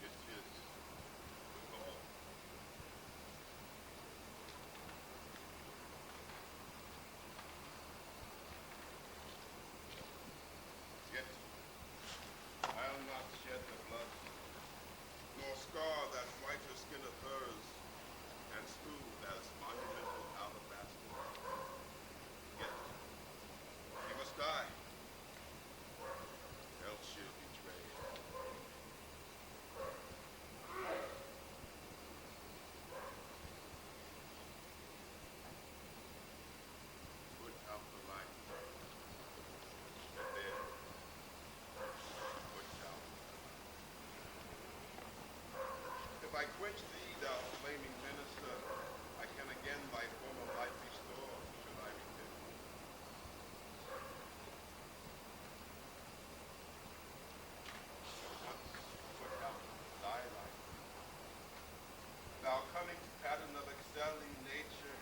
It is the law. Yet I'll not shed the blood, nor scar that whiter skin of hers, and smooth as monumental alabaster. Yet he must die, else she'll betray. Put out the light. There. Put out. If I quench thee, thou flaming minister, I can again thy former life restore, should I repent. Once put out thy light. Thou cunning pattern of excelling nature,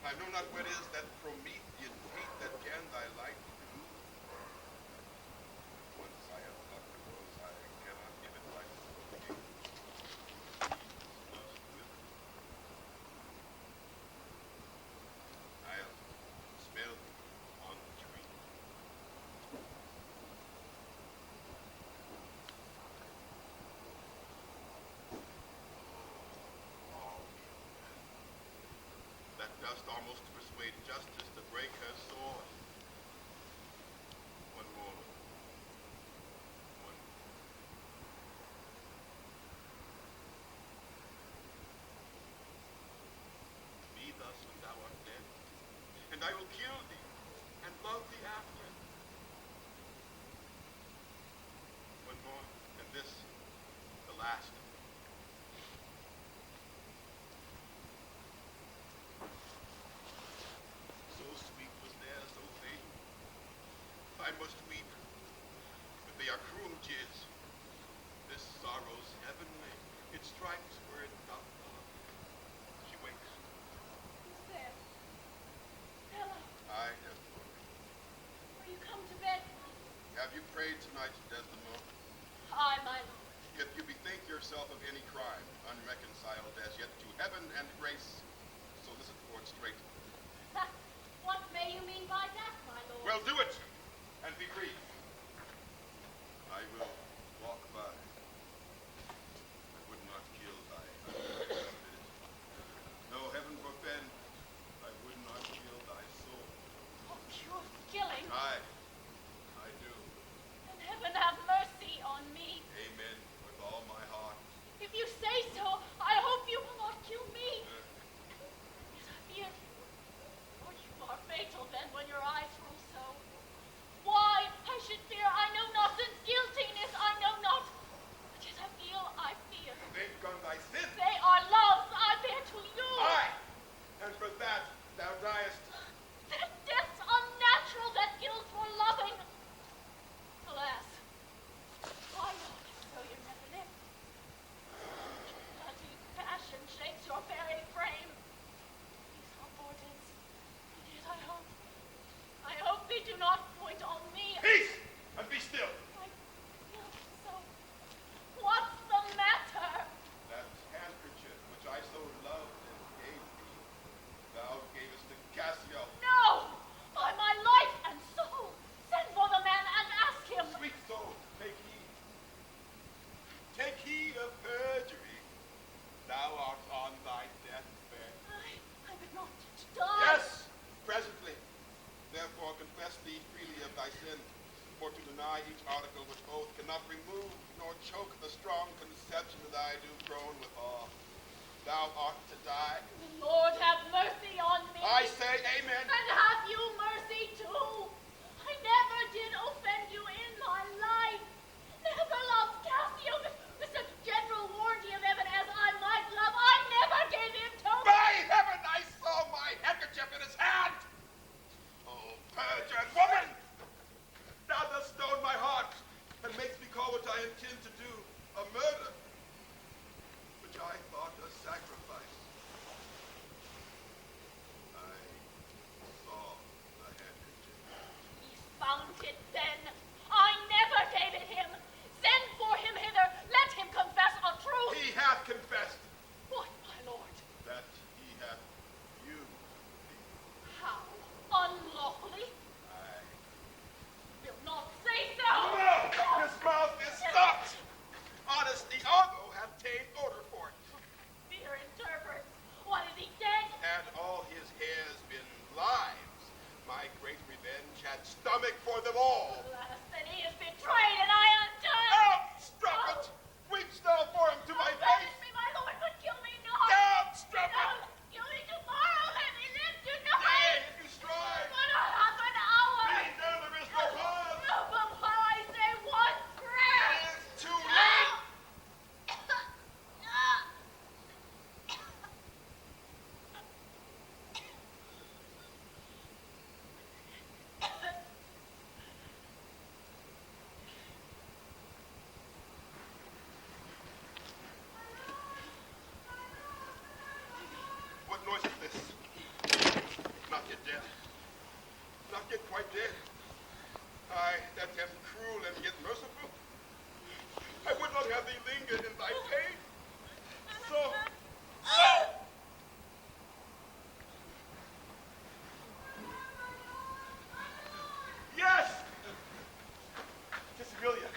I know not what is that Promethean hate that can thy light remove. Once I have loved the rose, I cannot give it life again. Must wither. I'll smell thee on the tree. just almost to persuade justice to break her sword. One more. One. Be thus when thou art dead, and I will kill thee, and love thee after. One more, and this, the last. So sweet was theirs, O fate. I must weep, but they are cruel jeers. This sorrow's heavenly, it strikes where it doth not. She wakes. Who's there? Othello, I have spoken. will you come to bed? Have you prayed tonight, Desdemona? Aye, my lord. If you bethink yourself of any crime, unreconciled as yet to heaven and grace, solicit for it straight. What may you mean by that, my lord? Well, do it, and be free. I will walk by. I would not kill thy husband. No, heaven forfend, I would not kill thy soul. Oh, pure killing. I do. And heaven have mercy on me. Amen, with all my heart. If you say so, I hope you will not kill me. Yet I fear, for you are fatal then when your eyes roll so. Why I should fear, I know not, since guiltiness I know not. But yet I feel, I fear. Think on thy sin. They are loves I bear to you. Aye, and for that thou diest. That death's unnatural that kills for loving. Alas, why not so you never live? Bloody passion shakes your very frame. These are portents, and yet I hope they do not point on me. Peace, and be still. I feel so. What's the matter? That handkerchief which I so loved and gave thee, thou gavest to Cassio. No! By my life and soul, send for the man and ask him. Sweet soul, take heed. Take heed of perjury. Thou art on thy deathbed. I would not die. Yes, presently. Therefore confess thee freely of thy sin. For to deny each article with oath cannot remove nor choke the strong conception that I do groan withal. Thou art to die. The Lord have mercy on me. I say amen. And have you mercy too. I never did offend you in my life. Never loved Cassio with such general warranty of heaven as I might love. I never gave him token. By heaven, I saw my handkerchief in his hand. Oh, perjured woman! Thou dost stone my heart and makes me call what I intend to do a murder, which I thought a sacrifice. I saw the handkerchief. He found it then. I never gave it him. Send for him hither. Let him confess a truth. He hath confessed What, my lord? that he hath used thee. How? Unlawfully? I. Will not say so. No! His mouth is stopped! Honest Iago hath ta'en order for it. Fear interprets. What is he dead? Had all his hairs been lives, my great revenge had stomach for them all. Alas, then he is betrayed and I undone. Out, strumpet! Weeps thou for him to my Avenge face! me, my lord, but kill me not. Down, strumpet! No, kill me tomorrow. Let me live tonight. Nay, if you strive, But a half an hour. be there, there is no harm. No, but while I say one prayer. It is too late! What noise is this? Not yet dead. Not yet quite dead. I, that am cruel and yet merciful. I would not have thee linger in thy pain. So. Yes! 'Tis Amelia.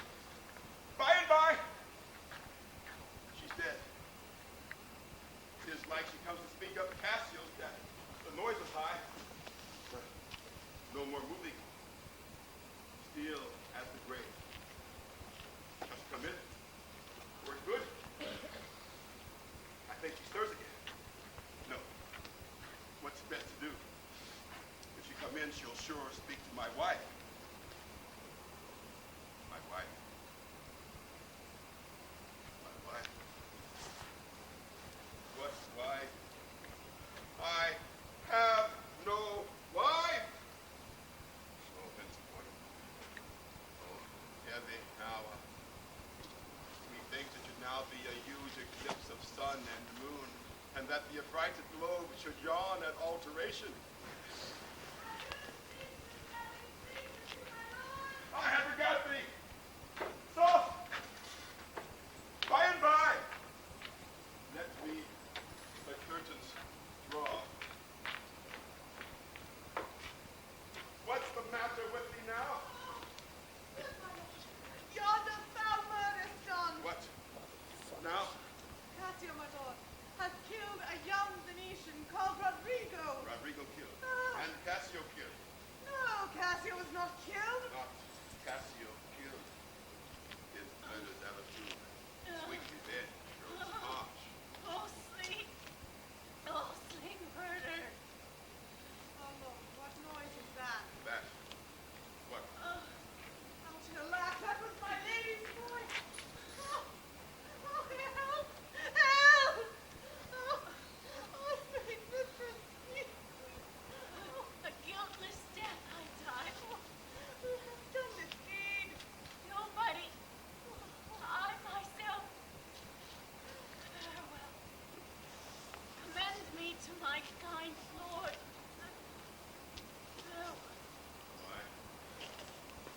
By and by. She's dead. 'Tis like she comes to speak of Cassio's death. The noise then she'll sure speak to my wife. My wife. My wife. What wife? I have no wife. Oh, henceforth. Oh, heavy hour. Methinks it should now be a huge eclipse of sun and moon, and that the affrighted globe should yawn at alteration. I have forgot thee. Soft. By and by. Let me the curtains draw. What's the matter with thee now? Yonder foul murder's done. What? Now? Cassio, my lord, has killed a young Venetian called Rodrigo. Rodrigo killed. Ah. And Cassio killed. No, Cassio was not killed. Not Cassio killed. His murder's attitude. Sweet revenge grows harsh. Ghostly murder. Oh, Lord, what noise is that? That. What? Out to the left, that was my lady's voice. Oh, help! Help! Oh, sweet mistress, please. A guiltless death I die. Who has done this deed? Nobody. I myself. Farewell. Commend me to my kind lord. Farewell. Why?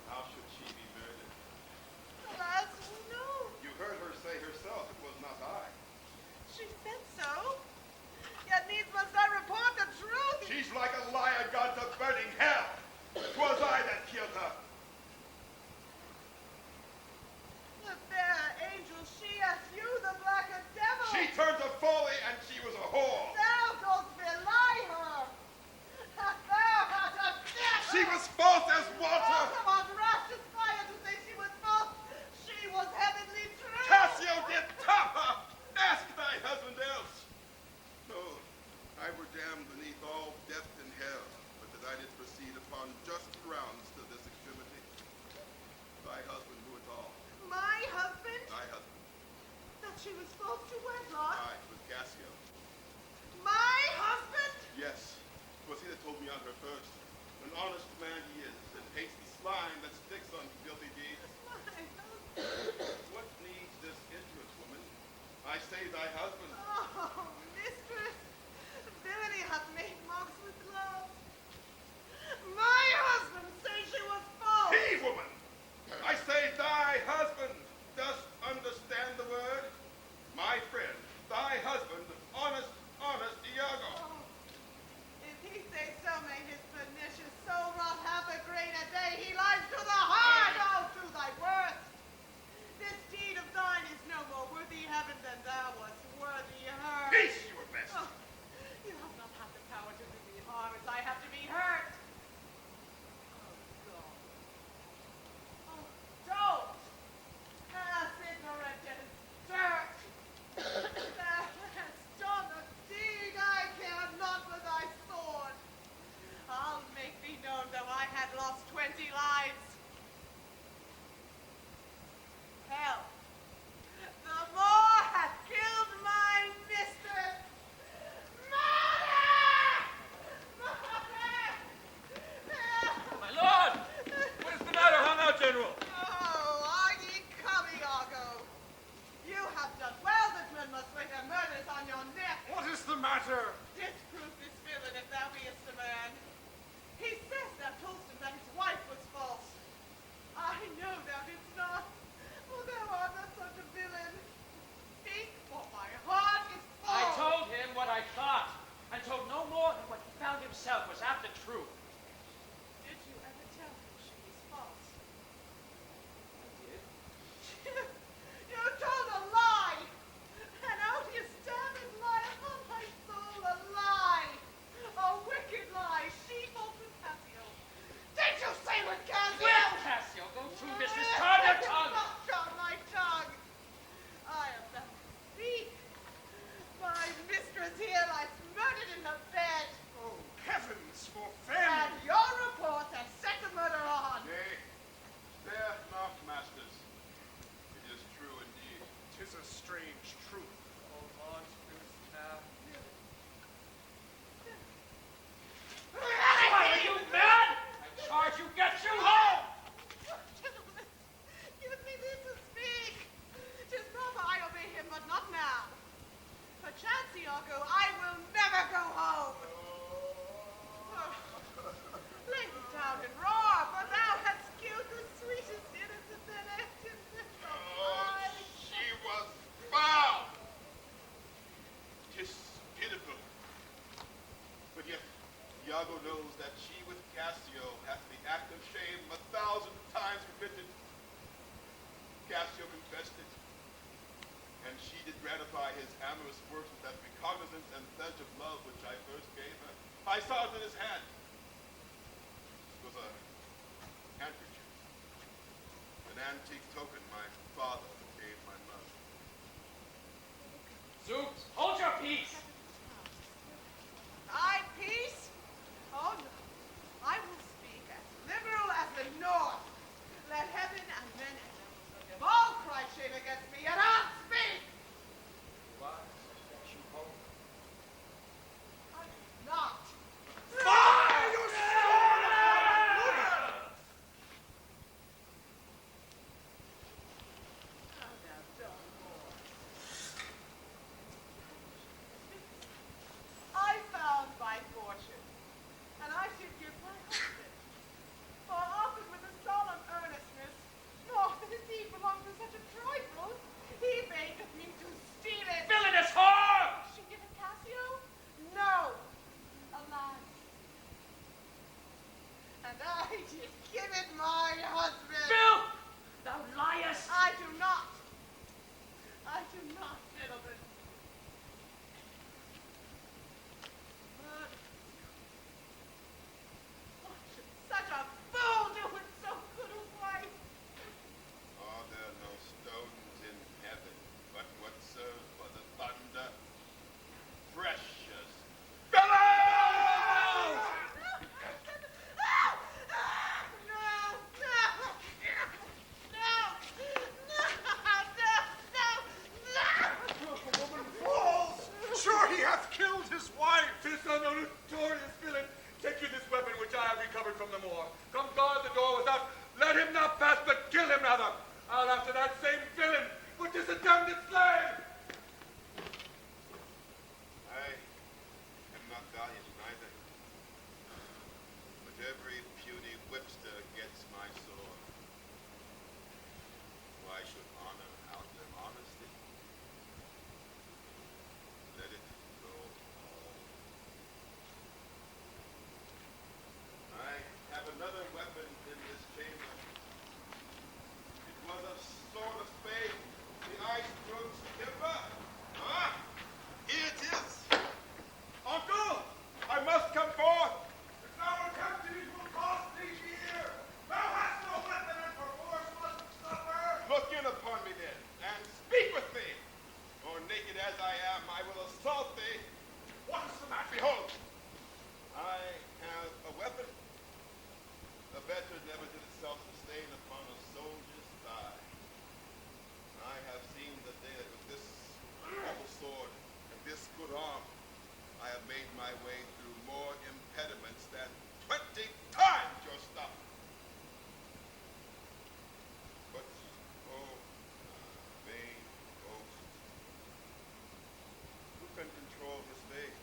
How should she be murdered? Alas, no. You heard her say herself it was not I. She said so. Yet needs must I report the truth. She's like a liar gone to burning hell. 'Twas I that killed her. The fair angel, she as you, the blacker devil. She turned to folly and she was a whore. Thou dost belie her. Thou hast a death. She was false as Oh, water. come on, rash aspire to say she was false. She was heavenly true. Cassio did top her. Ask thy husband else. No, I were damned beneath all death and hell, but that I did proceed upon just grounds to this extremity. Thy husband knew it all. My husband? Thy husband. That she was false to wedlock? I was Cassio. My husband? Yes, 'twas he that told me on her first. An honest man he is, and hates the slime that sticks on guilty deeds. My husband. What needs this interest, woman? I say thy husband. Oh, mistress, villainy hath made marks with love. My husband say she was false. He, woman! I say thy husband. Dost understand the word? My friend, thy husband, honest Iago. Oh, if he say so, may his pernicious soul rot half a grain a day. He lies to the heart. Oh, to thy worth. This deed of thine is no more worthy heaven than thou wast worth. strange truth, O monstrous man. Why, are you mad? I charge you, get you home! Gentlemen, give me leave to speak. 'Tis proper I obey him, but not now. Perchance, Iago, I will never go home. Lay me down and roar, for thou hast killed the sweetest innocent that left in this life. She was foul. 'Tis pitiful. But yet, Iago knows that she with Cassio hath the act of shame 1,000 times committed. Cassio confessed it, and she did gratify his amorous works with that recognizance and pledge of love which I first gave her. I saw it in his hand. It was a handkerchief, an antique token my father gave my mother. Zooks, hold your peace! I peace? Oh no, I will speak as liberal as the North. Let heaven and men and devils of all cry shame against me, and I'll speak. Why? Get you home. I will not. Fire! You Oh, now, don't more. I found my fortune, and I should give my husband. For often with a solemn earnestness, nor that his deed belonged to such a trifle, he beggeth me to steal it. Villainous whore! She give it Cassio? No, alas. And I did give it my husband. Filth! Thou liest! I do not. I do not, gentlemen. But what should such a fool do with so good a wife? Are there no stones in heaven but what serve for the thunder? Precious fellows! Sure, he hath killed his wife. Tis a notorious villain. Take you this weapon which I have recovered from the Moor. Come guard the door without. Let him not pass, but kill him rather. Out after that same villain, for 'tis a damned slave. I am not valiant neither, but every puny whipster gets my sword. Why should honor outlive honesty? Let it go all. I have another weapon in this chamber. It was a sword of spade, the ice-brook's timber. Ah, here it is. Uncle, I must come forth. If thou art tempted, it will cost thee dear. Thou hast no weapon, and perforce must suffer. Look in upon me then, and speak with me. For naked as I am, I will assault thee. What is the matter? Behold, I have a weapon. The better never did itself sustain upon a soldier's thigh. I have seen the day that with this noble sword and this good arm, I have made my way through more impediments than 20 times your stuff. But, oh, vain boast. Who can control his fate?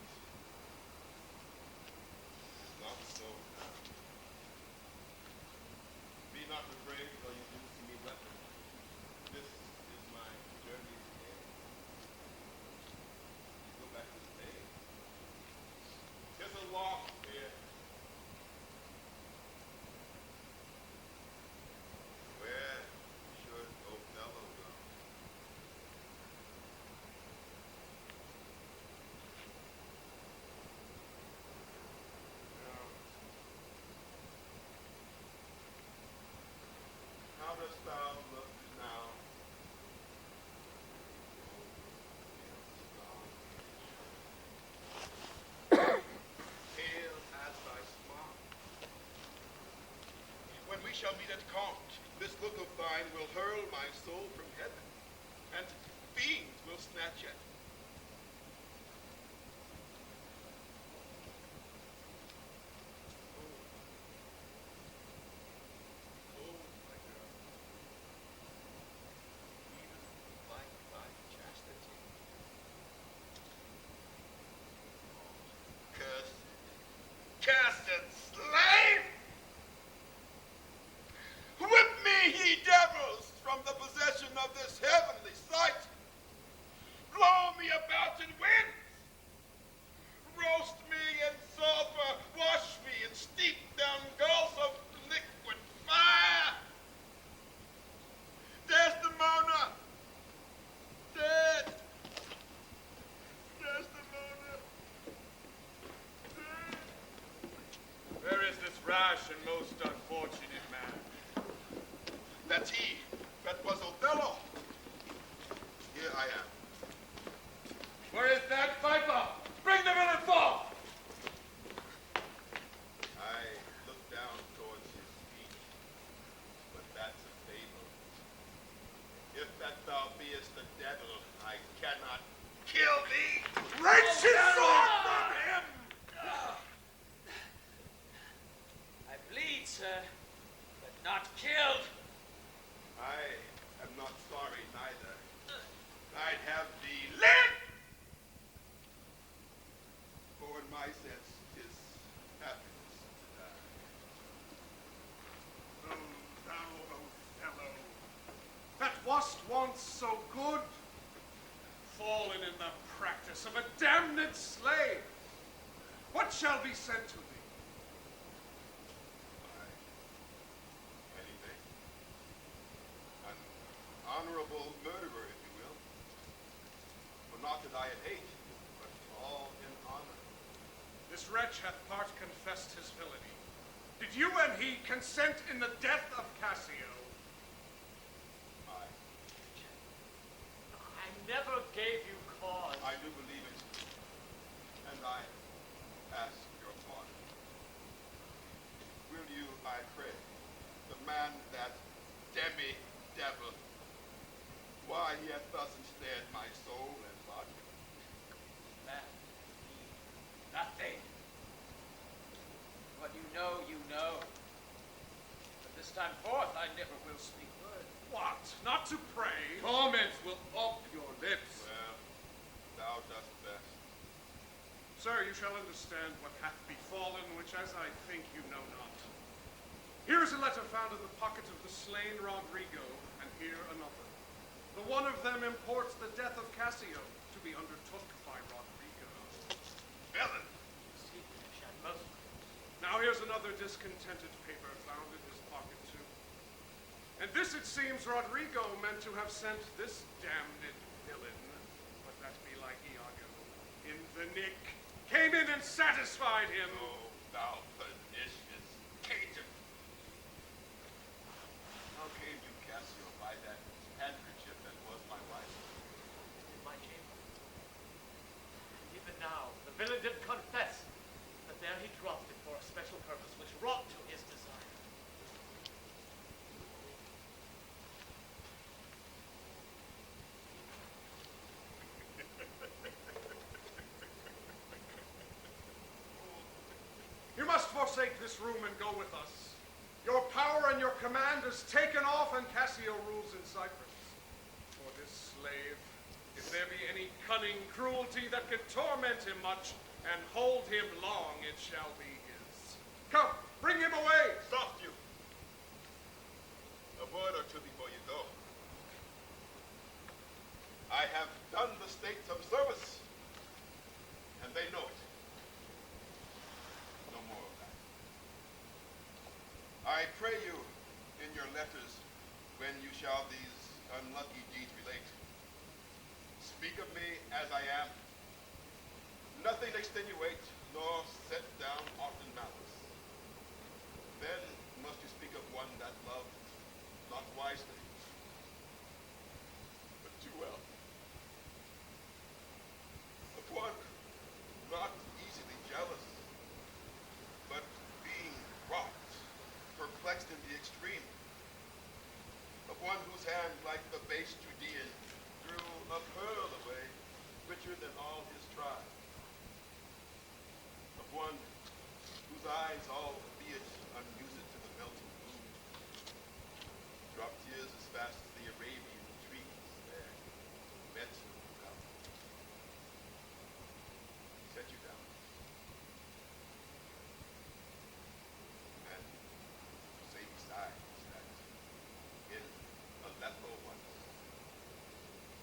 Not so now. Be not afraid, though you do see me weapon. This is my journey's end. Go back to Spain. 'Tis a long here. Where should Othello go? Now, how dost thou look now? Pale as thy smile. When we shall meet at Compt, this look of thine will hurl my soul from heaven. And fiends will snatch it. Oh, my girl. Even like my chastity. Cursed slave! Whip me, ye devils, from the possession of this heavenly sight. Blow me about in winds. Roast me in sulfur. Wash me in steep down gulls of liquid fire. Desdemona! Dead! Desdemona! Dead! Where is this rash and most unfortunate man? That's he. That was Othello. Here I am. Where is that viper? Bring the villain forth! I look down towards his feet, but that's a fable. If that thou beest the devil, I cannot kill thee. Wrench his sword from him! I bleed, sir, but not killed. I am not sorry neither. I'd have thee live! For in my sense, 'tis happiness to die. Oh, thou Othello, that wast once so good, fallen in the practice of a damned slave. What shall be sent to thee? Anything. An honorable murderer, if you will. For not that I had hate, but all in honor. This wretch hath part confessed his villainy. Did you and he consent in the death of Cassio? I never gave you cause. I do believe it. And I ask your pardon. Will you, I pray, demand that demi-devil why he hath thus ensnared my soul and body? Man, nothing. What you know, you know. But this time forth, I never will speak word. What? Not to pray? Torment will up your lips. Well, thou dost best. Sir, you shall understand what hath befallen, which as I think you know not. Here is a letter found in the pocket of the slain Rodrigo, and here another. The one of them imports the death of Cassio to be undertook by Rodrigo. Villain! Secret and most. Now here's another discontented paper found in his pocket too. And this it seems Rodrigo meant to have sent this damned villain, but that be like Iago, in the nick, came in and satisfied him. Oh, thou pernicious caitiff! How came you, Cassio, by that handkerchief that was my wife? In my chamber. Even now, the villain did confess that there he dropped it for a special purpose which wrought to his desire. You must forsake this room and go with us. Your power and your command is taken off, and Cassio rules in Cyprus. For this slave, if there be any cunning cruelty that can torment him much and hold him long, it shall be his. Come, bring him away. Soft you! A word or two before you go. I have done the state some service, and they know it. No more of that. I pray you, in your letters, when you shall these unlucky deeds relate, speak of me as I am. Nothing extenuate, nor set down often malice. Then must you speak of one that loved, not wisely, but too well. Of one not easily jealous, but being wrought, perplexed in the extreme. Of one whose hand, like the base Judean, drew a pearl away, richer than all his tribe. Of one whose eyes, albeit unused to the melting moon, drop tears as fast as the Arabian trees there met out. Set you down. And say besides that in Aleppo once,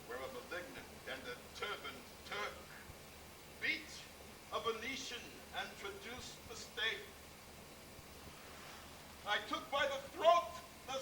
where a malignant and a turbaned Turk beat a Venetian and traduced the state, I took by the throat the